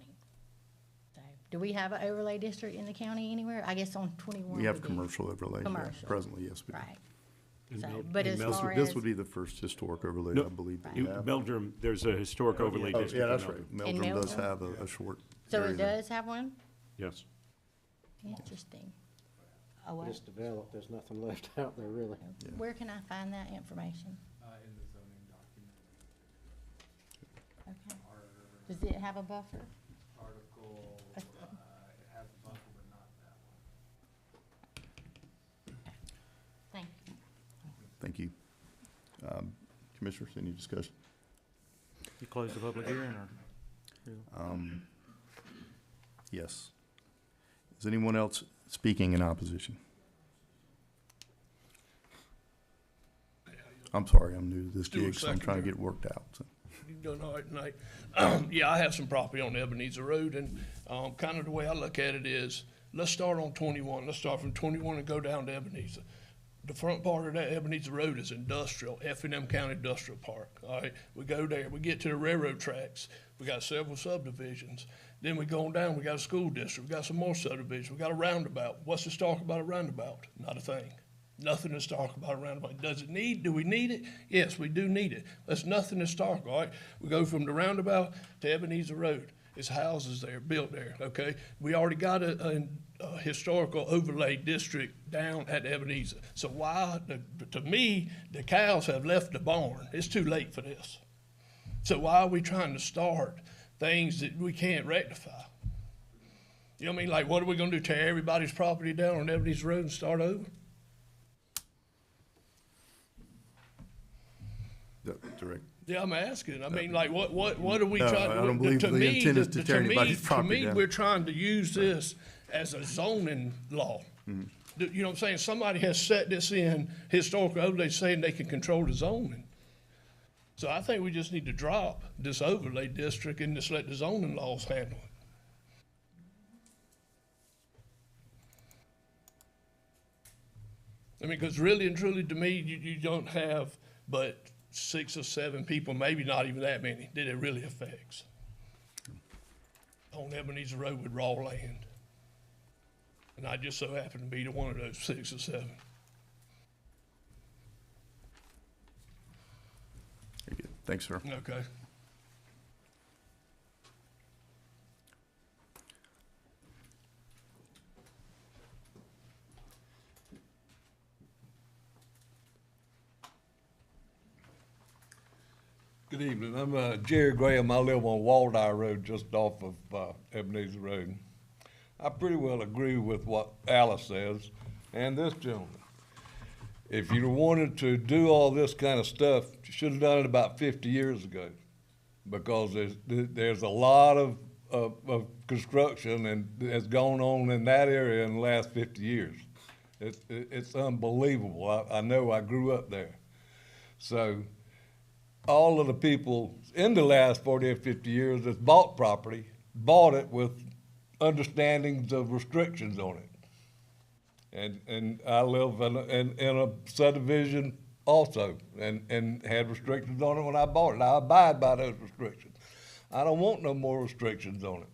So, do we have an overlay district in the county anywhere? I guess on 21 We have do. commercial overlay. Yeah. Commercial. Presently, yes, we do. Right. And So, Mel- but and as Mel- far This as, would be the first historic overlay, No, I believe, that we have. Meldrum, there's a historic overlay Oh, district. yeah, in that's Meldrum. right. Meldrum does Meldrum? have a short so area it there. does have one? Yes. Interesting. Oh, When what? it's developed, there's nothing left out there really. Where can I find that information? In the zoning document. Okay. Does it have a buffer? Article, it has a buffer, but not that one. Thank you. Thank you. Commissioners, any discussion? You close the public hearing, or? Yes. Is anyone else speaking in opposition? I'm sorry, I'm new to this Stuart gig, so I'm trying to Secretary. get it worked out. So. You've done all right tonight. Yeah, I have some property on Ebenezer Road, and kind of the way I look at it is, let's start on 21. Let's start from 21 and go down to Ebenezer. The front part of that Ebenezer Road is industrial, Effingham County Industrial Park. All right, we go there, we get to the railroad tracks. We got several subdivisions. Then we go on down, we got a school district, we got some more subdivisions, we got a roundabout. What's this talk about a roundabout? Not a thing. Nothing to talk about a roundabout. Do we need it? Yes, we do need it. There's nothing to talk, all right? We go from the roundabout to Ebenezer Road. It's houses there, built there, okay? We already got a historical overlay district down at Ebenezer. So why, to me, the cows have left the barn. It's too late for this. So why are we trying to start things that we can't rectify? You know what I mean? Like, what are we gonna do, tear everybody's property down on Ebenezer Road and start over? Direct. Yeah, I'm asking. I mean, like, what are we No, trying I to? don't believe to the me, intent is to tear anybody's to property me, down. we're trying to use this as a zoning law. Mm-hmm. You know what I'm saying? Somebody has set this in historical overlay saying they can control the zoning. So I think we just need to drop this overlay district and just let the zoning laws handle it. I mean, because really and truly, to me, you don't have but 6 or 7 people, maybe not even that many, that it really affects on Ebenezer Road with raw land. And I just so happen to be the one of those 6 or 7. Very good. Thanks, sir. Okay. Good evening. I'm Jerry Graham. I live on Waldeye Road, just off of Ebenezer Road. I pretty well agree with what Alice says and this gentleman. If you wanted to do all this kind of stuff, you should have done it about 50 years ago, because there's a lot of construction and has gone on in that area in the last 50 years. It's unbelievable. I know I grew up there. So all of the people in the last 40 or 50 years that's bought property, bought it with understandings of restrictions on it. And I live in a subdivision also and had restrictions on it when I bought it. I abide by those restrictions. I don't want no more restrictions on it.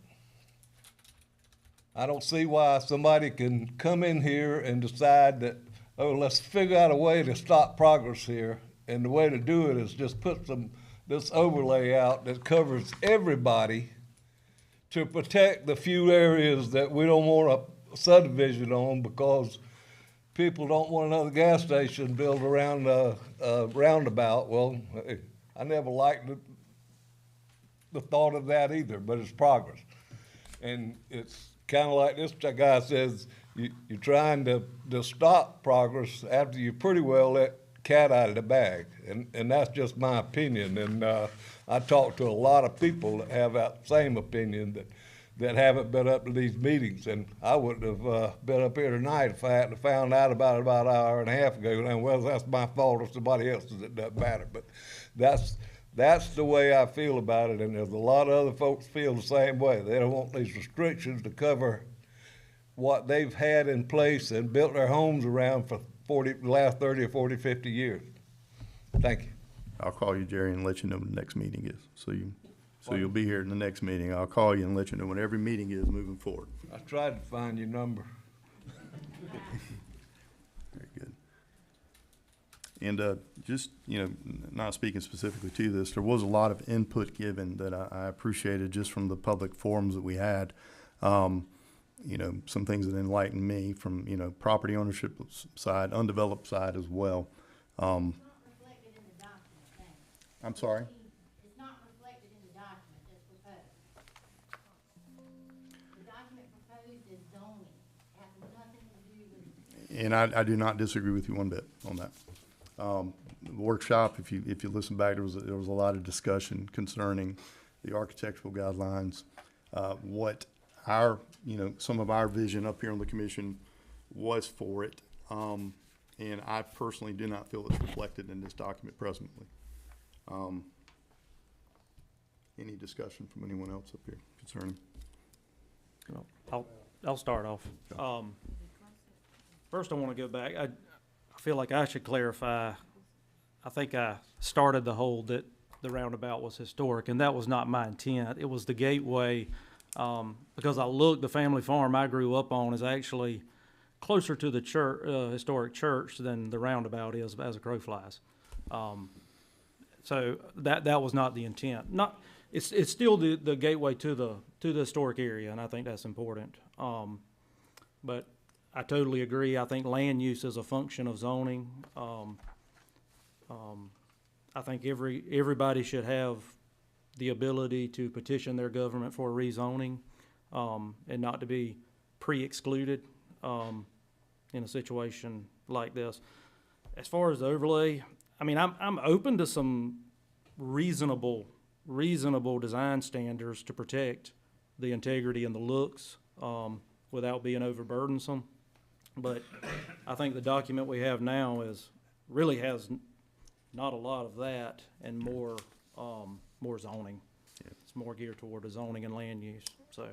I don't see why somebody can come in here and decide that, oh, let's figure out a way to stop progress here. And the way to do it is just put this overlay out that covers everybody to protect the few areas that we don't want a subdivision on because people don't want another gas station built around a roundabout. Well, I never liked the thought of that either, but it's progress. And it's kind of like this guy says, you're trying to stop progress after you pretty well let cat out of the bag. And that's just my opinion. And I talk to a lot of people that have that same opinion that haven't been up to these meetings. And I wouldn't have been up here tonight if I hadn't found out about it about an hour and a half ago. And well, that's my fault or somebody else's, it doesn't matter. But that's the way I feel about it, and there's a lot of other folks feel the same way. They don't want these restrictions to cover what they've had in place and built their homes around for the last 30 or 40, 50 years. Thank you. I'll call you, Jerry, and let you know when the next meeting is. So you'll be here in the next meeting. I'll call you and let you know when every meeting is moving forward. I tried to find your number. Very good. And just, not speaking specifically to this, there was a lot of input given that I appreciated just from the public forums that we had. Some things that enlightened me from, property ownership side, undeveloped side as well. I'm sorry? It's not reflected in the document that's proposed. The document proposed is zoning. It has nothing to do with. And I do not disagree with you one bit on that. The workshop, if you listen back, there was a lot of discussion concerning the architectural guidelines, what our, some of our vision up here on the commission was for it. And I personally do not feel it's reflected in this document presently. Any discussion from anyone else up here concerning? I'll start off. First, I want to go back. I feel like I should clarify. I think I started the that the roundabout was historic, and that was not my intent. It was the gateway, because the family farm I grew up on is actually closer to the church, historic church than the roundabout is as a crow flies. So that was not the intent. It's still the gateway to the historic area, and I think that's important. But I totally agree. I think land use is a function of zoning. I think everybody should have the ability to petition their government for rezoning, and not to be pre-excluded in a situation like this. As far as the overlay, I mean, I'm open to some reasonable design standards to protect the integrity and the looks without being overburdensome. But I think the document we have now really has not a lot of that and more zoning. Yeah. It's more geared toward the zoning and land use. So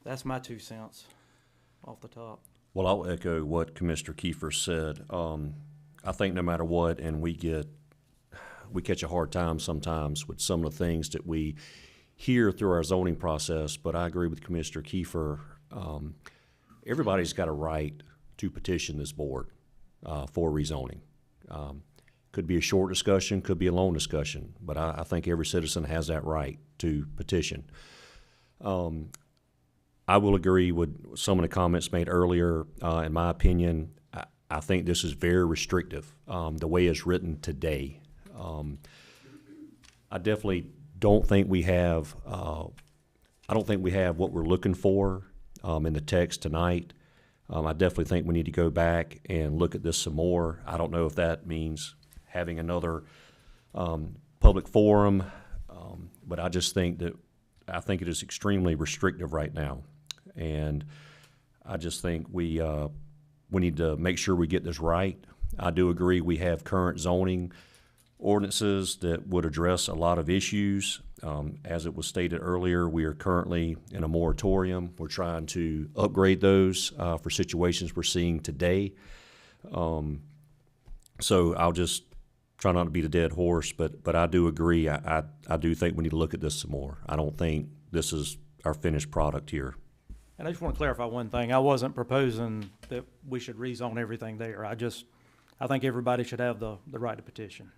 that's my 2 cents off the top. Well, I'll echo what Commissioner Kiefer said. I think no matter what, and we catch a hard time sometimes with some of the things that we hear through our zoning process, but I agree with Commissioner Kiefer. Everybody's got a right to petition this board for rezoning. Could be a short discussion, could be a long discussion, but I think every citizen has that right to petition. I will agree with some of the comments made earlier. In my opinion, I think this is very restrictive, the way it's written today. I definitely don't think we have, what we're looking for in the text tonight. I definitely think we need to go back and look at this some more. I don't know if that means having another public forum, but I just think it is extremely restrictive right now. And I just think we we need to make sure we get this right. I do agree we have current zoning ordinances that would address a lot of issues. As it was stated earlier, we are currently in a moratorium. We're trying to upgrade those for situations we're seeing today. So I'll just try not to beat a dead horse, but I do agree. I do think we need to look at this some more. I don't think this is our finished product here. And I just want to clarify one thing. I wasn't proposing that we should rezone everything there. I think everybody should have the right to petition.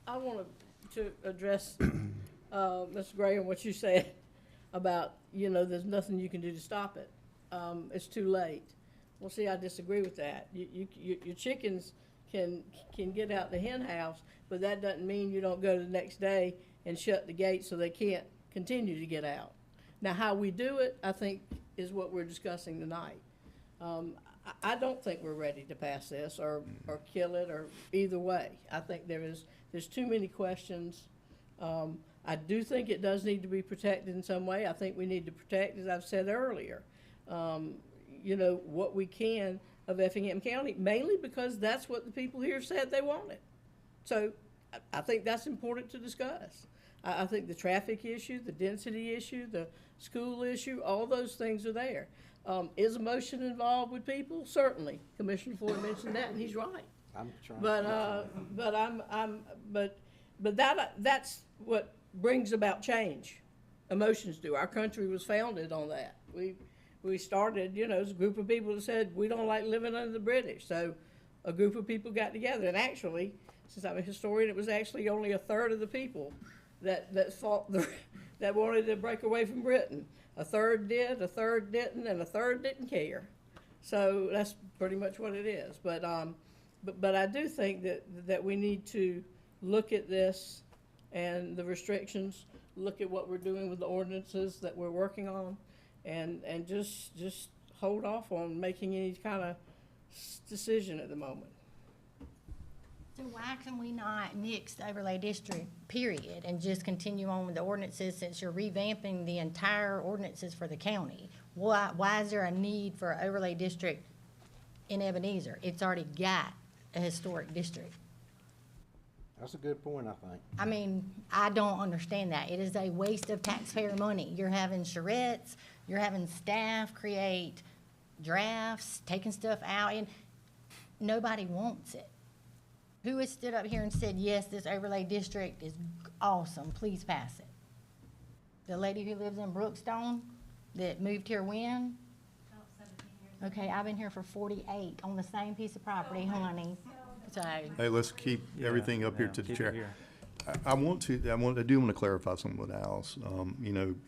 I want to address, Mr. Graham, what you said about, there's nothing you can do to stop it. It's too late. Well, see, I disagree with that. Your chickens can get out the hen house, but that doesn't mean you don't go the next day and shut the gate so they can't continue to get out. Now, how we do it, I think, is what we're discussing tonight. I don't think we're ready to pass this or kill it or either way. I think there's too many questions. I do think it does need to be protected in some way. I think we need to protect, as I've said earlier, what we can of Effingham County, mainly because that's what the people here said they wanted. So I think that's important to discuss. I think the traffic issue, the density issue, the school issue, all those things are there. Is emotion involved with people? Certainly. Commissioner Floyd mentioned that, and he's right. I'm trying. But that's what brings about change. Emotions do. Our country was founded on that. We started, as a group of people that said we don't like living under the British. So a group of people got together, and actually, since I'm a historian, it was actually only a third of the people that fought that wanted to break away from Britain. A third did, a third didn't, and a third didn't care. So that's pretty much what it is. But I do think that we need to look at this and the restrictions, look at what we're doing with the ordinances that we're working on, and just hold off on making any kind of decision at the moment. So why can we not nix the overlay district, period, and just continue on with the ordinances since you're revamping the entire ordinances for the county? Why is there a need for an overlay district in Ebenezer? It's already got a historic district. That's a good point, I think. I mean, I don't understand that. It is a waste of taxpayer money. You're having charrettes, you're having staff create drafts, taking stuff out, and nobody wants it. Who has stood up here and said, yes, this overlay district is awesome, please pass it? The lady who lives in Brookstone that moved here when? Okay, I've been here for 48 on the same piece of property, honey. So. Hey, let's keep everything up here to the chair. I do want to clarify something with Alice.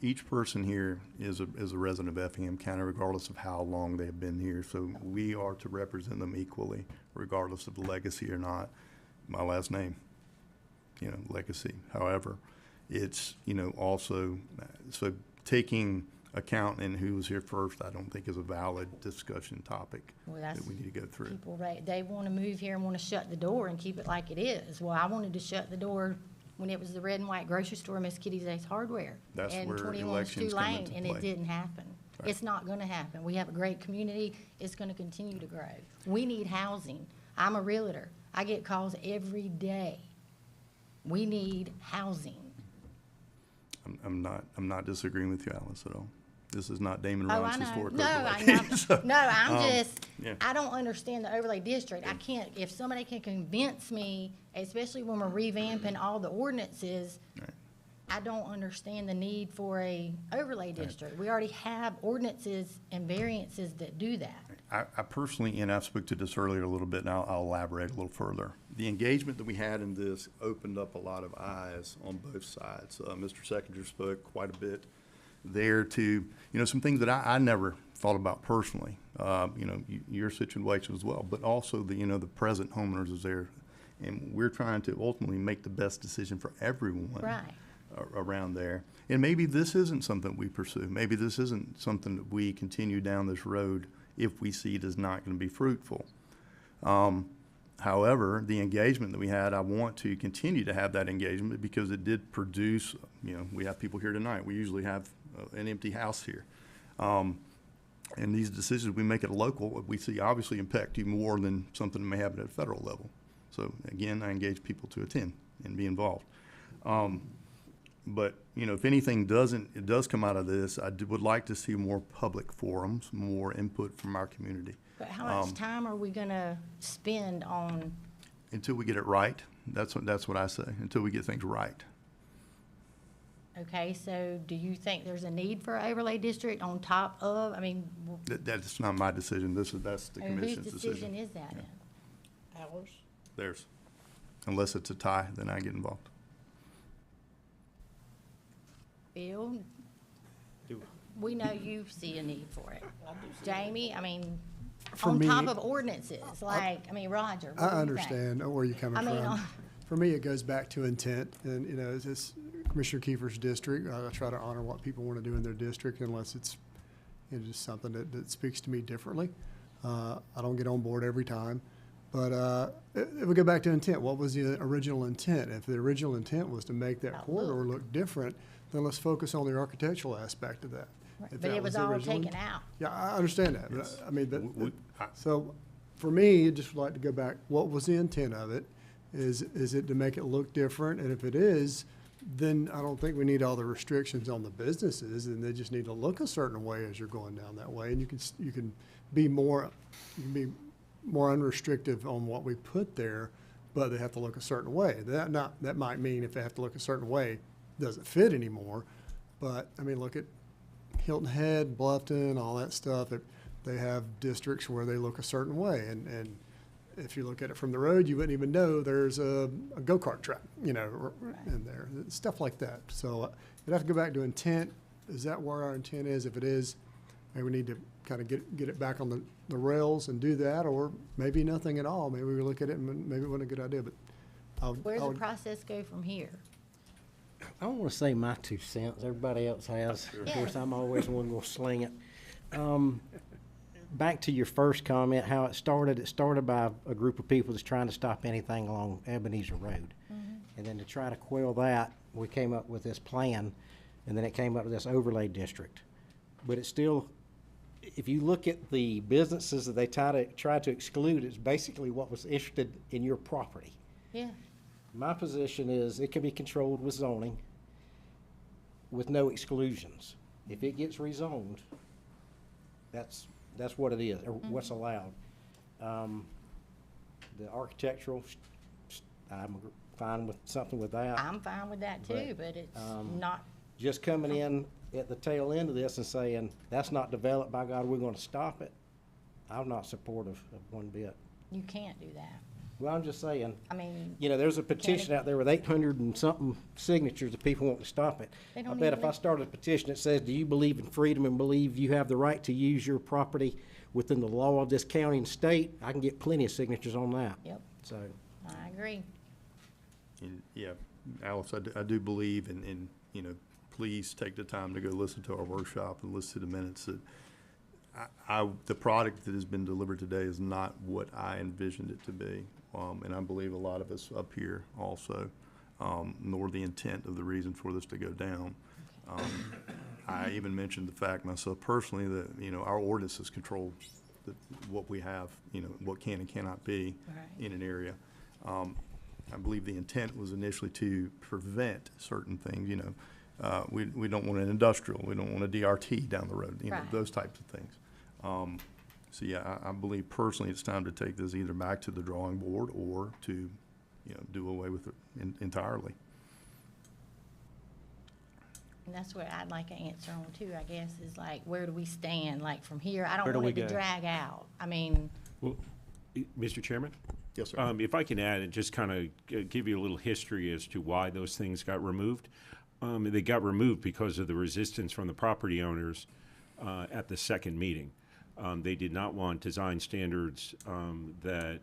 Each person here is a resident of Effingham County, regardless of how long they have been here. So we are to represent them equally, regardless of the legacy or not. My last name, legacy. However, it's, also, so taking account in who was here first, I don't think is a valid discussion topic that we need to go through. People, they want to move here and want to shut the door and keep it like it is. Well, I wanted to shut the door when it was the red and white grocery store, Miss Kitty's Ace Hardware. That's and where 21's elections come into and play. it didn't happen. Right. It's not going to happen. We have a great community. It's going to continue to grow. We need housing. I'm a realtor. I get calls every day. We need housing. I'm not disagreeing with you, Alice, at all. This is not Damon Oh, Ryan's I know. historic No, overlay. I know. So, no, I'm yeah. I don't understand the overlay district. I can't, if somebody can convince me, especially when we're revamping all the ordinances, Right. I don't understand the need for a overlay district. We already have ordinances and variances that do that. I personally, and I spoke to this earlier a little bit, and I'll elaborate a little further. The engagement that we had in this opened up a lot of eyes on both sides. Mr. Secretary spoke quite a bit there to, some things that I never thought about personally, your situation as well, but also the present homeowners is there. And we're trying to ultimately make the best decision for everyone. Right. Around there. And maybe this isn't something we pursue. Maybe this isn't something that we continue down this road if we see it is not going to be fruitful. However, the engagement that we had, I want to continue to have that engagement because it did produce, we have people here tonight. We usually have an empty house here. And these decisions we make at a local, we see obviously impact you more than something that may happen at a federal level. So again, I engage people to attend and be involved. But, you know, if anything it does come out of this, would like to see more public forums, more input from our community. But how much time are we gonna spend on? Until we get it right. That's what I say, until we get things right. Okay, so do you think there's a need for an overlay district on top of, I mean, That's not my decision. That's the commission's whose decision. decision is that then? Ours. Theirs. Unless it's a tie, then I get involved. Bill? We know you see a need for it. Jamie, I mean, For on me- top of ordinances, like, I mean, Roger, what do I you think? understand where you're coming I mean, from. For me, it goes back to intent, and, you know, it's Commissioner Kiefer's district. I try to honor what people want to do in their district unless it's, you know, just something that speaks to me differently. I don't get on board every time. But if we go back to intent, what was the original intent? If the original intent was to make that corridor look different, then let's focus on the architectural aspect of that. If But that it was the all original taken out. Yeah, I understand that, Yes. but I mean, so for me, I'd just like to go back, what was the intent of it? Is it to make it look different? And if it is, then I don't think we need all the restrictions on the businesses, and they just need to look a certain way as you're going down that way. And you can be more unrestrictive on what we put there, but they have to look a certain way. That might mean if they have to look a certain way, it doesn't fit anymore. But, I mean, look at Hilton Head, Bluffton, all that stuff. They have districts where they look a certain way. And if you look at it from the road, you wouldn't even know there's a go-kart track, you know, in there, stuff like that. So you'd have to go back to intent. Is that where our intent is? If it is, maybe we need to kind of get it back on the rails and do that, or maybe nothing at all. Maybe we look at it and maybe it wasn't a good idea, but Where's the process go from here? I don't want to say my 2 cents. Everybody else has. Of course, I'm always the one going to sling it. Back to your first comment, how it started by a group of people that's trying to stop anything along Ebenezer Road. And then to try to quell that, we came up with this plan, and then it came up with this overlay district. But it's still, if you look at the businesses that they try to exclude, it's basically what was interested in your property. Yeah. My position is it can be controlled with zoning with no exclusions. If it gets rezoned, that's what it is, or what's allowed. The architectural, I'm fine with something with that. I'm fine with that too, but it's not. Just coming in at the tail end of this and saying, that's not developed, by God, we're gonna stop it, I'm not supportive of one bit. You can't do that. Well, I'm just saying, I mean. you know, there's a petition out there with 800 and something signatures of people wanting to stop it. They I don't bet even if I started a petition that says, do you believe in freedom and believe you have the right to use your property within the law of this county and state, I can get plenty of signatures on that. Yep. So, I agree. And, yeah, Alice, I do believe in, you know, please take the time to go listen to our workshop and listen to the minutes. That the product that has been delivered today is not what I envisioned it to be. And I believe a lot of us up here also, nor the intent of the reason for this to go down. I even mentioned the fact myself personally that, you know, our ordinances control what we have, you know, what can and cannot be in an area. I believe the intent was initially to prevent certain things, you know. We don't want an industrial, we don't want a DRT down the road, you know, those types of things. So yeah, I believe personally it's time to take this either back to the drawing board or to, you know, do away with it entirely. And that's what I'd like an answer on too, I guess, is like, where do we stand? Like from here, I Where don't do want we it to go? drag out. I mean, Well, Mr. Chairman? Yes, sir. If I can add and just kind of give you a little history as to why those things got removed. They got removed because of the resistance from the property owners at the second meeting. They did not want design standards that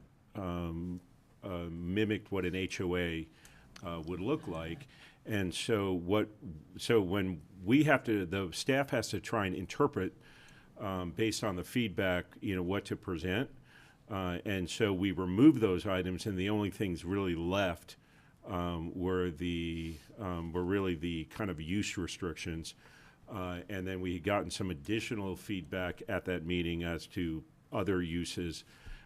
mimicked what an HOA would look like. And so when we have to, the staff has to try and interpret based on the feedback, you know, what to present. And so we removed those items, and the only things really left were really the kind of use restrictions. And then we had gotten some additional feedback at that meeting as to other uses.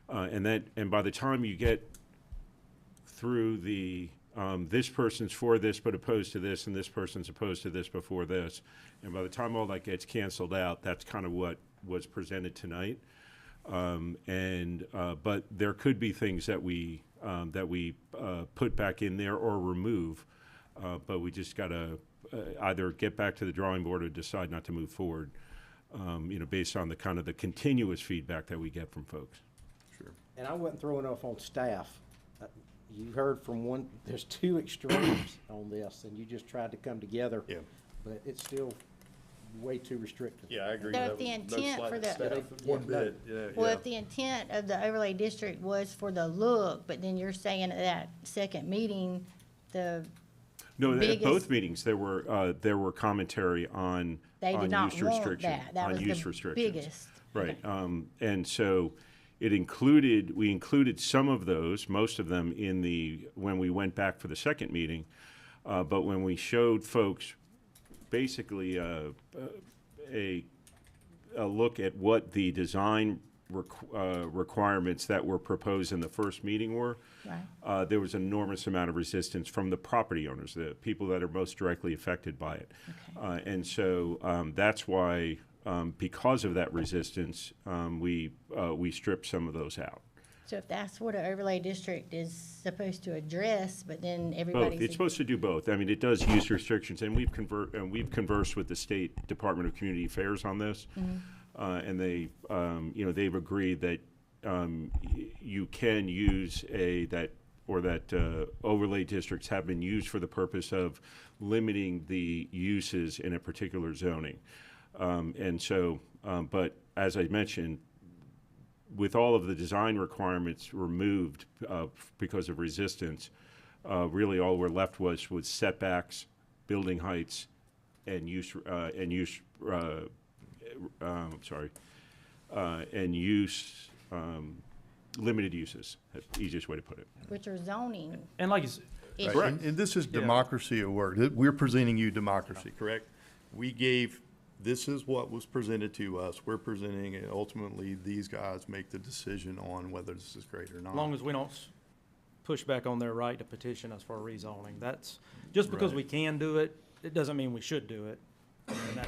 And by the time you get through this person's for this but opposed to this, and this person's opposed to this before this, and by the time all that gets canceled out, that's kind of what was presented tonight. But there could be things that we put back in there or remove, but we just got to either get back to the drawing board or decide not to move forward, based on the kind of the continuous feedback that we get from folks. Sure. And I wasn't throwing off on staff. You heard from one, there's two extremes on this, and you just tried to come together. Yeah. But it's still way too restrictive. Yeah, I agree. So if the intent for the, One bit, yeah. well, if the intent of the overlay district was for the look, but then you're saying at that second meeting, the No, at biggest- both meetings, there were commentary on They did on not use want restriction, that. That on was the use restrictions. biggest. Right, Okay. and so we included some of those, most of them when we went back for the second meeting, but when we showed folks basically a look at what the design requirements that were proposed in the first meeting were, Right. there was an enormous amount of resistance from the property owners, the people that are most directly affected by it. And so that's why, because of that resistance, we stripped some of those out. So if that's what an overlay district is supposed to address, but then Both. everybody's. It's supposed to do both. I mean, it does use restrictions, and we've conversed with the State Department of Community Affairs on this, and they, they've agreed that you can use that overlay districts have been used for the purpose of limiting the uses in a particular zoning, and so, but as I mentioned, with all of the design requirements removed because of resistance, really all we're left was setbacks, building heights, and limited uses. That's the easiest way to put it. Which are zoning. And like you said, issues. Right. And this is democracy at work. We're presenting you democracy, correct? This is what was presented to us. We're presenting it. Ultimately, these guys make the decision on whether this is great or not. as long as we don't push back on their right to petition us for rezoning. That's, just because Right. we can do it, it doesn't mean we should do it. I mean,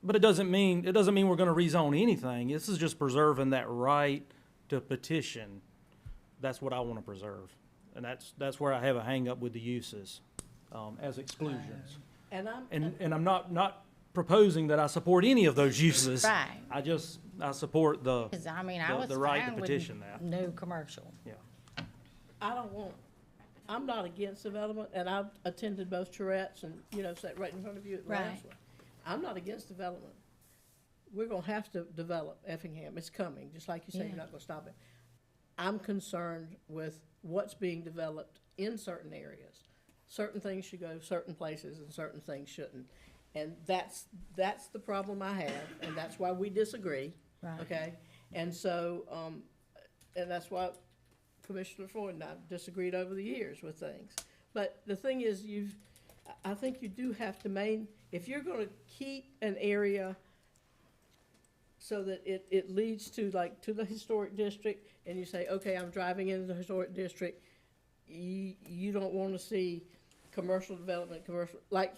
but it doesn't mean we're gonna rezone anything. This is just preserving that right to petition. That's what I wanna preserve. And that's where I have a hang up with the uses, as exclusions. And I'm, And I'm not proposing that I support any of those uses. Right. I support the, 'Cause, I mean, I was the right to fine with petition that. no commercial. Yeah. I'm not against development, and I've attended both charrettes and, sat right in front of you at the Right. last one. I'm not against development. We're gonna have to develop Effingham. It's coming, just like you say, Yeah. you're not gonna stop it. I'm concerned with what's being developed in certain areas. Certain things should go certain places and certain things shouldn't. And that's the problem I have, and that's why we disagree. Right. Okay? And so, and that's why Commissioner Floyd and I disagreed over the years with things. But the thing is, I think you do have to if you're gonna keep an area so that it leads to the historic district, and you say, okay, I'm driving into the historic district, you don't wanna see commercial development, like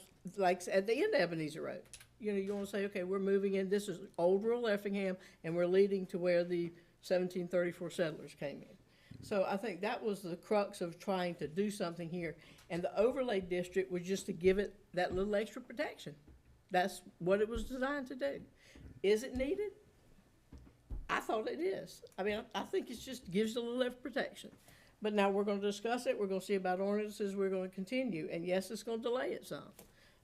at the end of Ebenezer Road. You wanna say, okay, we're moving in, this is old rural Effingham, and we're leading to where the 1734 settlers came in. So I think that was the crux of trying to do something here. And the overlay district was just to give it that little extra protection. That's what it was designed to do. Is it needed? I thought it is. I mean, I think it just gives a little extra protection. But now we're gonna discuss it, we're gonna see about ordinances, we're gonna continue, and yes, it's gonna delay it some.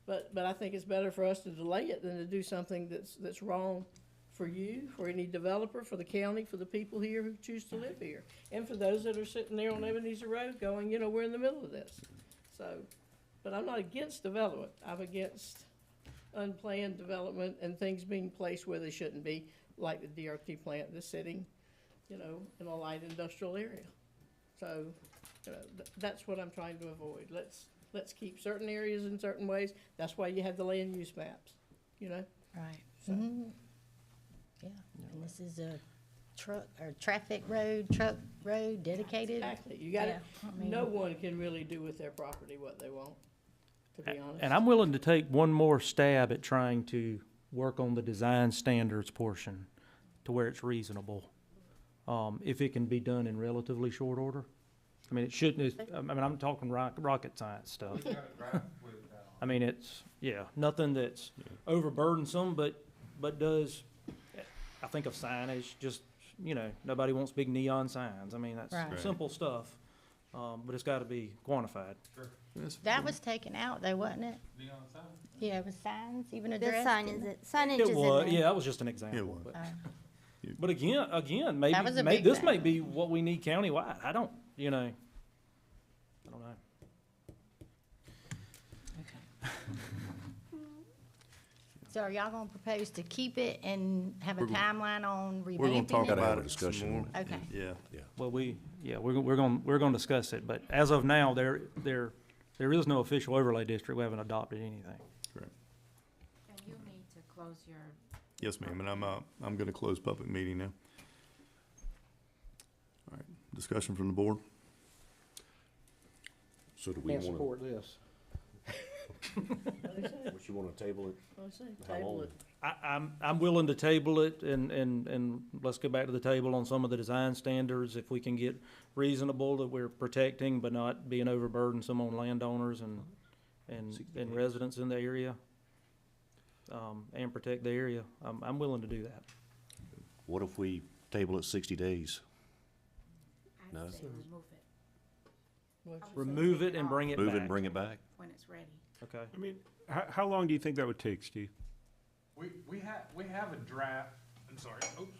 But I think it's better for us to delay it than to do something that's wrong for you, for any developer, for the county, for the people here who choose to live here, and for those that are sitting there on Ebenezer Road going, we're in the middle of this. So, but I'm not against development. I'm against unplanned development and things being placed where they shouldn't be, like the DRT plant that's sitting, in a light industrial area. So, that's what I'm trying to avoid. let's keep certain areas in certain ways. That's why you have the land use maps, you know? Right. So- Yeah, and this is a truck, or truck road dedicated. Exactly, you gotta, Yeah, I mean- no one can really do with their property what they want, to be honest. And I'm willing to take one more stab at trying to work on the design standards portion to where it's reasonable. If it can be done in relatively short order. I mean, it shouldn't, I mean, I'm talking rocket science stuff. I mean, it's, yeah, nothing that's overburdensome, but does, I think of signage, just, you know, nobody wants big neon signs. I mean, that's Right. simple stuff, but it's gotta be quantified. That was taken out though, wasn't it? Yeah, it was signs, even addressed. The sign is it, signage It is in was, there. yeah, that was just an example. was. But- Uh, But again, maybe, That was a may, big this thing. may be what we need countywide. I don't, you know, I don't know. So are y'all gonna propose to keep it and have a We're gon- timeline on revamping it? We're gonna talk Gotta have about a it discussion some more. on Okay. Yeah. Well, we're gonna discuss it, but as of now, there is no official overlay district. We haven't adopted anything. Correct. And you need to close your. Yes, ma'am, and I'm gonna close public meeting now. All right, discussion from the board? So do we Can't wanna, support this. what you wanna table it? I say, How table long? it. I'm willing to table it and let's go back to the table on some of the design standards. If we can get reasonable that we're protecting but not being overburdensome on landowners and residents in the area. And protect the area. I'm willing to do that. What if we table it 60 days? No? I say remove it Remove it and bring it back. Move it and bring it back? when it's ready. Okay. I mean, how long do you think that would take, Steve? We have a draft, I'm sorry, oops.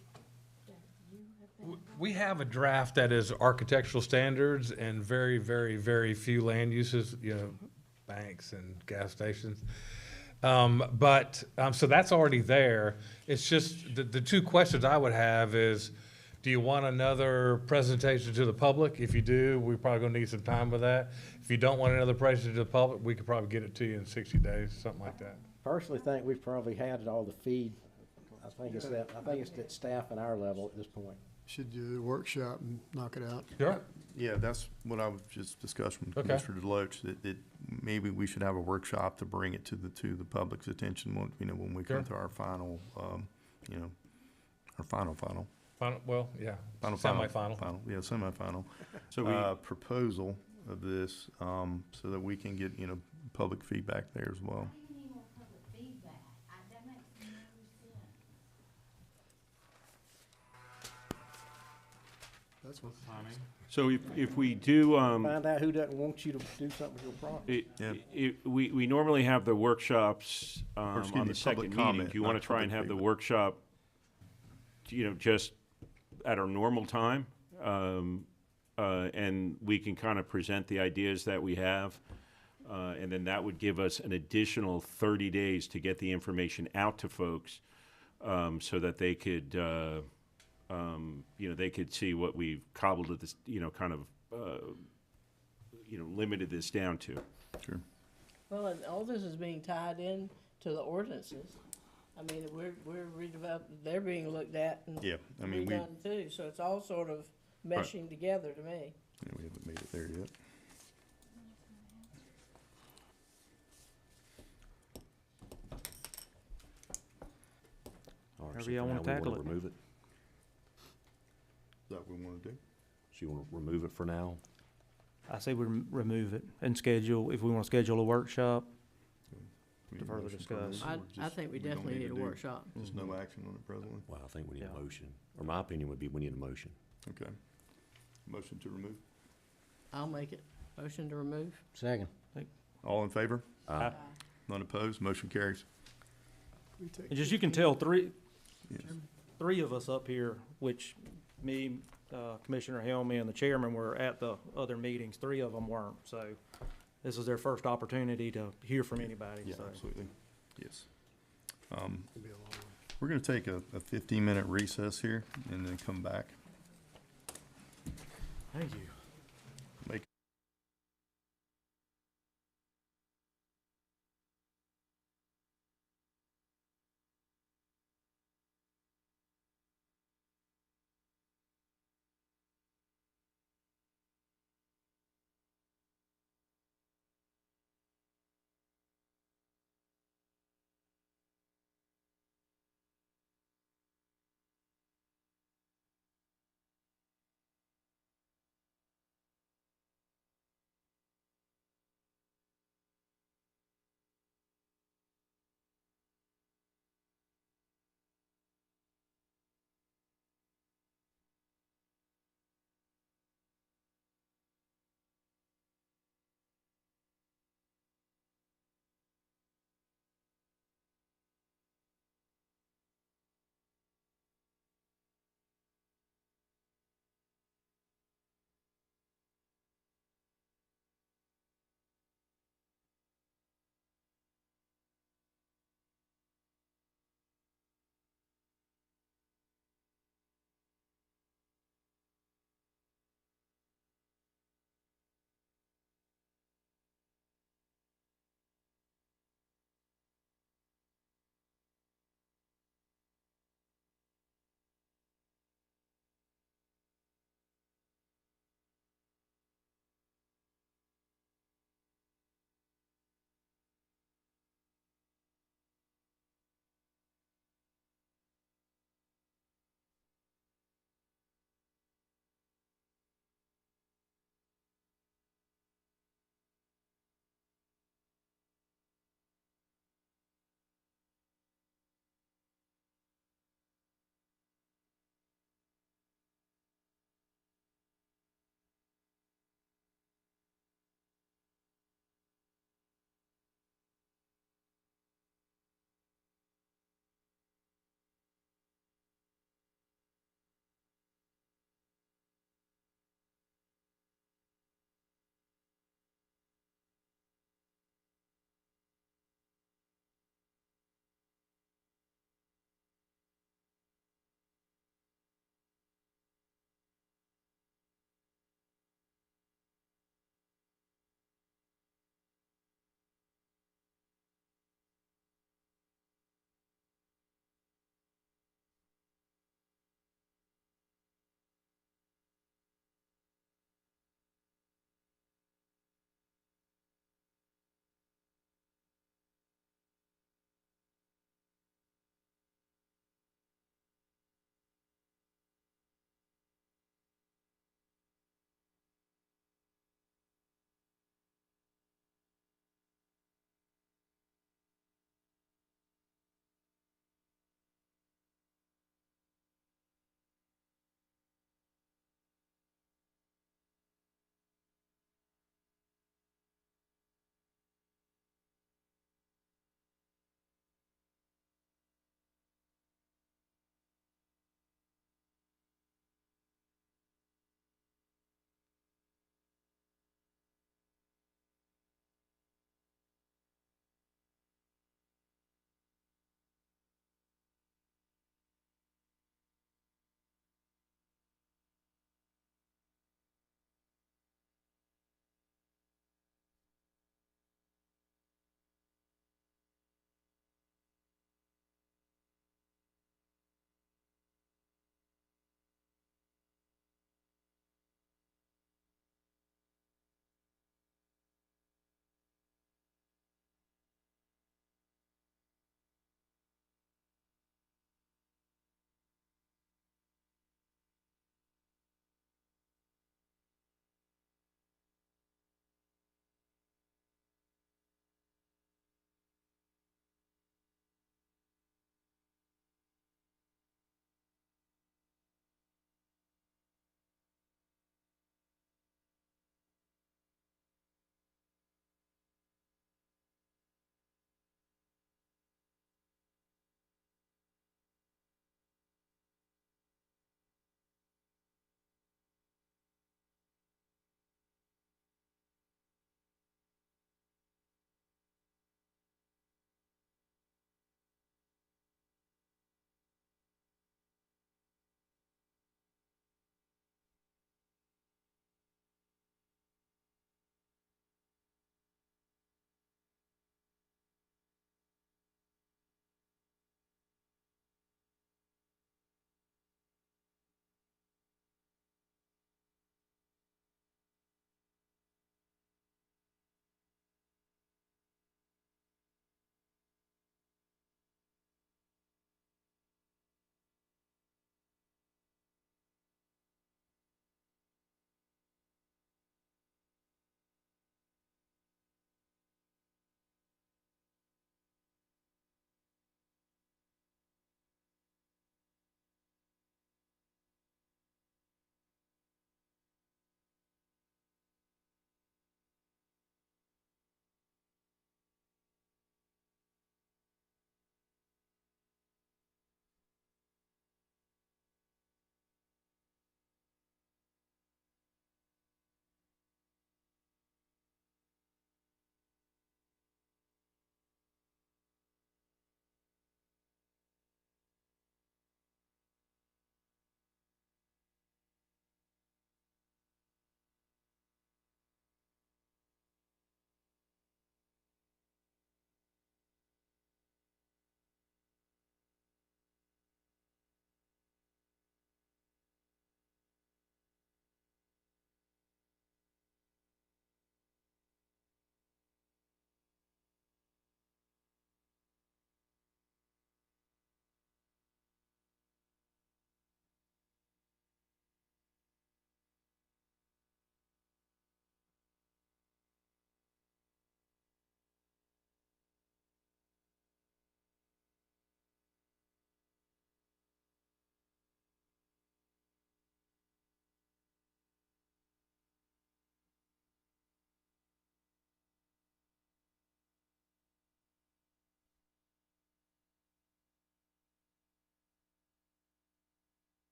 We have a draft that is architectural standards and very, very, very few land uses, you know, banks and gas stations. So that's already there. It's just, the two questions I would have is, do you want another presentation to the public? If you do, we're probably gonna need some time with that. If you don't want another presentation to the public, we could probably get it to you in 60 days, something like that. Personally think we've probably had all the feed. I think it's that staff and our level at this point. Should do a workshop and knock it out. Sure. Yeah, that's what I was just discussing with Okay. Mr. Deloach, that maybe we should have a workshop to bring it to the public's attention when, when we come Sure. to our final, our final. Well, yeah, Final, semi-final. Yeah, semifinal. So we- Proposal of this, so that we can get, public feedback there as well. Why do you need more public feedback? That makes no sense. That's what. So if we do, Find out who doesn't want you to do something with your property. we normally have the workshops excuse on me, the public second meeting. comment, Do you want not to try and public have the feedback. workshop, just at our normal time? And we can kind of present the ideas that we have. And then that would give us an additional 30 days to get the information out to folks, so that they could, they could see what we've cobbled at this, limited this down to. Sure. Well, and all this is being tied in to the ordinances. I mean, we're redeveloped, they're being looked at and Yeah, I mean, we redone too, so it's all sort of meshing together to me. haven't made it there yet. All right, However so y'all for wanna now, we tackle it. remove it? Is that what we want to do? So you wanna remove it for now? I say we remove it and schedule, if we want to schedule a workshop. We To need a further motion for discuss. this, or I just- think we don't definitely need to a do- workshop. Just no action on it presently? Well, I think we need a Yeah. motion, or my opinion would be we need a motion. Okay. Motion to remove? I'll make it. Motion to remove. Second. All in favor? Aye. None opposed? Motion carries. And just, you can tell three Yes. of us up here, which me, Commissioner Helmy, and the chairman were at the other meetings. 3 of them weren't, so this is their first opportunity to hear from anybody, Yeah, so. absolutely. Yes. We're gonna take a 15-minute recess here and then come back. Thank you.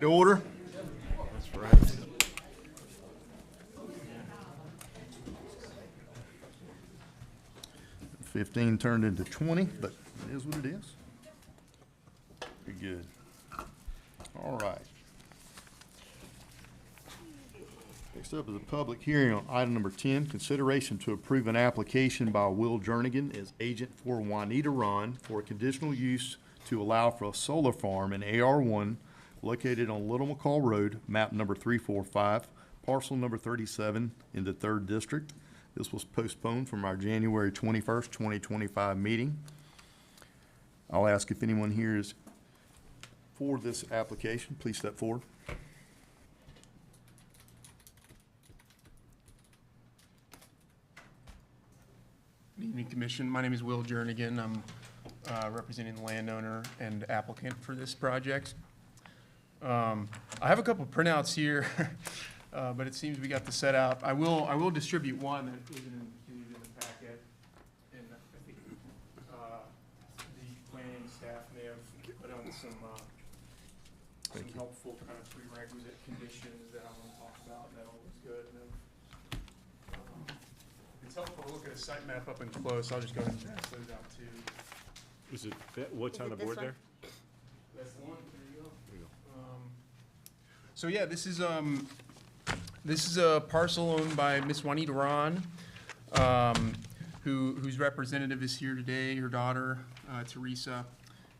Order. That's right. 15 turned into 20, but it is what it is. Very good. All right. Next up is a public hearing on item number 10, consideration to approve an application by Will Jernigan as agent for Juanita Run for a conditional use to allow for a solar farm in AR1 located on Little McCall Road, map number 345, parcel number 37 in the 3rd District. This was postponed from our January 21st, 2025 meeting. I'll ask if anyone here is for this application. Please step forward. Good evening, Commission. My name is Will Jernigan. I'm representing the landowner and applicant for this project. I have a couple printouts here, but it seems we got the set out. I will distribute one that isn't included in the packet, and I think the planning staff may have put on some helpful kind of prerequisite conditions that I want to talk about. That all looks good. And then, it's helpful to look at a site map up and close. I'll just go ahead and pass those out too. Is it, what's on the board there? That's the one. There you go. So yeah, this is a parcel owned by Miss Juanita Ron, whose representative is here today. Her daughter, Teresa,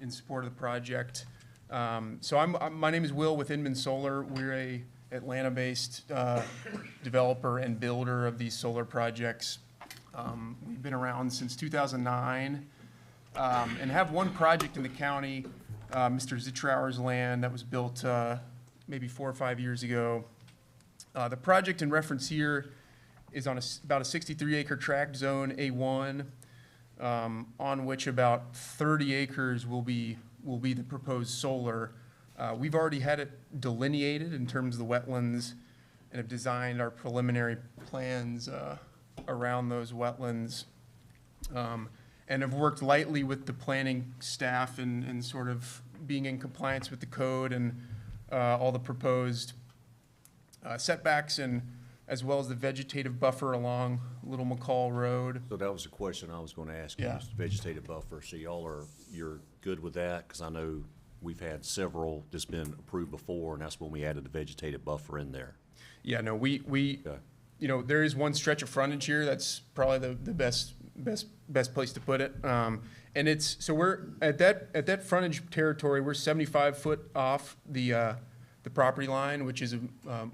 in support of the project. So my name is Will with Inman Solar. We're a Atlanta-based developer and builder of these solar projects. We've been around since 2009 and have one project in the county, Mr. Zitrauer's land, that was built maybe 4 or 5 years ago. The project in reference here is on about a 63-acre tract, zone A1, on which about 30 acres will be the proposed solar. We've already had it delineated in terms of the wetlands and have designed our preliminary plans around those wetlands, and have worked lightly with the planning staff and sort of being in compliance with the code and all the proposed setbacks, and as well as the vegetative buffer along Little McCall Road. So that was a question I was going to ask you, Yeah. is the vegetative buffer. So you're good with that? Because I know we've had several that's been approved before, and that's when we added the vegetative buffer in there. Yeah, no, we you know, there is one stretch of frontage here that's probably the best place to put it. And it's, so we're at that frontage territory, we're 75 foot off the property line, which is a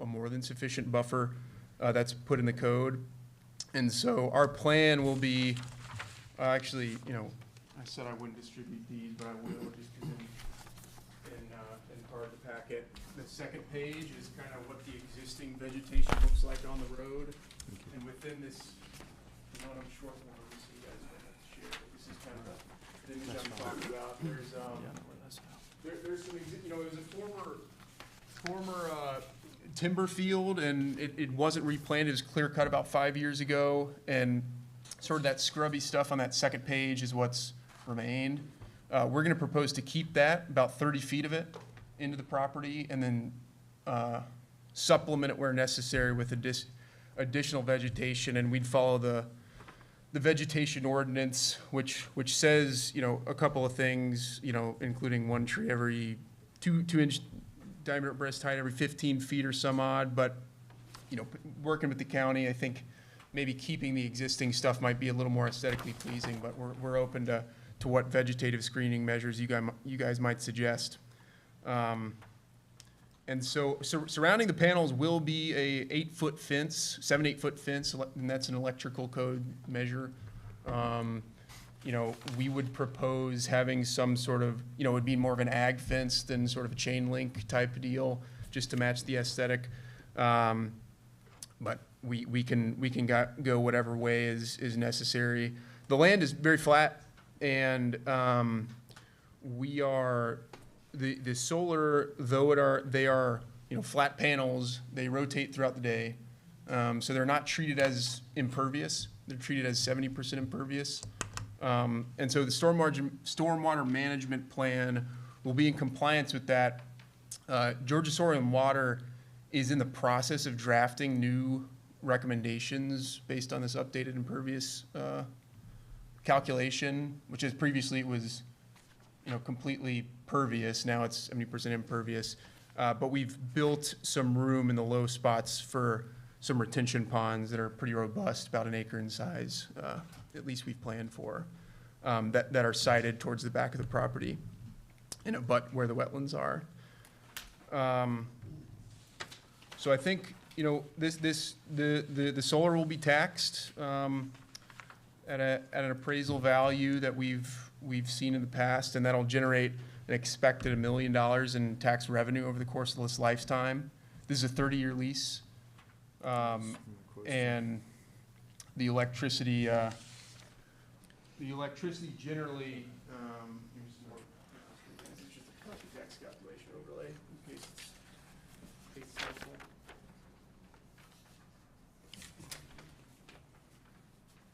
more than sufficient buffer that's put in the code. And so our plan will be, actually, you know, I said I wouldn't distribute these, but I will, just because in part of the packet. The second page is kind of what the existing vegetation looks like on the road. And within this, not on short one, let me see you guys what I share. This is kind of the image I'm talking about. There's some, you know, it was a former timber field, and it wasn't replanted. It was clear cut about 5 years ago, and sort of that scrubby stuff on that second page is what's remained. We're going to propose to keep that, about 30 feet of it, into the property, and then supplement it where necessary with additional vegetation. And we'd follow the vegetation ordinance, which says, you know, a couple of things, you know, including one tree every 2-inch diameter at breast height every 15 feet or some odd. But, you know, working with the county, I think maybe keeping the existing stuff might be a little more aesthetically pleasing, but we're open to what vegetative screening measures you guys might suggest. And so surrounding the panels will be a 8-foot fence, 7-8 foot fence, and that's an electrical code measure. You know, we would propose having some sort of, you know, it would be more of an ag fence than sort of a chain link type deal, just to match the aesthetic. But we can go whatever way is necessary. The land is very flat, and we are, the solar, though they are, you know, flat panels, they rotate throughout the day. So they're not treated as They're treated as 70% impervious. And so the stormwater management plan will be in compliance with that Georgia Soil and Water is in the process of drafting new recommendations based on this updated impervious calculation, which is previously it was, completely pervious. Now it's 70% impervious. But we've built some room in the low spots for some retention ponds that are pretty robust, about an acre in size, at least we've planned for, that are sited towards the back of the property, but where the wetlands are. So I think, the solar will be taxed at an appraisal value that we've seen in the past, and that'll generate an expected $1 million in tax revenue over the course of this lifetime. This is a 30-year lease, and the electricity generally. It's just a property tax calculation overlay in case it's helpful.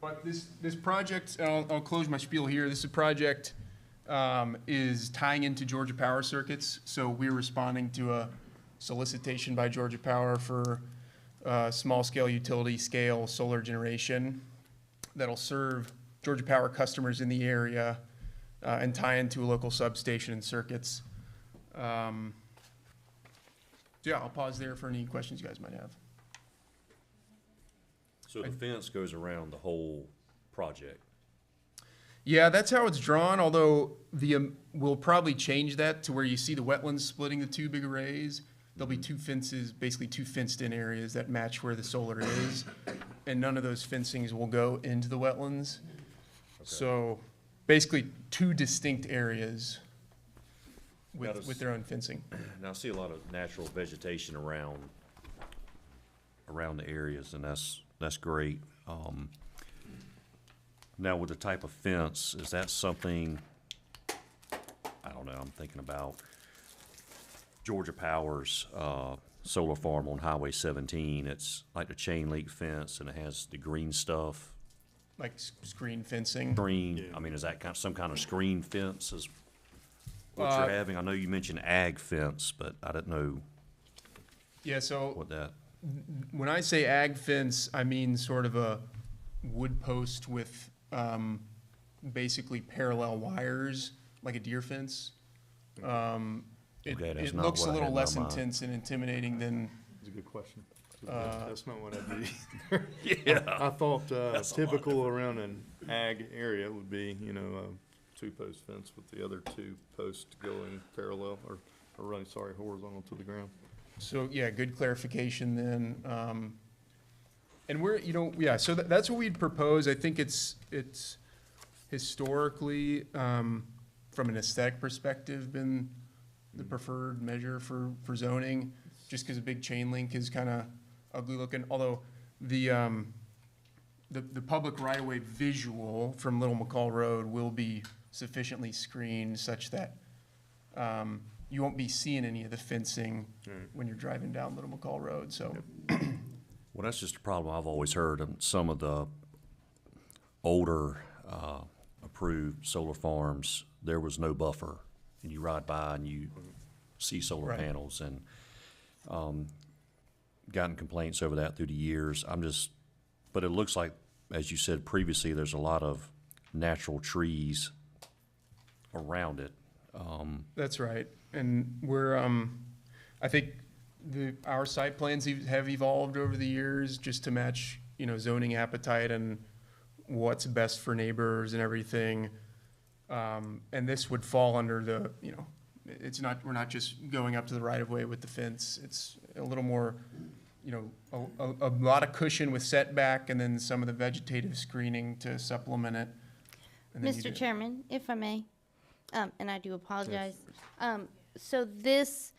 But this project, and I'll close my spiel here. This project is tying into Georgia Power circuits. So we're responding to a solicitation by Georgia Power for small-scale utility-scale solar generation that'll serve Georgia Power customers in the area and tie into a local substation and circuits. So yeah, I'll pause there for any questions you guys might have. So the fence goes around the whole project? Yeah, that's how it's drawn, although we'll probably change that to where you see the wetlands splitting the two big arrays. There'll be two fences, basically two fenced-in areas that match where the solar is, and none of those fencings will go into the wetlands. Okay. So basically two distinct areas with their own fencing. Now I see a lot of natural vegetation around the areas, and that's great. Now with the type of fence, is that something, I don't know, I'm thinking about Georgia Power's solar farm on Highway 17. It's like the chain link fence, and it has the green stuff. Like screen fencing? Screen, yeah. I mean, is that some kind of screen fence is what you're having? I know you mentioned ag fence, but I didn't know. Yeah, so what that. When I say ag fence, I mean sort of a wood post with basically parallel wires, like a deer fence. It looks a little less intense and intimidating than. That's a good question. That's not what I do either. Yeah. I thought typical around an ag area would be, a two-post fence with the other two posts going parallel or running, horizontal to the ground. So, yeah, good clarification then. And we're, so that's what we'd propose. I think it's historically, from an aesthetic perspective, been the preferred measure for zoning, just because a big chain link is kind of ugly looking. Although the public right-of-way visual from Little McCall Road will be sufficiently screened such that you won't be seeing any of the fencing when you're driving down Little McCall Road. So, well, that's just a problem I've always heard. Some of the older approved solar farms, there was no buffer, and you ride by and you see solar panels, and gotten complaints over that through the years. But it looks like, as you said previously, there's a lot of natural trees around it. That's right. And we're, I think our site plans have evolved over the years just to match, zoning appetite and what's best for neighbors and everything. And this would fall under the, we're not just going up to the right of way with the fence. It's a little more, a lot of cushion with setback and then some of the vegetative screening to supplement it. Mr. Chairman, if I may, and I do apologize. Yes. So this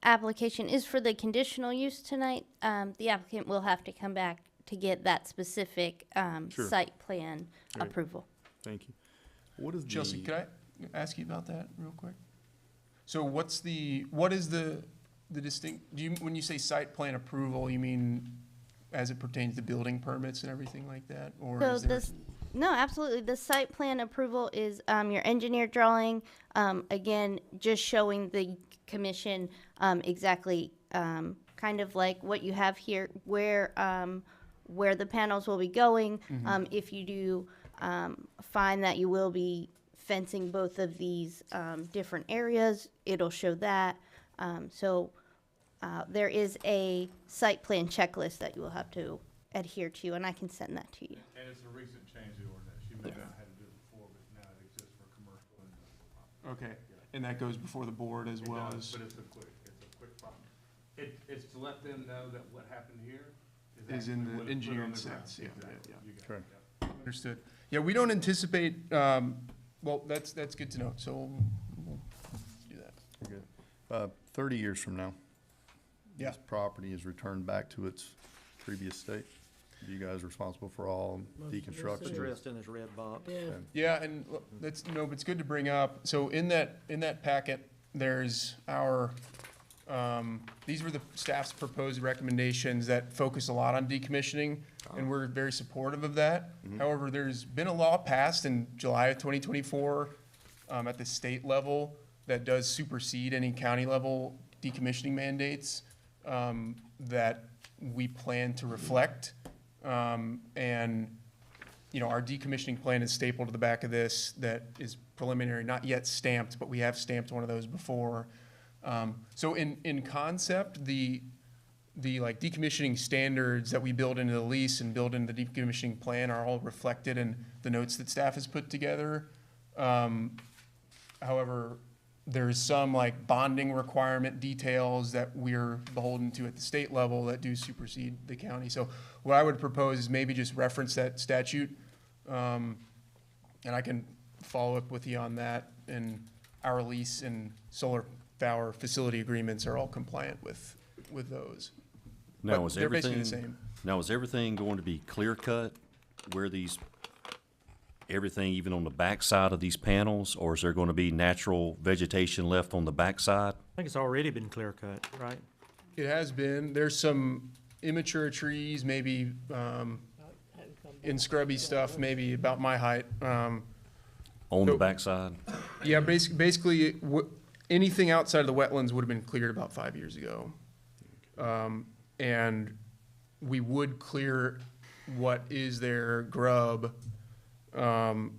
application is for the conditional use tonight. The applicant will have to come back to get that specific site plan approval. Thank you. What is Chelsea, could I ask you about that real quick? So what is the distinct, when you say site plan approval, you mean as it pertains to building permits and everything like that? Or so is there no, absolutely. The site plan approval is your engineer drawing, again, just showing the commission exactly kind of like what you have here, where the panels will be going. If you do find that you will be fencing both of these different areas, it'll show that. There is a site plan checklist that you will have to adhere to, and I can send that to you. And it's a recent change to the ordinance. You may not have to do it before, but now it exists for commercial and industrial. Okay, and that goes before the board as well as. But it's a quick problem. It's to let them know that what happened here Is in the engineering sense, yeah, Exactly. You got it. Correct. Yep. Understood. Yeah, we don't anticipate, well, that's good to know, so we'll do that. We're good. 30 years from now, Yeah. this property is returned back to its previous state. You guys are responsible for all deconstruction. Addressed in this red box. Yeah, and look, but it's good to bring up, so in that packet, there's our, these were the staff's proposed recommendations that focus a lot on decommissioning, and we're very supportive of that. However, there's been a law passed in July of 2024 at the state level that does supersede any county level decommissioning mandates that we plan to reflect. And, you know, our decommissioning plan is stapled to the back of this that is preliminary, not yet stamped, but we have stamped one of those before. So in concept, the like decommissioning standards that we build into the lease and build into the decommissioning plan are all reflected in the notes that staff has put together. However, there's some like bonding requirement details that we're beholden to at the state level that do supersede the county. So what I would propose is maybe just reference that statute, and I can follow up with you on that. And our lease and solar power facility agreements are all compliant with those. Now, But is they're basically everything, the same. now is everything going to be clear cut where everything even on the backside of these panels, or is there going to be natural vegetation left on the backside? I think it's already been clear cut, right? It has been. There's some immature trees, maybe in scrubby stuff, maybe about my height. On the backside? Yeah, basically, anything outside of the wetlands would have been cleared about 5 years ago. And we would clear what is their grub, you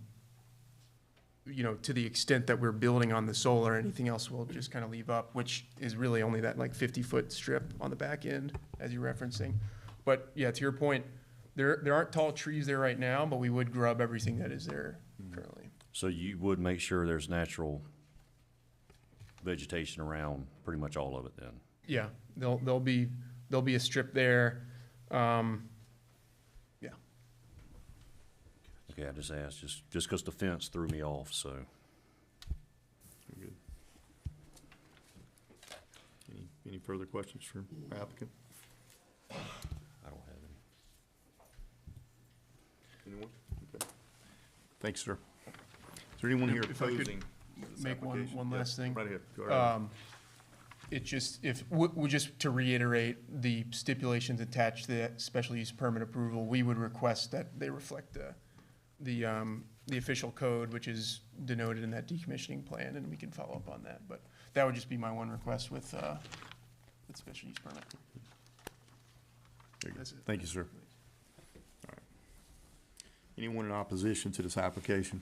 know, to the extent that we're building on the solar. Anything else we'll just kind of leave up, which is really only that like 50-foot strip on the back end, as you're referencing. But yeah, to your point, there aren't tall trees there right now, but we would grub everything that is there currently. So you would make sure there's natural vegetation around pretty much all of it then? Yeah, there'll be a strip there. Yeah. Okay, I just asked, just 'cause the fence threw me off, so. Good. Any further questions for our applicant? I don't have any. Anyone? Okay. Thanks, sir. Is there anyone here If I could opposing this make one application? last thing. Right ahead. Go ahead. It just, just to reiterate the stipulations attached to that special use permit approval, we would request that they reflect the official code, which is denoted in that decommissioning plan, and we can follow up on that. But that would just be my one request with special use permit. Very good. That's it. Thank you, sir. All right. Anyone in opposition to this application?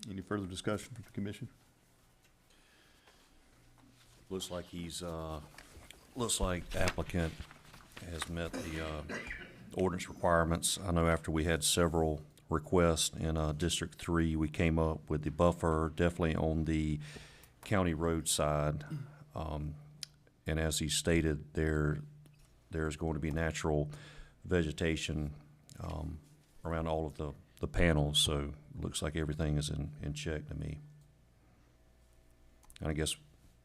Any further discussion from the commission? Looks like looks like applicant has met the ordinance requirements. I know after we had several requests in District 3, we came up with the buffer definitely on the county road side. And as he stated, there's going to be natural vegetation around all of the panels, so it looks like everything is in check to me. And I guess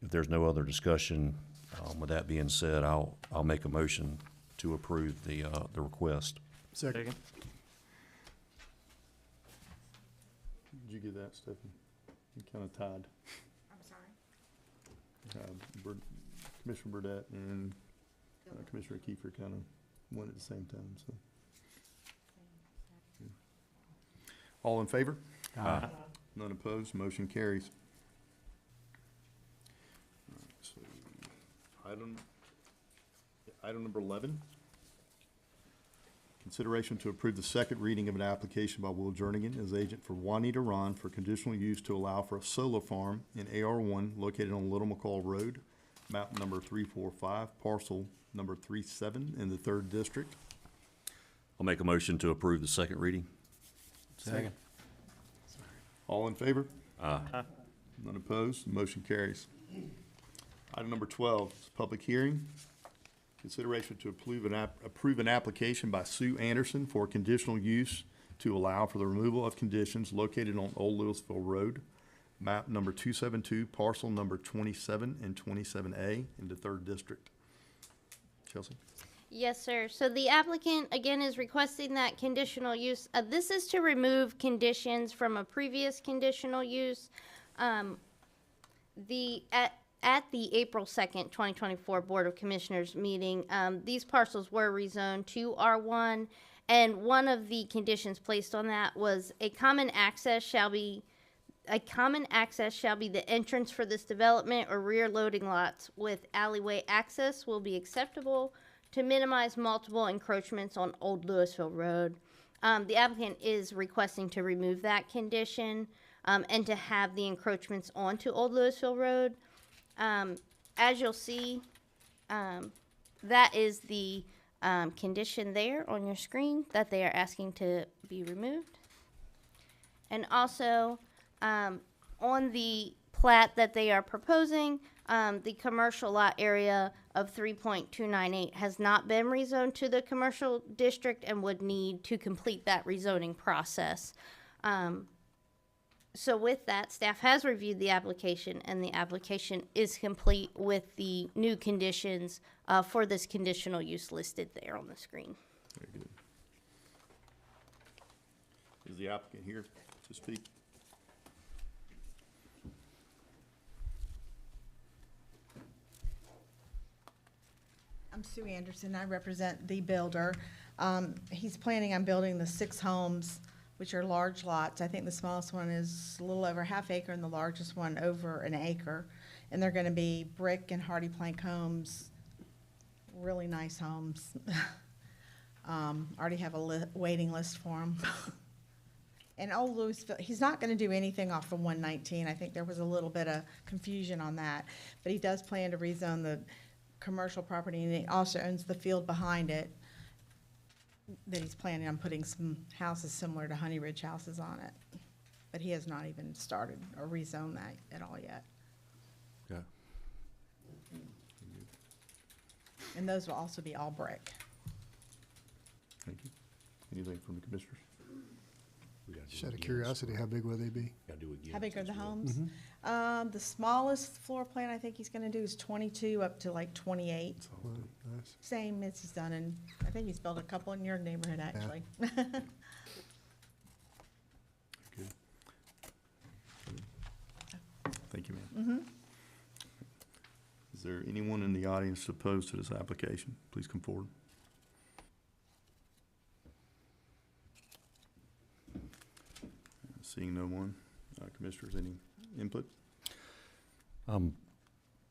if there's no other discussion, with that being said, I'll make a motion to approve the request. Second. Did you get that, Stephanie? You kind of tied. I'm sorry. Commissioner Burdette and Commissioner Kiefer kind of went at the same time, so. All in favor? Aye. None opposed, motion carries. All right, so, item number 11. Consideration to approve the second reading of an application by Will Jernigan as agent for Juanita Ron for conditional use to allow for a solar farm in AR1 located on Little McCall Road, map number 345, parcel number 37 in the 3rd District. I'll make a motion to approve the second reading. Second. All in favor? Aye. None opposed, motion carries. Item number 12 is public hearing. Consideration to approve an application by Sue Anderson for conditional use to allow for the removal of conditions located on Old Louisville Road, map number 272, parcel number 27 and 27A in the 3rd District. Chelsea? Yes, sir. So the applicant, again, is requesting that conditional use. This is to remove conditions from a previous conditional use. At the April 2nd, 2024 Board of Commissioners meeting, these parcels were rezoned to R1, and one of the conditions placed on that was a common access shall be the entrance for this development, or rear loading lots with alleyway access will be acceptable to minimize multiple encroachments on Old Louisville Road. The applicant is requesting to remove that condition and to have the encroachments onto Old Louisville Road. As you'll see, that is the condition there on your screen that they are asking to be removed. And also, on the plat that they are proposing, the commercial lot area of 3.298 has not been rezoned to the commercial district and would need to complete that rezoning process. So with that, staff has reviewed the application, and the application is complete with the new conditions for this conditional use listed there on the screen. Very good. Is the applicant here to speak? I'm Sue Anderson. I represent the builder. He's planning on building the 6 homes, which are large lots. I think the smallest one is a little over ½ acre and the largest one over an acre. And they're gonna be brick and hardy plank homes, really nice homes. Already have a waiting list for them. And Old Louisville, he's not gonna do anything off of 119. I think there was a little bit of confusion on that. But he does plan to rezone the commercial property, and he also owns the field behind it that he's planning on putting some houses similar to Honey Ridge houses on it. But he has not even started or rezoned that at all yet. Yeah. And those will also be all brick. Thank you. Anything from the commissioners? Just out of curiosity, how big will they be? How big are the homes? The smallest floor plan I think he's gonna do is 22 up to like 28. Nice. Same as he's done in, I think he's built a couple in your neighborhood, actually. Good. Thank you, ma'am. Is there anyone in the audience opposed to this application? Please come forward. Seeing no one. Commissioners, any input? I'm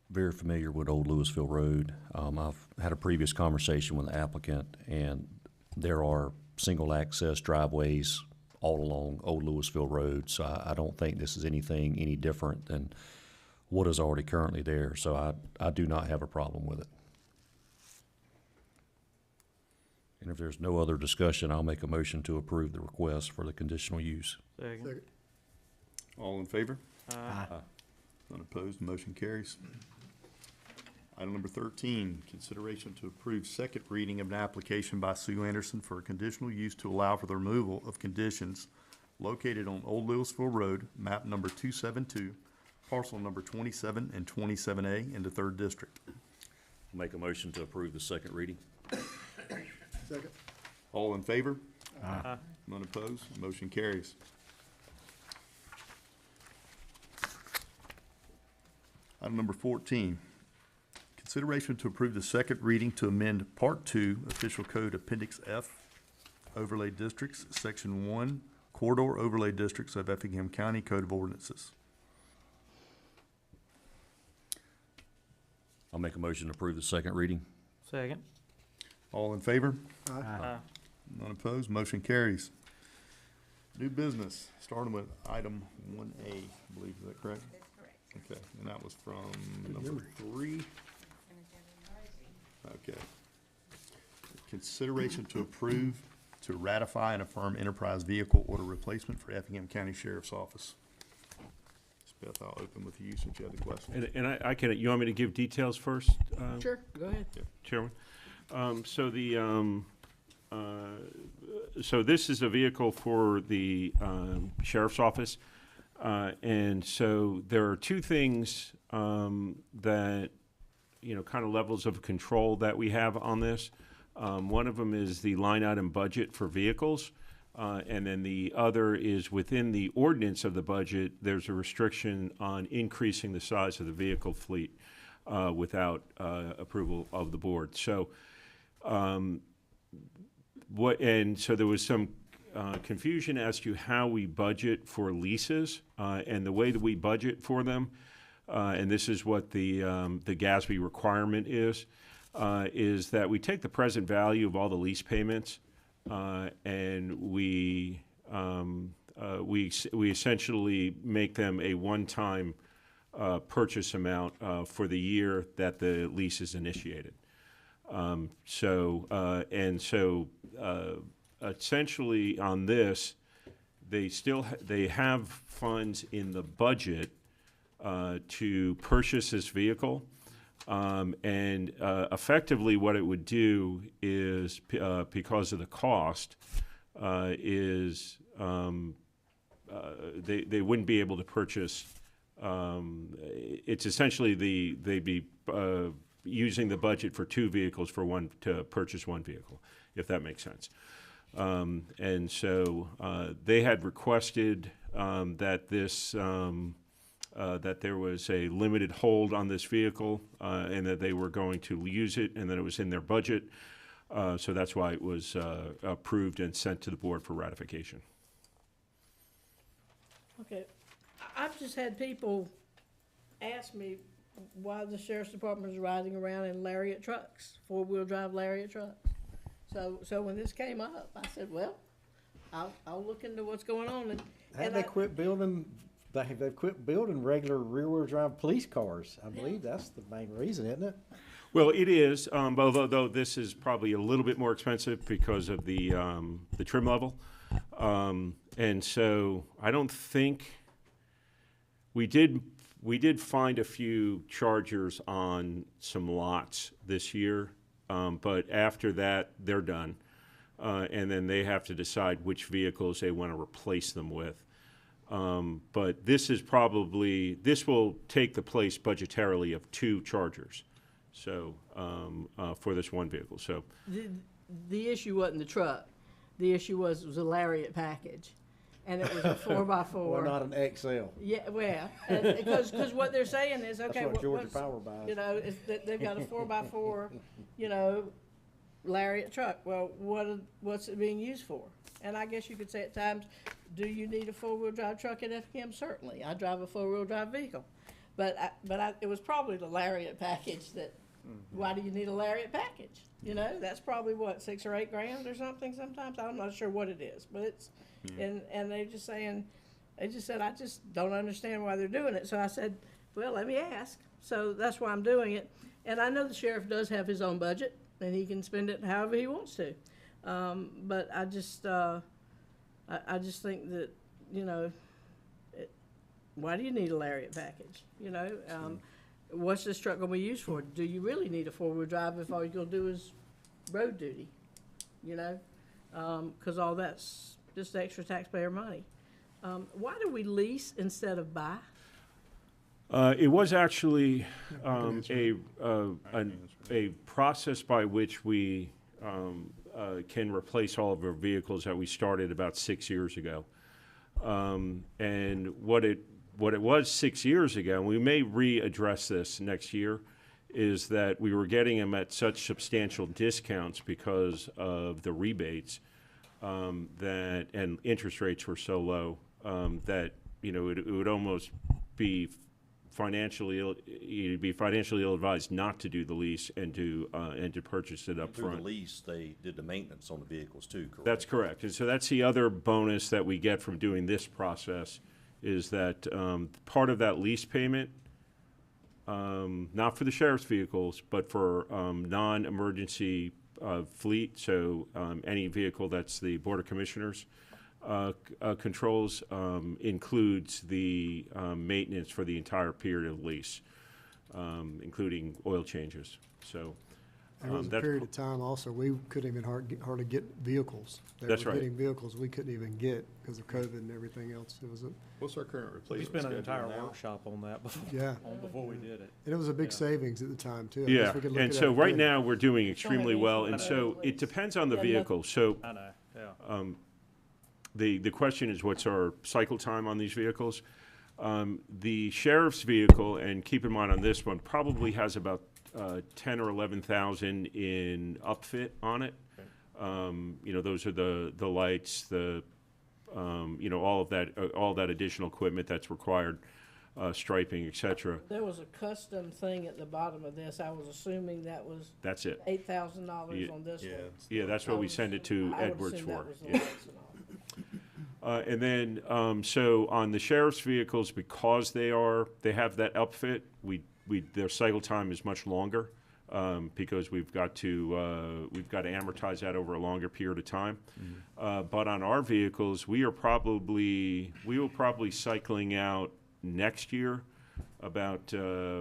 very familiar with Old Louisville Road. I've had a previous conversation with the applicant, and there are single access driveways all along Old Louisville Road, so I don't think this is anything any different than what is already currently there, so I do not have a problem with it. And if there's no other discussion, I'll make a motion to approve the request for the conditional use. Second. All in favor? Aye. None opposed, motion carries. Item number 13, consideration to approve second reading of an application by Sue Anderson for a conditional use to allow for the removal of conditions located on Old Louisville Road, map number 272, parcel number 27 and 27A in the 3rd District. I'll make a motion to approve the second reading. Second. All in favor? Aye. None opposed, motion carries. Item number 14, consideration to approve the second reading to amend Part 2 Official Code Appendix F, Overlay Districts, Section 1, Corridor Overlay Districts of Effingham County Code of Ordinances. I'll make a motion to approve the second reading. Second. All in favor? Aye. None opposed, motion carries. New business, starting with item 1A, I believe, is that correct? That's correct. Okay, and that was from number 3. Okay. Consideration to approve to ratify and affirm enterprise vehicle order replacement for Effingham County Sheriff's Office. Beth, I'll open with you since you had the question. And I can, you want me to give details first? Sure, go ahead. Chairman? So this is a vehicle for the sheriff's office. And so there are two things that, you know, kind of levels of control that we have on this. One of them is the line item budget for vehicles. And then the other is within the ordinance of the budget, there's a restriction on increasing the size of the vehicle fleet without approval of the board. So so there was some confusion as to how we budget for leases, and the way that we budget for them, and this is what the GASB requirement is that we take the present value of all the lease payments, and we essentially make them a one-time purchase amount for the year that the lease is initiated. Essentially on this, they have funds in the budget to purchase this vehicle. Effectively what it would do is, because of the cost, is they wouldn't be able to purchase. It's essentially they'd be using the budget for two vehicles for one to purchase one vehicle, if that makes sense. And so they had requested that this that there was a limited hold on this vehicle, and that they were going to use it, and that it was in their budget. So that's why it was approved and sent to the board for ratification. Okay, I've just had people ask me why the sheriff's department is riding around in Lariat trucks, four-wheel drive Lariat trucks. So when this came up, I said, well, I'll look into what's going on. Have they quit building? They've quit building regular rear-wheel drive police cars. I believe that's the main reason, isn't it? Well, it is, although this is probably a little bit more expensive because of the trim level. And so I don't think we did find a few Chargers on some lots this year, but after that, they're done. And then they have to decide which vehicles they want to replace them with. But this will take the place budgetarily of two Chargers, so for this one vehicle. So The issue wasn't the truck. The issue was a Lariat package, and it was a 4x4. Or not an XL. Yeah, well, because what they're saying is, okay, That's what Georgia what's, Power buys. you know, is that they've got a 4x4, you know, Lariat truck. Well, what's it being used for? And I guess you could say at times, do you need a four-wheel drive truck at Effingham? Certainly. I drive a four-wheel drive vehicle. But it was probably the Lariat package that, why do you need a Lariat package? You know, that's probably what, $6 or $8 grand or something sometimes? I'm not sure what it is, but it's, and they said, I just don't understand why they're doing it. So I said, well, let me ask. So that's why I'm doing it. And I know the sheriff does have his own budget, and he can spend it however he wants to. But I just think that, you know, why do you need a Lariat package? You know, what's this truck gonna be used for? Do you really need a four-wheel drive if all you're gonna do is road duty? You know, 'cause all that's just extra taxpayer money. Why do we lease instead of buy? it was actually a process by which we can replace all of our vehicles that we started about 6 years ago. And what it was 6 years ago, and we may readdress this next year, is that we were getting them at such substantial discounts because of the rebates that, and interest rates were so low, that, it would almost be you'd be financially ill-advised not to do the lease and to purchase it up Through the front. lease, they did the maintenance on the vehicles too, correct? That's correct. And so that's the other bonus that we get from doing this process, is that part of that lease payment, not for the sheriff's vehicles, but for non-emergency fleet, so any vehicle that's the Board of Commissioners controls, includes the maintenance for the entire period of lease, including oil changes. So There was a that's period of time also, we couldn't even hardly get vehicles. They That's were right. getting vehicles we couldn't even get because of COVID and everything else. It was What's our current replacement We spent an schedule entire now? workshop on that before, Yeah. before we did it. and it was a big Yeah. savings at the time too. I Yeah, guess we could look and at so that right again. now, we're doing extremely well, and I so it depends on the Yeah, vehicle. So I know, yeah. the question is, what's our cycle time on these vehicles? The sheriff's vehicle, and keep in mind on this one, probably has about 10 or 11,000 in upfit on it. Those are the lights, all of that additional equipment that's required, striping, et cetera. There was a custom thing at the bottom of this. I was assuming that was That's it. $8,000 Yeah. on this one. Yeah, that's what we send it to I would Edwards assume that for. was the Yeah. lights and all. And then, so on the sheriff's vehicles, because they have that upfit, their cycle time is much longer, because we've got to amortize that over a longer period of time. But on our vehicles, we will probably cycling out next year about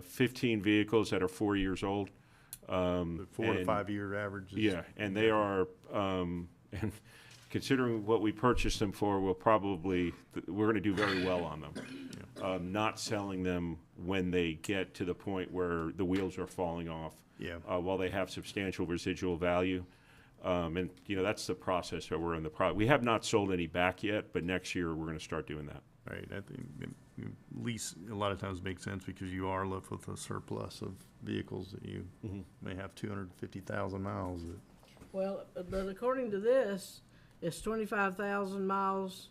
15 vehicles that are 4 years old. The 4 to and- 5 year average. Yeah, and they are, and considering what we purchased them for, we're going to do very well on them. Not selling them when they get to the point where the wheels are falling off. Yeah. While they have substantial residual value. And, that's the process that we're in we have not sold any back yet, but next year we're going to start doing that. Right, I think lease a lot of times makes sense because you are left with a surplus of vehicles that you may have 250,000 miles. Well, but according to this, it's 25,000 miles,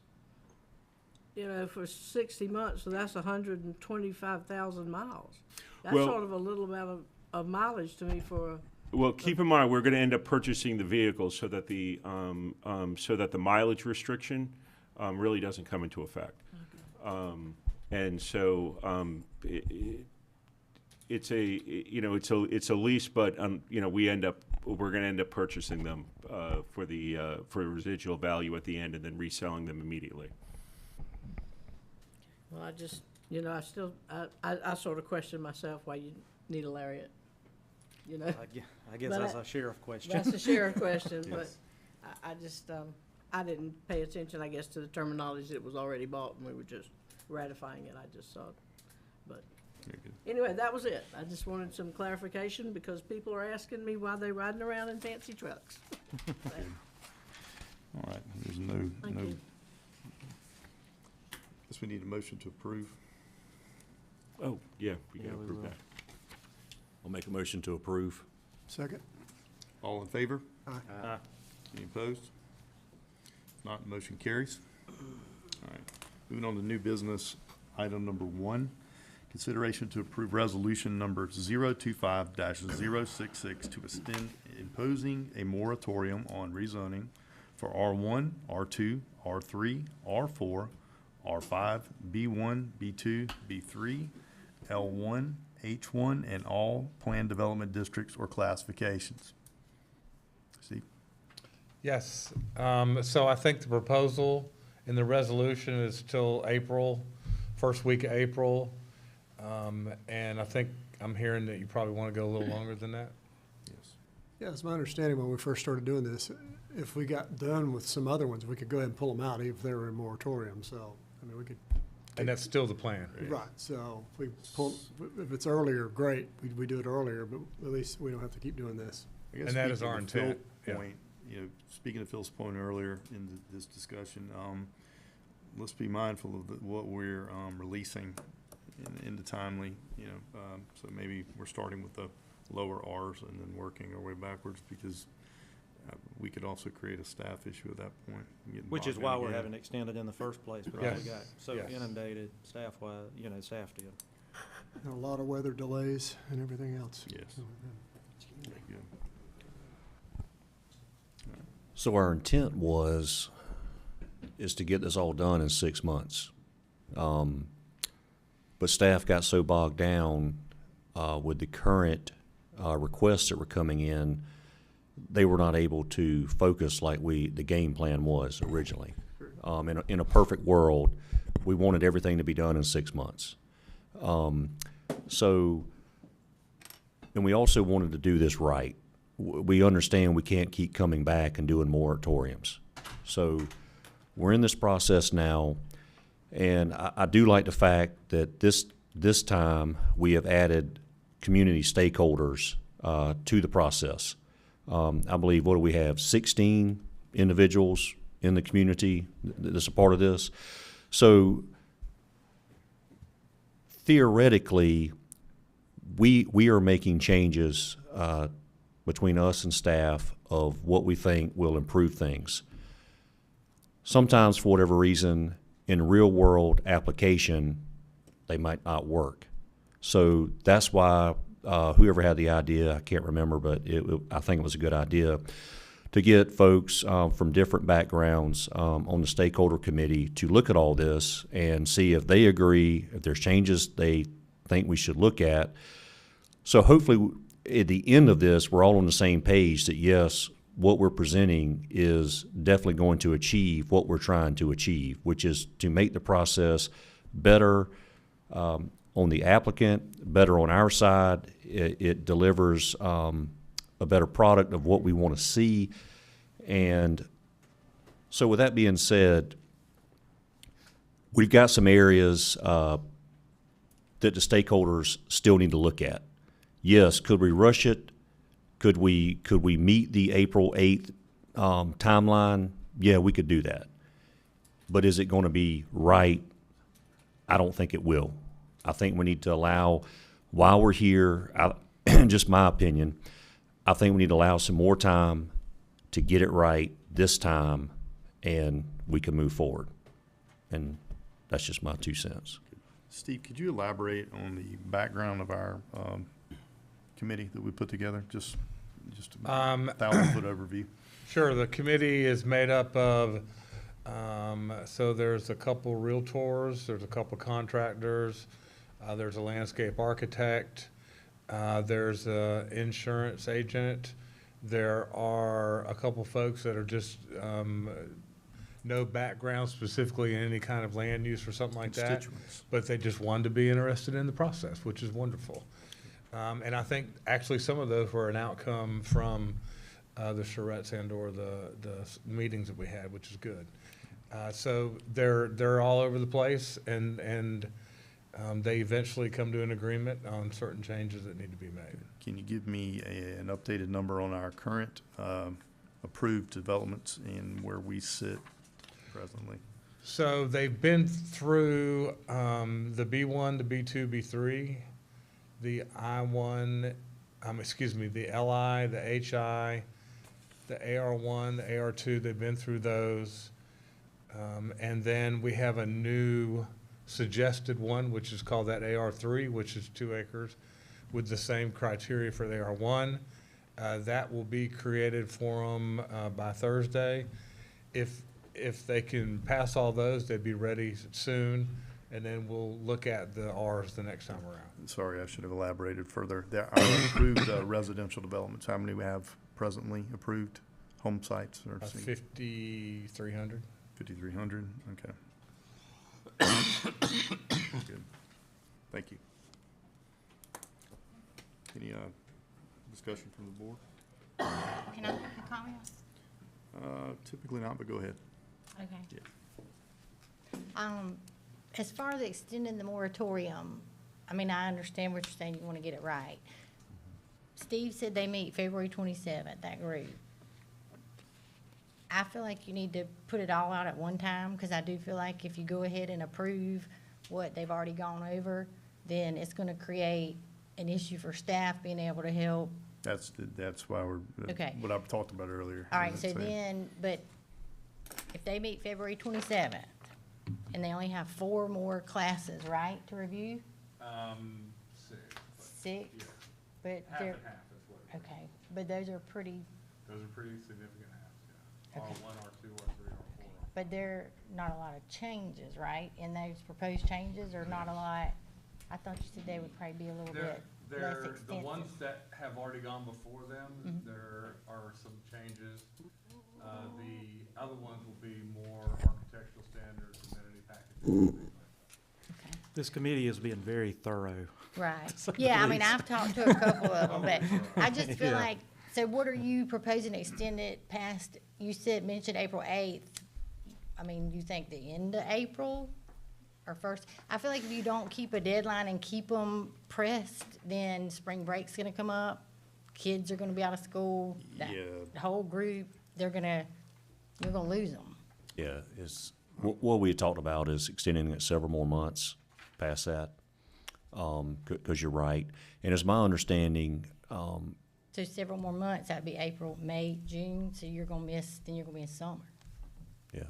for 60 months, so that's 125,000 miles. That's Well- sort of a little amount of mileage to me for Well, keep in mind, we're going to end up purchasing the vehicles so that the mileage restriction really doesn't come into effect. And so it's a lease, but we're going to end up purchasing them for residual value at the end, and then reselling them immediately. Well, I just, I sort of question myself why you need a Lariat, I guess But that's a sheriff question. That's a sheriff question, but Yes. I just, I didn't pay attention, I guess, to the terminology that was already bought, and we were just ratifying it, I just saw it. But anyway, that was it. I just wanted some clarification because people are asking me why they riding around in fancy trucks. All right, there's Thank you. Guess we need a motion to approve. Oh, yeah, we got to approve that. I'll make a motion to approve. Second? All in favor? Aye. Any opposed? If not, motion carries. All right, moving on to new business, item number 1, consideration to approve resolution number 025-066 to extend imposing a moratorium on rezoning for R1, R2, R3, R4, R5, B1, B2, B3, L1, H1, and all planned development districts or classifications. Steve? Yes, so I think the proposal in the resolution is till April, first week of April. And I think I'm hearing that you probably want to go a little longer than that. Yes. Yeah, it's my understanding when we first started doing this, if we got done with some other ones, we could go ahead and pull them out even if they were in moratorium, so, we could. And that's still the plan. Right, so if we pull, if it's earlier, great, we do it earlier, but at least we don't have to keep doing this. I guess And that is speaking our to Phil's intent, yeah. point, speaking of Phil's point earlier in this discussion, let's be mindful of what we're releasing in the timely, so maybe we're starting with the lower Rs and then working our way backwards because we could also create a staff issue at that point. getting Which is bogged why down we're again. having it extended in the first place, because Yes. we got so Yes. inundated staff-wise, staff did. A lot of weather delays and everything else. Yes. Very good. So our intent is to get this all done in 6 months. But staff got so bogged down with the current requests that were coming in, they were not able to focus like the game plan was originally. In a perfect world, we wanted everything to be done in 6 months. And we also wanted to do this right. We understand we can't keep coming back and doing moratoriums. So we're in this process now, and I do like the fact that this time we have added community stakeholders to the process. I believe, what do we have, 16 individuals in the community that's a part of this? So theoretically, we are making changes between us and staff of what we think will improve things. Sometimes, for whatever reason, in real-world application, they might not work. So that's why whoever had the idea, I can't remember, but I think it was a good idea, to get folks from different backgrounds on the stakeholder committee to look at all this and see if they agree, if there's changes they think we should look at. So hopefully at the end of this, we're all on the same page that yes, what we're presenting is definitely going to achieve what we're trying to achieve, which is to make the process better on the applicant, better on our side. It delivers a better product of what we want to see. And so with that being said, we've got some areas that the stakeholders still need to look at. Yes, could we rush it? Could we meet the April 8th timeline? Yeah, we could do that. But is it going to be right? I don't think it will. I think we need to allow, while we're here, just my opinion, I think we need to allow some more time to get it right this time, and we can move forward. And that's just my 2 cents. Steve, could you elaborate on the background of our committee that we put together? Just a 1,000-foot overview. Sure. The committee is made up of, so there's a couple realtors, there's a couple contractors, there's a landscape architect, there's an insurance agent. There are a couple folks that are just no background specifically in any kind of land use or something like that, Constituents. but they just wanted to be interested in the process, which is wonderful. And I think actually some of those were an outcome from the charrettes and or the meetings that we had, which is good. So they're all over the place, and they eventually come to an agreement on certain changes that need to be made. Can you give me an updated number on our current approved developments and where we sit presently? So they've been through the B1, the B2, B3, the I1, the LI, the HI, the AR1, the AR2. They've been through those. And then we have a new suggested one, which is called that AR3, which is 2 acres with the same criteria for the AR1. That will be created for them by Thursday. If they can pass all those, they'd be ready soon, and then we'll look at the Rs the next time around. Sorry, I should have elaborated further. There are approved residential developments. How many we have presently approved home sites? 5,300. 5,300, okay. Good. Thank you. Any discussion from the board? Can I make a comment? Typically not, but go ahead. Okay. Yeah. As far as extending the moratorium, I mean, I understand what you're saying, you want to get it right. Steve said they meet February 27th, that group. I feel like you need to put it all out at one time, because I do feel like if you go ahead and approve what they've already gone over, then it's going to create an issue for staff being able to help That's why Okay. what I've talked about earlier. All right, so That's it. then, but if they meet February 27th, and they only have 4 more classes, right, to review? 6. but 6? yeah. But Half they're, and half, that's what it is. okay, but those are pretty, Those are pretty significant halves, yeah. Okay. R1, R2, R3, R4. but there are not a lot of changes, right, in those proposed changes, or not a lot? I thought you said they would probably be a little bit less They're, the extensive. ones that have already gone before them, Mhm. there are some changes. The other ones will be more architectural standards, amenity packages. This committee is being very thorough. Right. Yeah, I mean, I've talked to a couple of them, but I just feel Yeah. like, so what are you proposing to extend it past, you mentioned April 8th. I mean, you think the end of April or first? I feel like if you don't keep a deadline and keep them pressed, then spring break's gonna come up. Kids are gonna be out of school. That whole group, you're gonna lose them. Yeah, what we had talked about is extending it several more months past that, because you're right. And it's my understanding, So several more months, that'd be April, May, June, so you're gonna miss, then you're gonna be in summer. yeah,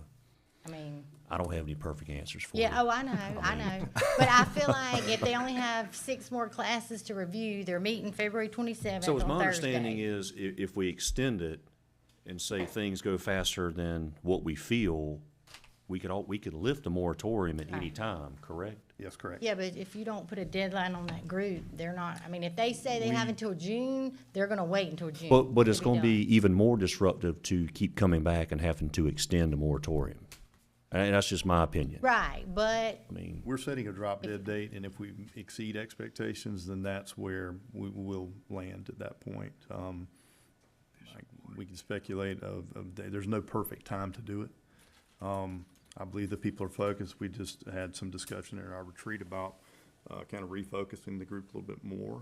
I mean, I don't have any perfect answers for you. yeah, oh, I know, I know. But I feel like if they only have 6 more classes to review, they're meeting February 27th So as on my understanding Thursday. is, if we extend it and say things go faster than what we feel, we could lift the moratorium at any time, correct? Yes, correct. Yeah, but if you don't put a deadline on that group, they're not, I mean, if they say they have until June, they're gonna wait until June. But it's to gonna be done. even more disruptive to keep coming back and having to extend the moratorium. And that's just my opinion. Right, but I mean, We're setting a drop dead date, and if we exceed expectations, then that's where we will land at that point. We can speculate there's no perfect time to do it. I believe that people are focused. We just had some discussion at our retreat about kind of refocusing the group a little bit more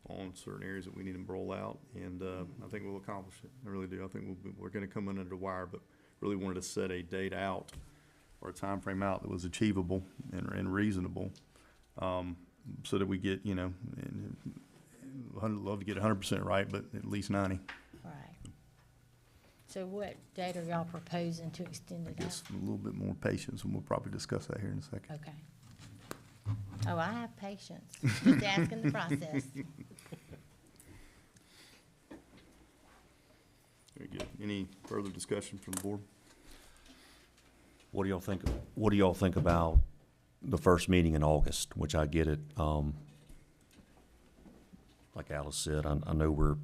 on certain areas that we need to roll out, and I think we'll accomplish it. I really do. I think we're going to come in under the wire, but really wanted to set a date out or a time frame out that was achievable and reasonable, so that we get, I'd love to get 100% right, but at least 90. Right. So what date are y'all proposing to extend I it guess out? a little bit more patience, and we'll probably discuss that here in a second. Okay. Oh, I have patience, just asking the process. Very good. Any further discussion from the board? what do y'all think? What do y'all think about the first meeting in August? Which I get it. Like Alice said, I know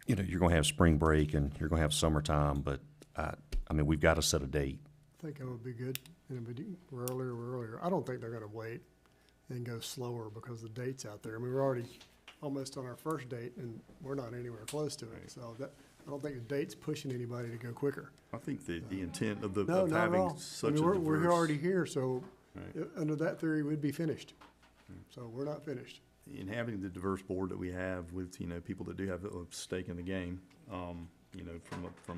you're gonna have spring break and you're gonna have summertime, but I mean, we've got to set a date. I think that would be good. And if we do earlier. I don't think they're gonna wait and go slower because the date's out there. I mean, we're already almost on our first date and we're not anywhere close to it. So I don't think the date's pushing anybody to go quicker. I think the intent of No, not at having all. such I mean, a diverse. we're already here, so Right. under that theory, we'd be finished. So we're not finished. In having the diverse board that we have with, people that do have a stake in the game, from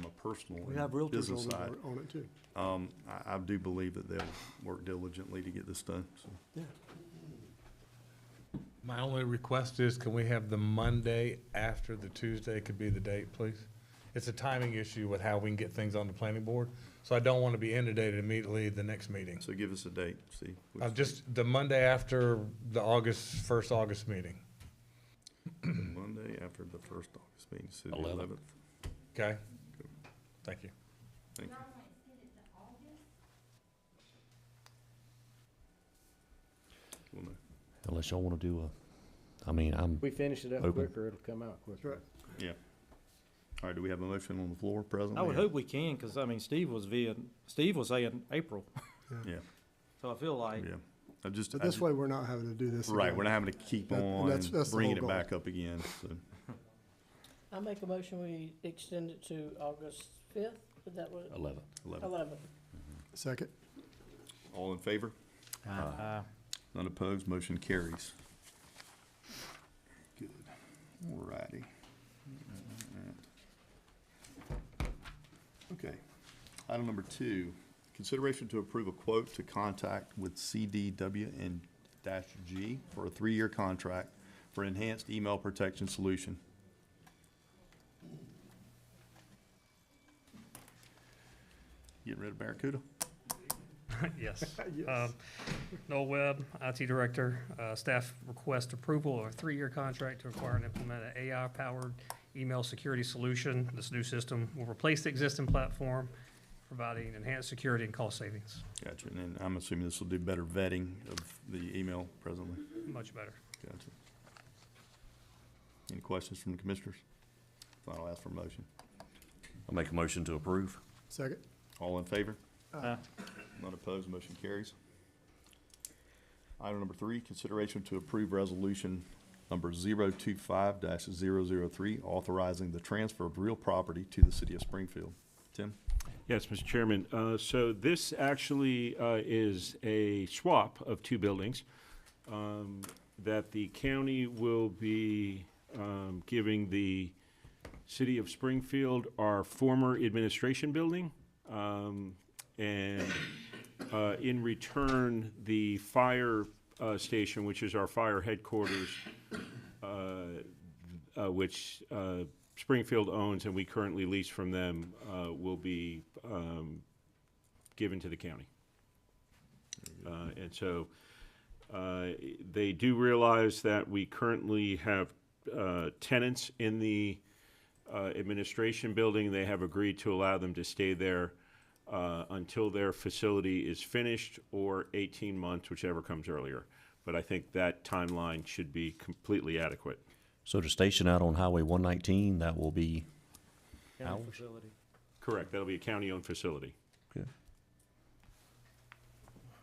a personal We have and realtors business on side, on it too. I do believe that they'll work diligently to get this done, so. Yeah. My only request is, can we have the Monday after the Tuesday could be the date, please? It's a timing issue with how we can get things on the planning board, so I don't want to be inundated immediately the next meeting. So give us a date, see. Just the Monday after the first August meeting. Monday after the first August meeting, so the 11th. Okay? Thank you. Thank you. We'll know. Unless y'all want to do I'm. We finish it up open. quicker, it'll come out quicker. Right. Yeah. All right, do we have a motion on the floor presently? I would hope we can, because, I mean, Steve was saying April. Yeah, So I feel like, yeah. But this way, we're not having to do this Right, again. we're not having to keep That- on that's the bringing whole it goal. back up again, so. I make a motion, we extend it to August 5th, is that what? 11th. 11th. Second. All in favor? None opposed, motion carries. Good. All righty. Okay. Item number 2, consideration to approve a quote to contact with CDW and -G for a 3-year contract for enhanced email protection solution. Getting rid of Barracuda? Yes. Noel Webb, IT Director. Staff request approval of a 3-year contract to acquire and implement an AI-powered email security solution. This new system will replace the existing platform, providing enhanced security and cost savings. Gotcha. And then I'm assuming this will do better vetting of the email presently. Much better. Gotcha. Any questions from the commissioners? If not, I'll ask for a motion. I'll make a motion to approve. Second. All in favor? None opposed, motion carries. Item number 3, consideration to approve resolution number 025-003, authorizing the transfer of real property to the city of Springfield. Tim? Yes, Mr. Chairman. So this actually is a swap of 2 buildings that the county will be giving the city of Springfield our former administration building. And in return, the fire station, which is our fire headquarters, which Springfield owns and we currently lease from them, will be given to the county. And so they do realize that we currently have tenants in the administration building. They have agreed to allow them to stay there until their facility is finished, or 18 months, whichever comes earlier. But I think that timeline should be completely adequate. So the station out on Highway 119, that will be County ours? facility. Correct. That'll be a county-owned facility. Okay.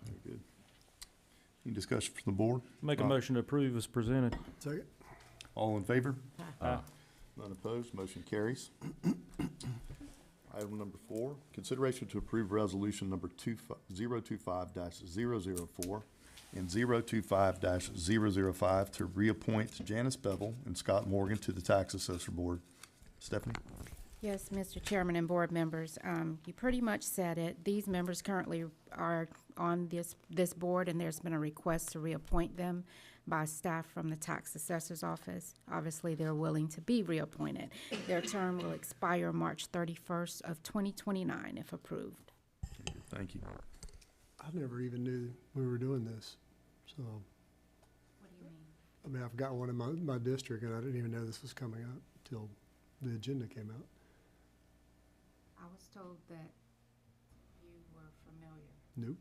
Very good. Any discussion from the board? Make a motion to approve as presented. Second. All in favor? Aye. None opposed, motion carries. Item number 4, consideration to approve resolution number 025-004 and 025-005 to reappoint Janice Bevel and Scott Morgan to the Tax Assessor Board. Stephanie? Yes, Mr. Chairman and board members, you pretty much said it. These members currently are on this board, and there's been a request to reappoint them by staff from the tax assessor's office. Obviously, they're willing to be reappointed. Their term will expire March 31st of 2029 if approved. Thank you. I never even knew we were doing this, so. What do you mean? I mean, I've got one in my district, and I didn't even know this was coming up till the agenda came out. I was told that you were familiar. Nope.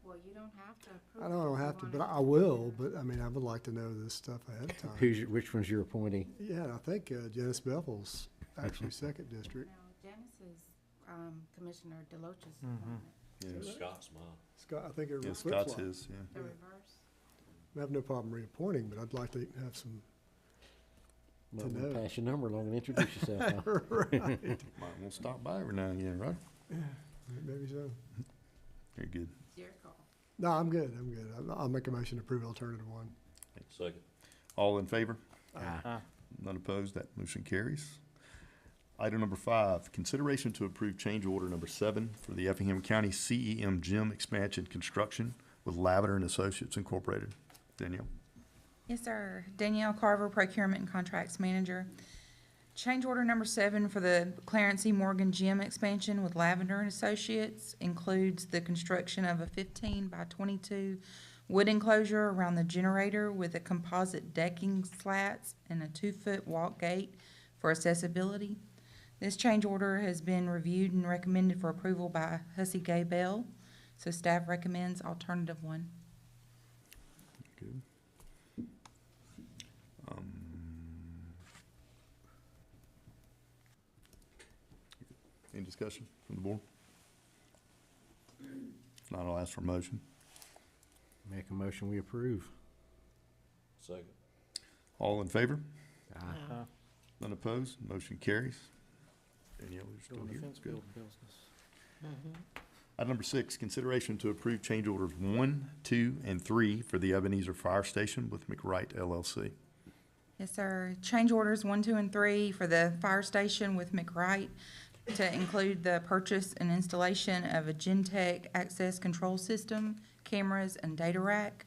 Well, you don't have to approve. I know I don't have to, but I will, but I mean, I would like to know this stuff ahead of time. Which one's your appointee? Yeah, and I think Janice Bevel's actually second district. No, Janice is Commissioner Deloach's Mm-hmm. appointment. Yes. Scott's mine. Scott, I think it Yeah, was Scott's flip-flop. his, yeah. The reverse. I have no problem reappointing, but I'd like to have some. Might know. want to pass your number along and introduce yourself. Huh? Right. Might want to stop by every now and again, right? Yeah, maybe so. Very good. It's your call. No, I'm good. I'll make a motion to approve alternative 1. Second. All in favor? Aye. None opposed, that motion carries. Item number 5, consideration to approve change order number 7 for the Effingham County CEM Gym Expansion Construction with Lavender and Associates Incorporated. Danielle? Yes, sir. Danielle Carver, Procurement and Contracts Manager. Change order number 7 for the Clarence E. Morgan Gym expansion with Lavender and Associates includes the construction of a 15 by 22 wood enclosure around the generator with a composite decking slats and a 2-foot walk gate for accessibility. This change order has been reviewed and recommended for approval by Hussey Gay Bell, so staff recommends alternative 1. Good. Any discussion from the board? If not, I'll ask for a motion. Make a motion, we approve. Second. All in favor? Aye. None opposed, motion carries. Danielle, you're still Doing the here? fence Good. building business. Item number 6, consideration to approve change orders 1, 2, and 3 for the Ebenezer Fire Station with McWright LLC. Yes, sir. Change orders 1, 2, and 3 for the fire station with McWright to include the purchase and installation of a Gentech access control system, cameras, and data rack,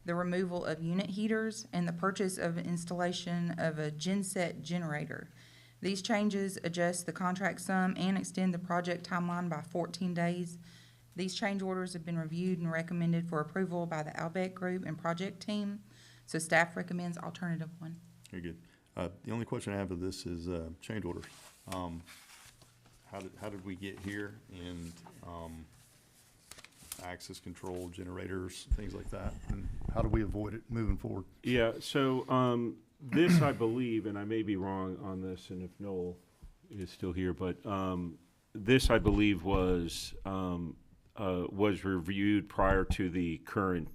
the removal of unit heaters, and the purchase of installation of a genset generator. These changes adjust the contract sum and extend the project timeline by 14 days. These change orders have been reviewed and recommended for approval by the Albeck Group and project team, so staff recommends alternative one. Very good. The only question I have of this is, change orders. How did we get here, and, access control, generators, things like that? And how do we avoid it moving forward? Yeah, so, this, I believe, and I may be wrong on this, and if Noel is still here, but, this, I believe, was reviewed prior to the current,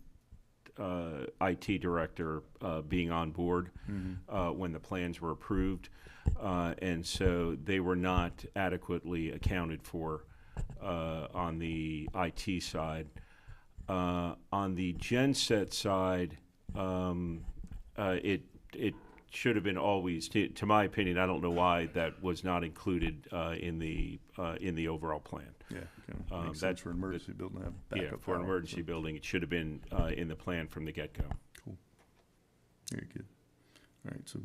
IT director, being on board, when the plans were approved. And so they were not adequately accounted for, on the IT side. On the genset side, it should have been always, to my opinion, I don't know why that was not included in the overall plan. Yeah, okay. Makes sense for an emergency building to have backup Yeah, for an power, emergency so. building, it should have been in the plan from the get-go. Cool. Very good. All right, so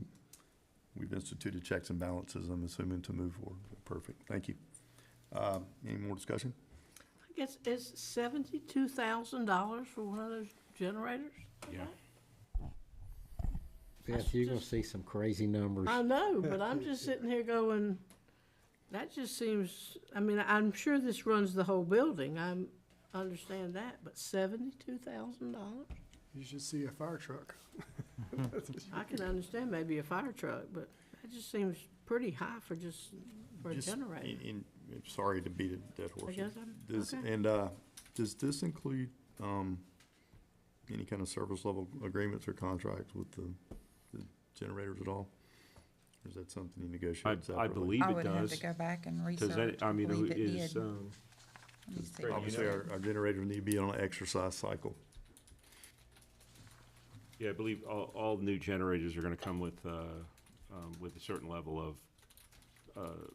we've instituted checks and balances, I'm assuming, to move forward. Perfect, thank you. Any more discussion? I guess it's $72,000 for one of those generators? Yeah. Beth, you're gonna see some crazy numbers. I know, but I'm just sitting here going, that just seems, I mean, I'm sure this runs the whole building, I understand that, but $72,000? You should see a fire truck. I can understand maybe a fire truck, but that just seems pretty high for a Just generator. Sorry to beat a dead horse. I guess okay. And, does this include, any kind of service level agreements or contracts with the generators at all? Or is that something you negotiate separately? I believe I it would have does. to go back and Does research. that, I mean, believe it is, did. Let me see. Obviously, our generators need to be on an exercise cycle. yeah, I believe all new generators are gonna come with a certain level of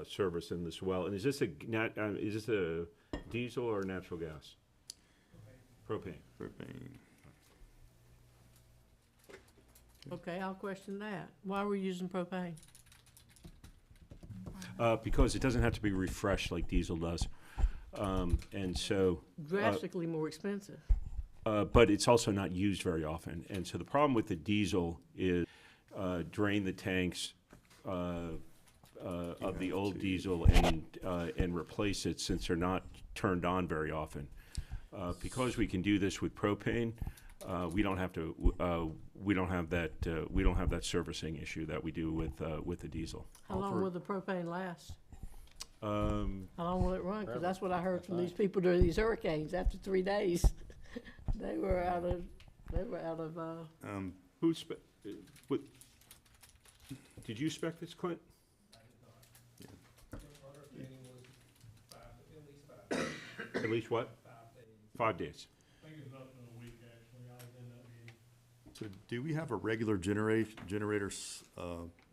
service in this well. And is this a diesel or natural gas? Propane. Propane. Okay, I'll question that. Why are we using propane? Because it doesn't have to be refreshed like diesel does. And so. Drastically more expensive. But it's also not used very often. And so the problem with the diesel is drain the tanks of the old diesel and replace it, since they're not turned on very often. Because we can do this with propane, we don't have that servicing issue that we do with the diesel. How long will the propane last? How long will it run? Because that's what I heard from these people during these hurricanes. After 3 days, they were out of. Who what? Did you spec this, Clint? At least what? 5 days. I think it's up to a week, actually. I was in that meeting. So do we have a regular generator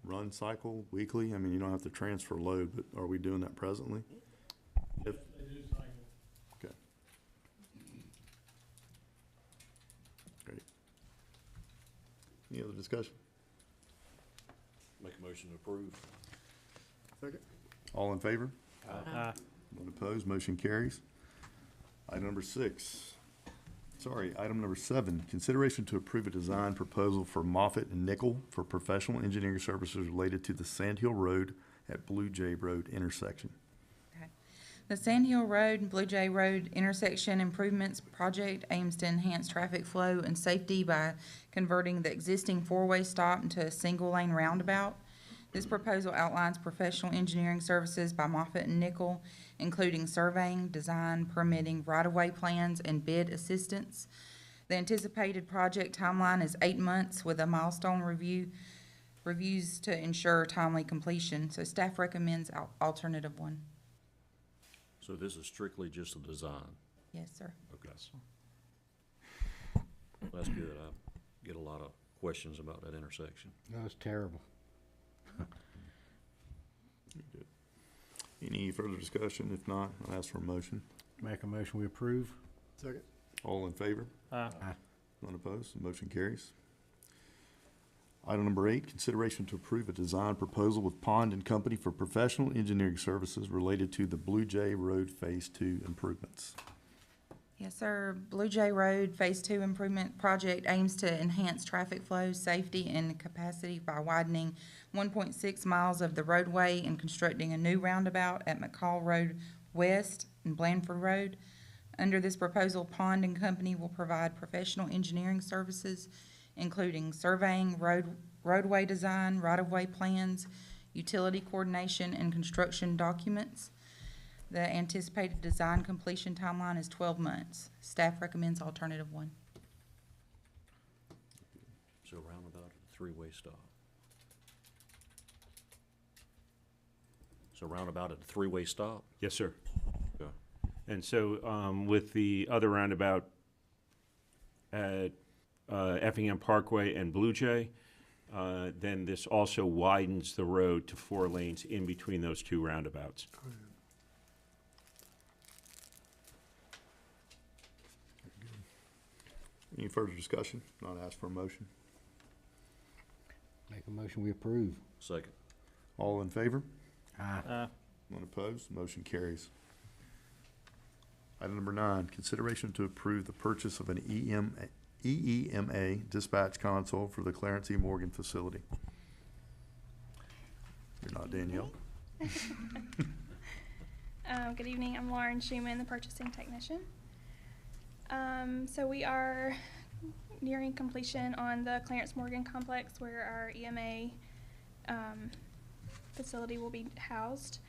run cycle weekly? I mean, you don't have to transfer load, but are we doing that presently? If, They do cycle. okay. Great. Any other discussion? Make a motion to approve. Second. All in favor? Aye. None opposed, motion carries. Item number 7, consideration to approve a design proposal for Moffett and Nickel for professional engineering services related to the Sand Hill Road at Blue Jay Road intersection. Okay. The Sand Hill Road and Blue Jay Road intersection improvements project aims to enhance traffic flow and safety by converting the existing four-way stop into a single-lane roundabout. This proposal outlines professional engineering services by Moffett and Nickel, including surveying, design, permitting, right-of-way plans, and bid assistance. The anticipated project timeline is 8 months with a milestone reviews to ensure timely completion. So staff recommends alternative 1. So this is strictly just a design? Yes, sir. Okay. That's good. I get a lot of questions about that intersection. No, it's terrible. Good. Any further discussion? If not, I'll ask for a motion. Make a motion, we approve. Second. All in favor? Aye. None opposed, the motion carries. Item number 8, consideration to approve a design proposal with Pond and Company for professional engineering services related to the Blue Jay Road Phase 2 improvements. Yes, sir. Blue Jay Road Phase 2 Improvement Project aims to enhance traffic flow, safety, and capacity by widening 1.6 miles of the roadway and constructing a new roundabout at McCall Road West and Blandford Road. Under this proposal, Pond and Company will provide professional engineering services, including surveying, roadway design, right-of-way plans, utility coordination, and construction documents. The anticipated design completion timeline is 12 months. Staff recommends alternative 1. So roundabout, a three-way stop. So roundabout at a three-way stop? Yes, sir. Okay. And so with the other roundabout at Effingham Parkway and Blue Jay, then this also widens the road to 4 lanes in between those 2 roundabouts. Any further discussion? Not ask for a motion. Make a motion, we approve. Second. All in favor? Aye. None opposed? Motion carries. Item number 9, consideration to approve the purchase of an EEMA dispatch console for the Clarence E. Morgan facility. You're not Danielle? Good evening, I'm Lauren Schumann, the purchasing technician. So we are nearing completion on the Clarence Morgan complex where our EMA facility will be housed.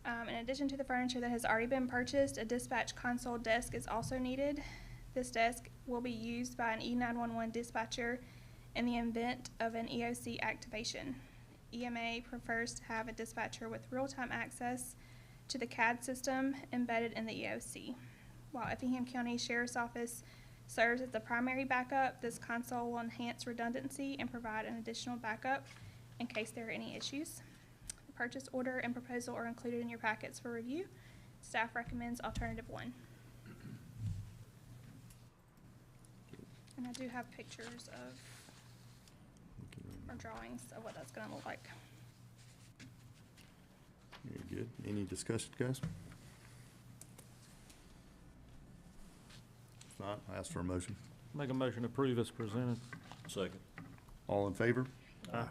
In addition to the furniture that has already been purchased, a dispatch console desk is also needed. This desk will be used by an E911 dispatcher in the event of an EOC activation. EMA prefers to have a dispatcher with real-time access to the CAD system embedded in the EOC. While Effingham County Sheriff's Office serves as the primary backup, this console will enhance redundancy and provide an additional backup in case there are any issues. The purchase order and proposal are included in your packets for review. Staff recommends alternative 1. And I do have pictures of, or drawings of what that's going to look like. Very good. Any discussion, guys? If not, I ask for a motion. Make a motion to approve as presented. Second. All in favor? Aye.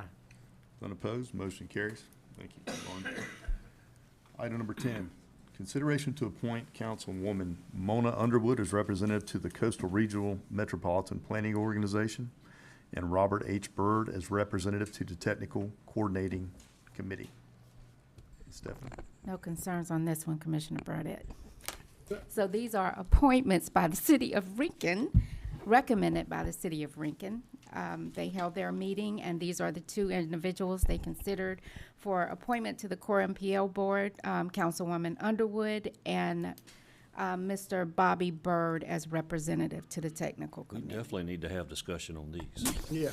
None opposed? Motion carries. Thank you, Lauren. Item number 10, consideration to appoint Councilwoman Mona Underwood as representative to the Coastal Regional Metropolitan Planning Organization and Robert H. Byrd as representative to the Technical Coordinating Committee. Stephanie? No concerns on this one, Commissioner Burdette. So these are appointments by the city of Rincon, recommended by the city of Rincon. They held their meeting, and these are the 2 individuals they considered for appointment to the Core MPL Board, Councilwoman Underwood and Mr. Bobby Byrd as representative to the technical We committee. definitely need to have discussion on these. Yeah.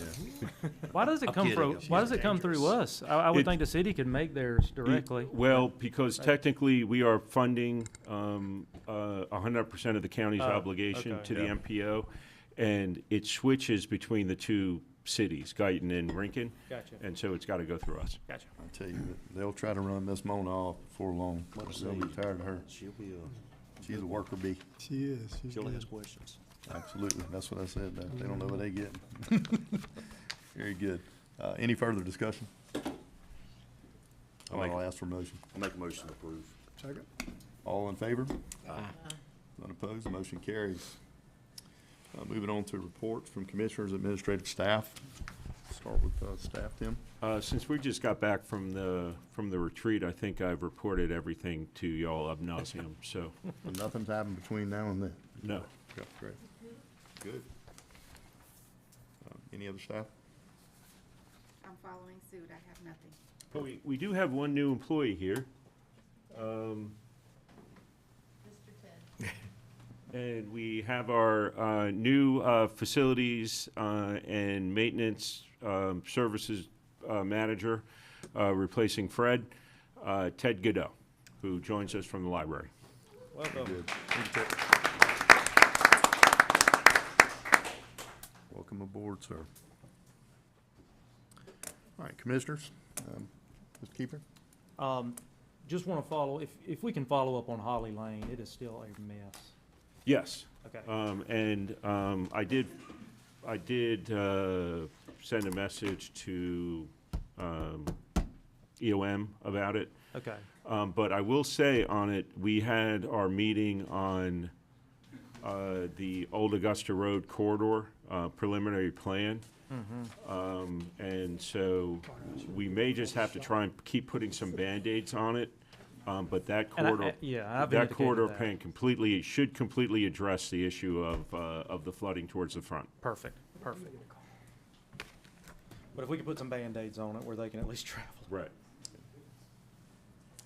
Why does it I'm come kidding. from, why does it come through us? I would It- think the city could make theirs directly. Well, because technically, we are funding 100% of the county's Oh, obligation okay. to the Yeah. MPO, and it switches between the 2 cities, Guyton and Rincon. Gotcha. And so it's got to go through us. Gotcha. I tell you, they'll try to run Miss Mona off before long. They'll be tired of her. She'll be She's a worker bee. She is. She's she'll good. ask questions. Absolutely. That's what I said. They don't know what they get. Very good. Any further discussion? I'll ask for a motion. I'll make a motion to approve. Second. All in favor? None opposed? Motion carries. Moving on to reports from commissioners, administrative staff. Start with staff, Tim. Since we just got back from the retreat, I think I've reported everything to y'all ab nauseum, so. So nothing's happened between now and then? No. Okay, great. Good. Any other staff? I'm following suit. I have nothing. Well, we do have one new employee here. And we have our new facilities and maintenance services manager replacing Fred, Ted Godot, who joins us from the library. Welcome. Good. Thank you, Ted. Welcome aboard, sir. All right, commissioners, Mr. Keeper? Just want to follow, if we can follow up on Holly Lane, it is still a mess. Yes. Okay. I did send a message to EOM about it. Okay. But I will say on it, we had our meeting on the Old Augusta Road corridor preliminary plan. And so we may just have to try and keep putting some Band-Aids on it. But that corridor, that corridor plan should completely address the issue of the flooding towards the front. Perfect. But if we could put some Band-Aids on it where they can at least travel. Right.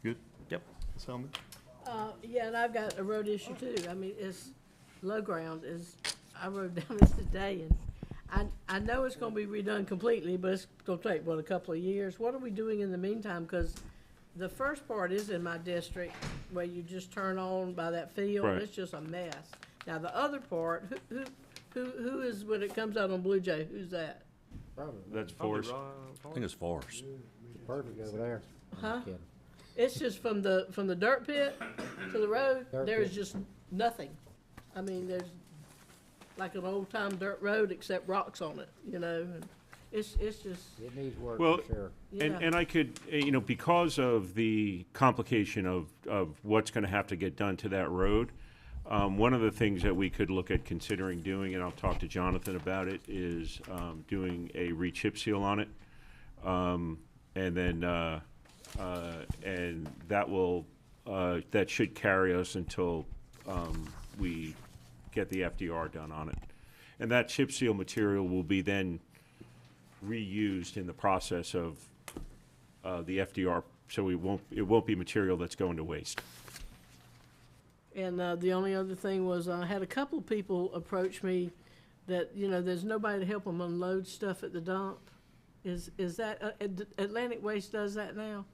Good? Yep. Ms. Hellman? Yeah, and I've got a road issue too. I mean, it's low ground I rode down this today, and I know it's gonna be redone completely, but it's gonna take, a couple of years. What are we doing in the meantime? Because the first part is in my district, where you just turn on by that field. Right. It's just a mess. Now, the other part, who is, when it comes out on Blue Jay, who's that? That's Forest. I think it's Forest. Perfect over there. Huh? Kidding. It's just from the dirt pit to the road, Dirt there's pit. just nothing. I mean, there's like an old-time dirt road except rocks on it, and it's just, It needs work Well, for sure. yeah. and I could, because of the complication of what's going to have to get done to that road, one of the things that we could look at considering doing, and I'll talk to Jonathan about it, is doing a re-chip seal on it. And then, and that should carry us until we get the FDR done on it. And that chip seal material will be then reused in the process of the FDR, so it won't be material that's going to waste. And the only other thing was, I had a couple of people approach me that, there's nobody to help them unload stuff at the dump. Is that, Atlantic Waste does that now?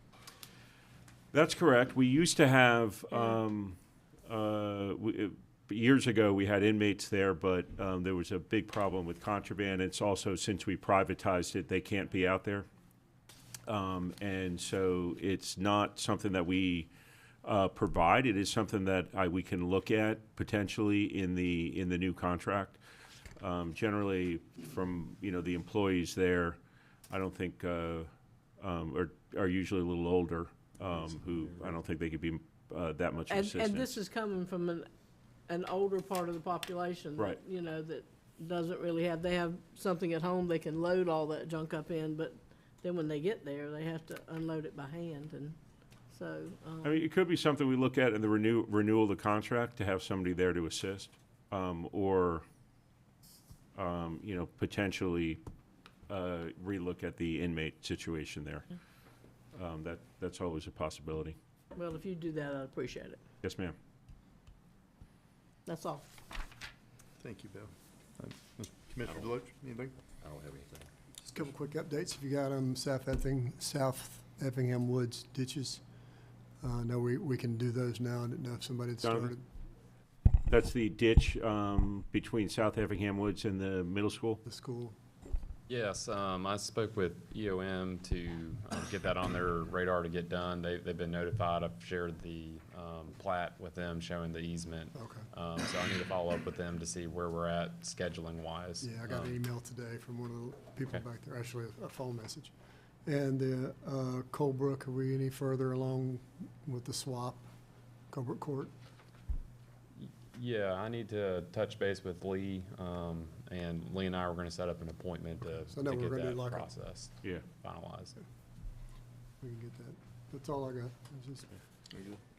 That's correct. We used to have, years ago, we had inmates there, but there was a big problem with contraband. It's also, since we privatized it, they can't be out there. And so it's not something that we provide. It is something that we can look at potentially in the new contract. Generally, from the employees there, I don't think are usually a little older, who I don't think they could be that much assistance. And this is coming from an older part of the population. Right. That doesn't really have, they have something at home they can load all that junk up in, but then when they get there, they have to unload it by hand, and so. I mean, it could be something we look at in the renewal of the contract to have somebody there to assist, or potentially relook at the inmate situation there. That's always a possibility. Well, if you do that, I'd appreciate it. Yes, ma'am. That's all. Thank you, Bill. Commissioner Deloach, anything? I don't have anything. Just a couple quick updates. If you got them, South Effingham Woods ditches. No, we can do those now. I didn't know if somebody had started. Donovan? That's the ditch between South Effingham Woods and the middle school? The school. Yes, I spoke with EOM to get that on their radar to get done. They've been notified. I've shared the plat with them showing the easement. Okay. So I need to follow up with them to see where we're at scheduling wise. Yeah, I got an email today from one of the people Okay. back there, actually a phone message. And the Colebrook, are we any further along with the swap, Colebrook Court? Yeah, I need to touch base with Lee, and Lee and I were gonna set up an appointment So to now we're get gonna do that like a- process Yeah. finalized. We can get that. That's all I got. It's just-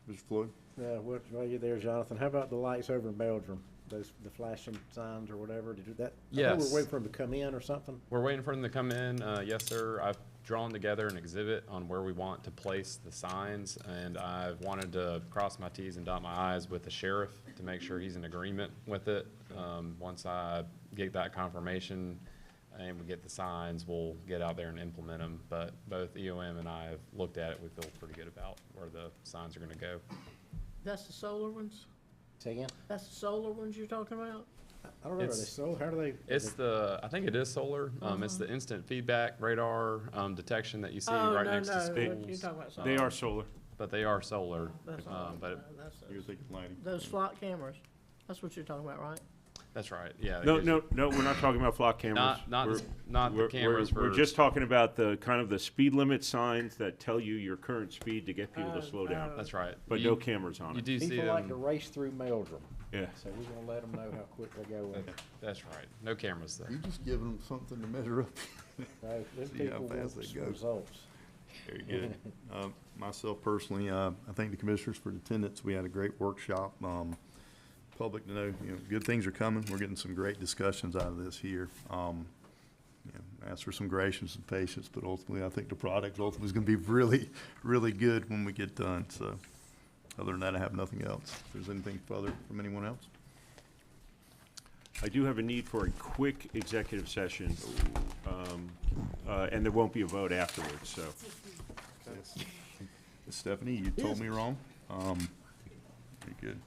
Mr. Floyd? Yeah, while you're there, Jonathan, how about the lights over in Belgium? The flashing signs or whatever, did you do that? I think Yes. we're waiting for them to come in or something. We're waiting for them to come in. Yes, sir. I've drawn together an exhibit on where we want to place the signs, and I've wanted to cross my Ts and dot my Is with the sheriff to make sure he's in agreement with it. Once I get that confirmation and we get the signs, we'll get out there and implement them. But both EOM and I have looked at it. We feel pretty good about where the signs are gonna go. That's the solar ones? Say again? That's the solar ones you're talking about? I don't know, are they It's- solar? How do they? It's I think it is solar. It's the instant feedback radar, detection that you see Oh, right no, next to no, schools. you're talking about They solar. are solar. But they are solar, That's but You're thinking lighting. those flock cameras. That's what you're talking about, right? that's right, yeah. No, we're not talking about flock cameras. Not We're- the we're- cameras We're for- just talking about the, kind of the speed limit signs that tell you your current speed to get people to slow down. That's right. But no cameras on You it. do see People like to them, race through Meldrum. Yeah. So we're gonna let them know how quick they go. that's right, no cameras there. You're just giving them something to measure up. No, them See how people fast want they go. results. Very good. Myself personally, I thank the commissioners for the attendance. We had a great workshop. Public to know, good things are coming. We're getting some great discussions out of this here. Ask for some gracious and patience, but ultimately, I think the product ultimately is gonna be really, really good when we get done. So, other than that, I have nothing else. If there's anything further from anyone else? I do have a need for a quick executive session, and there won't be a vote afterwards, so. Stephanie, you told me wrong. Very good.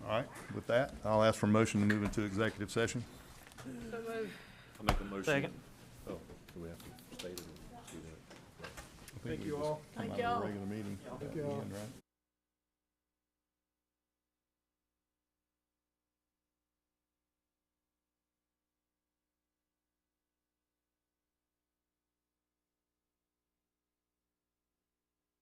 All right, with that, I'll ask for a motion to move into executive session. So moved. I'll make a motion. Second. Oh, do we have to state it? or do that? I think Thank we you just all. come Thank out of a y'all. Regular meeting.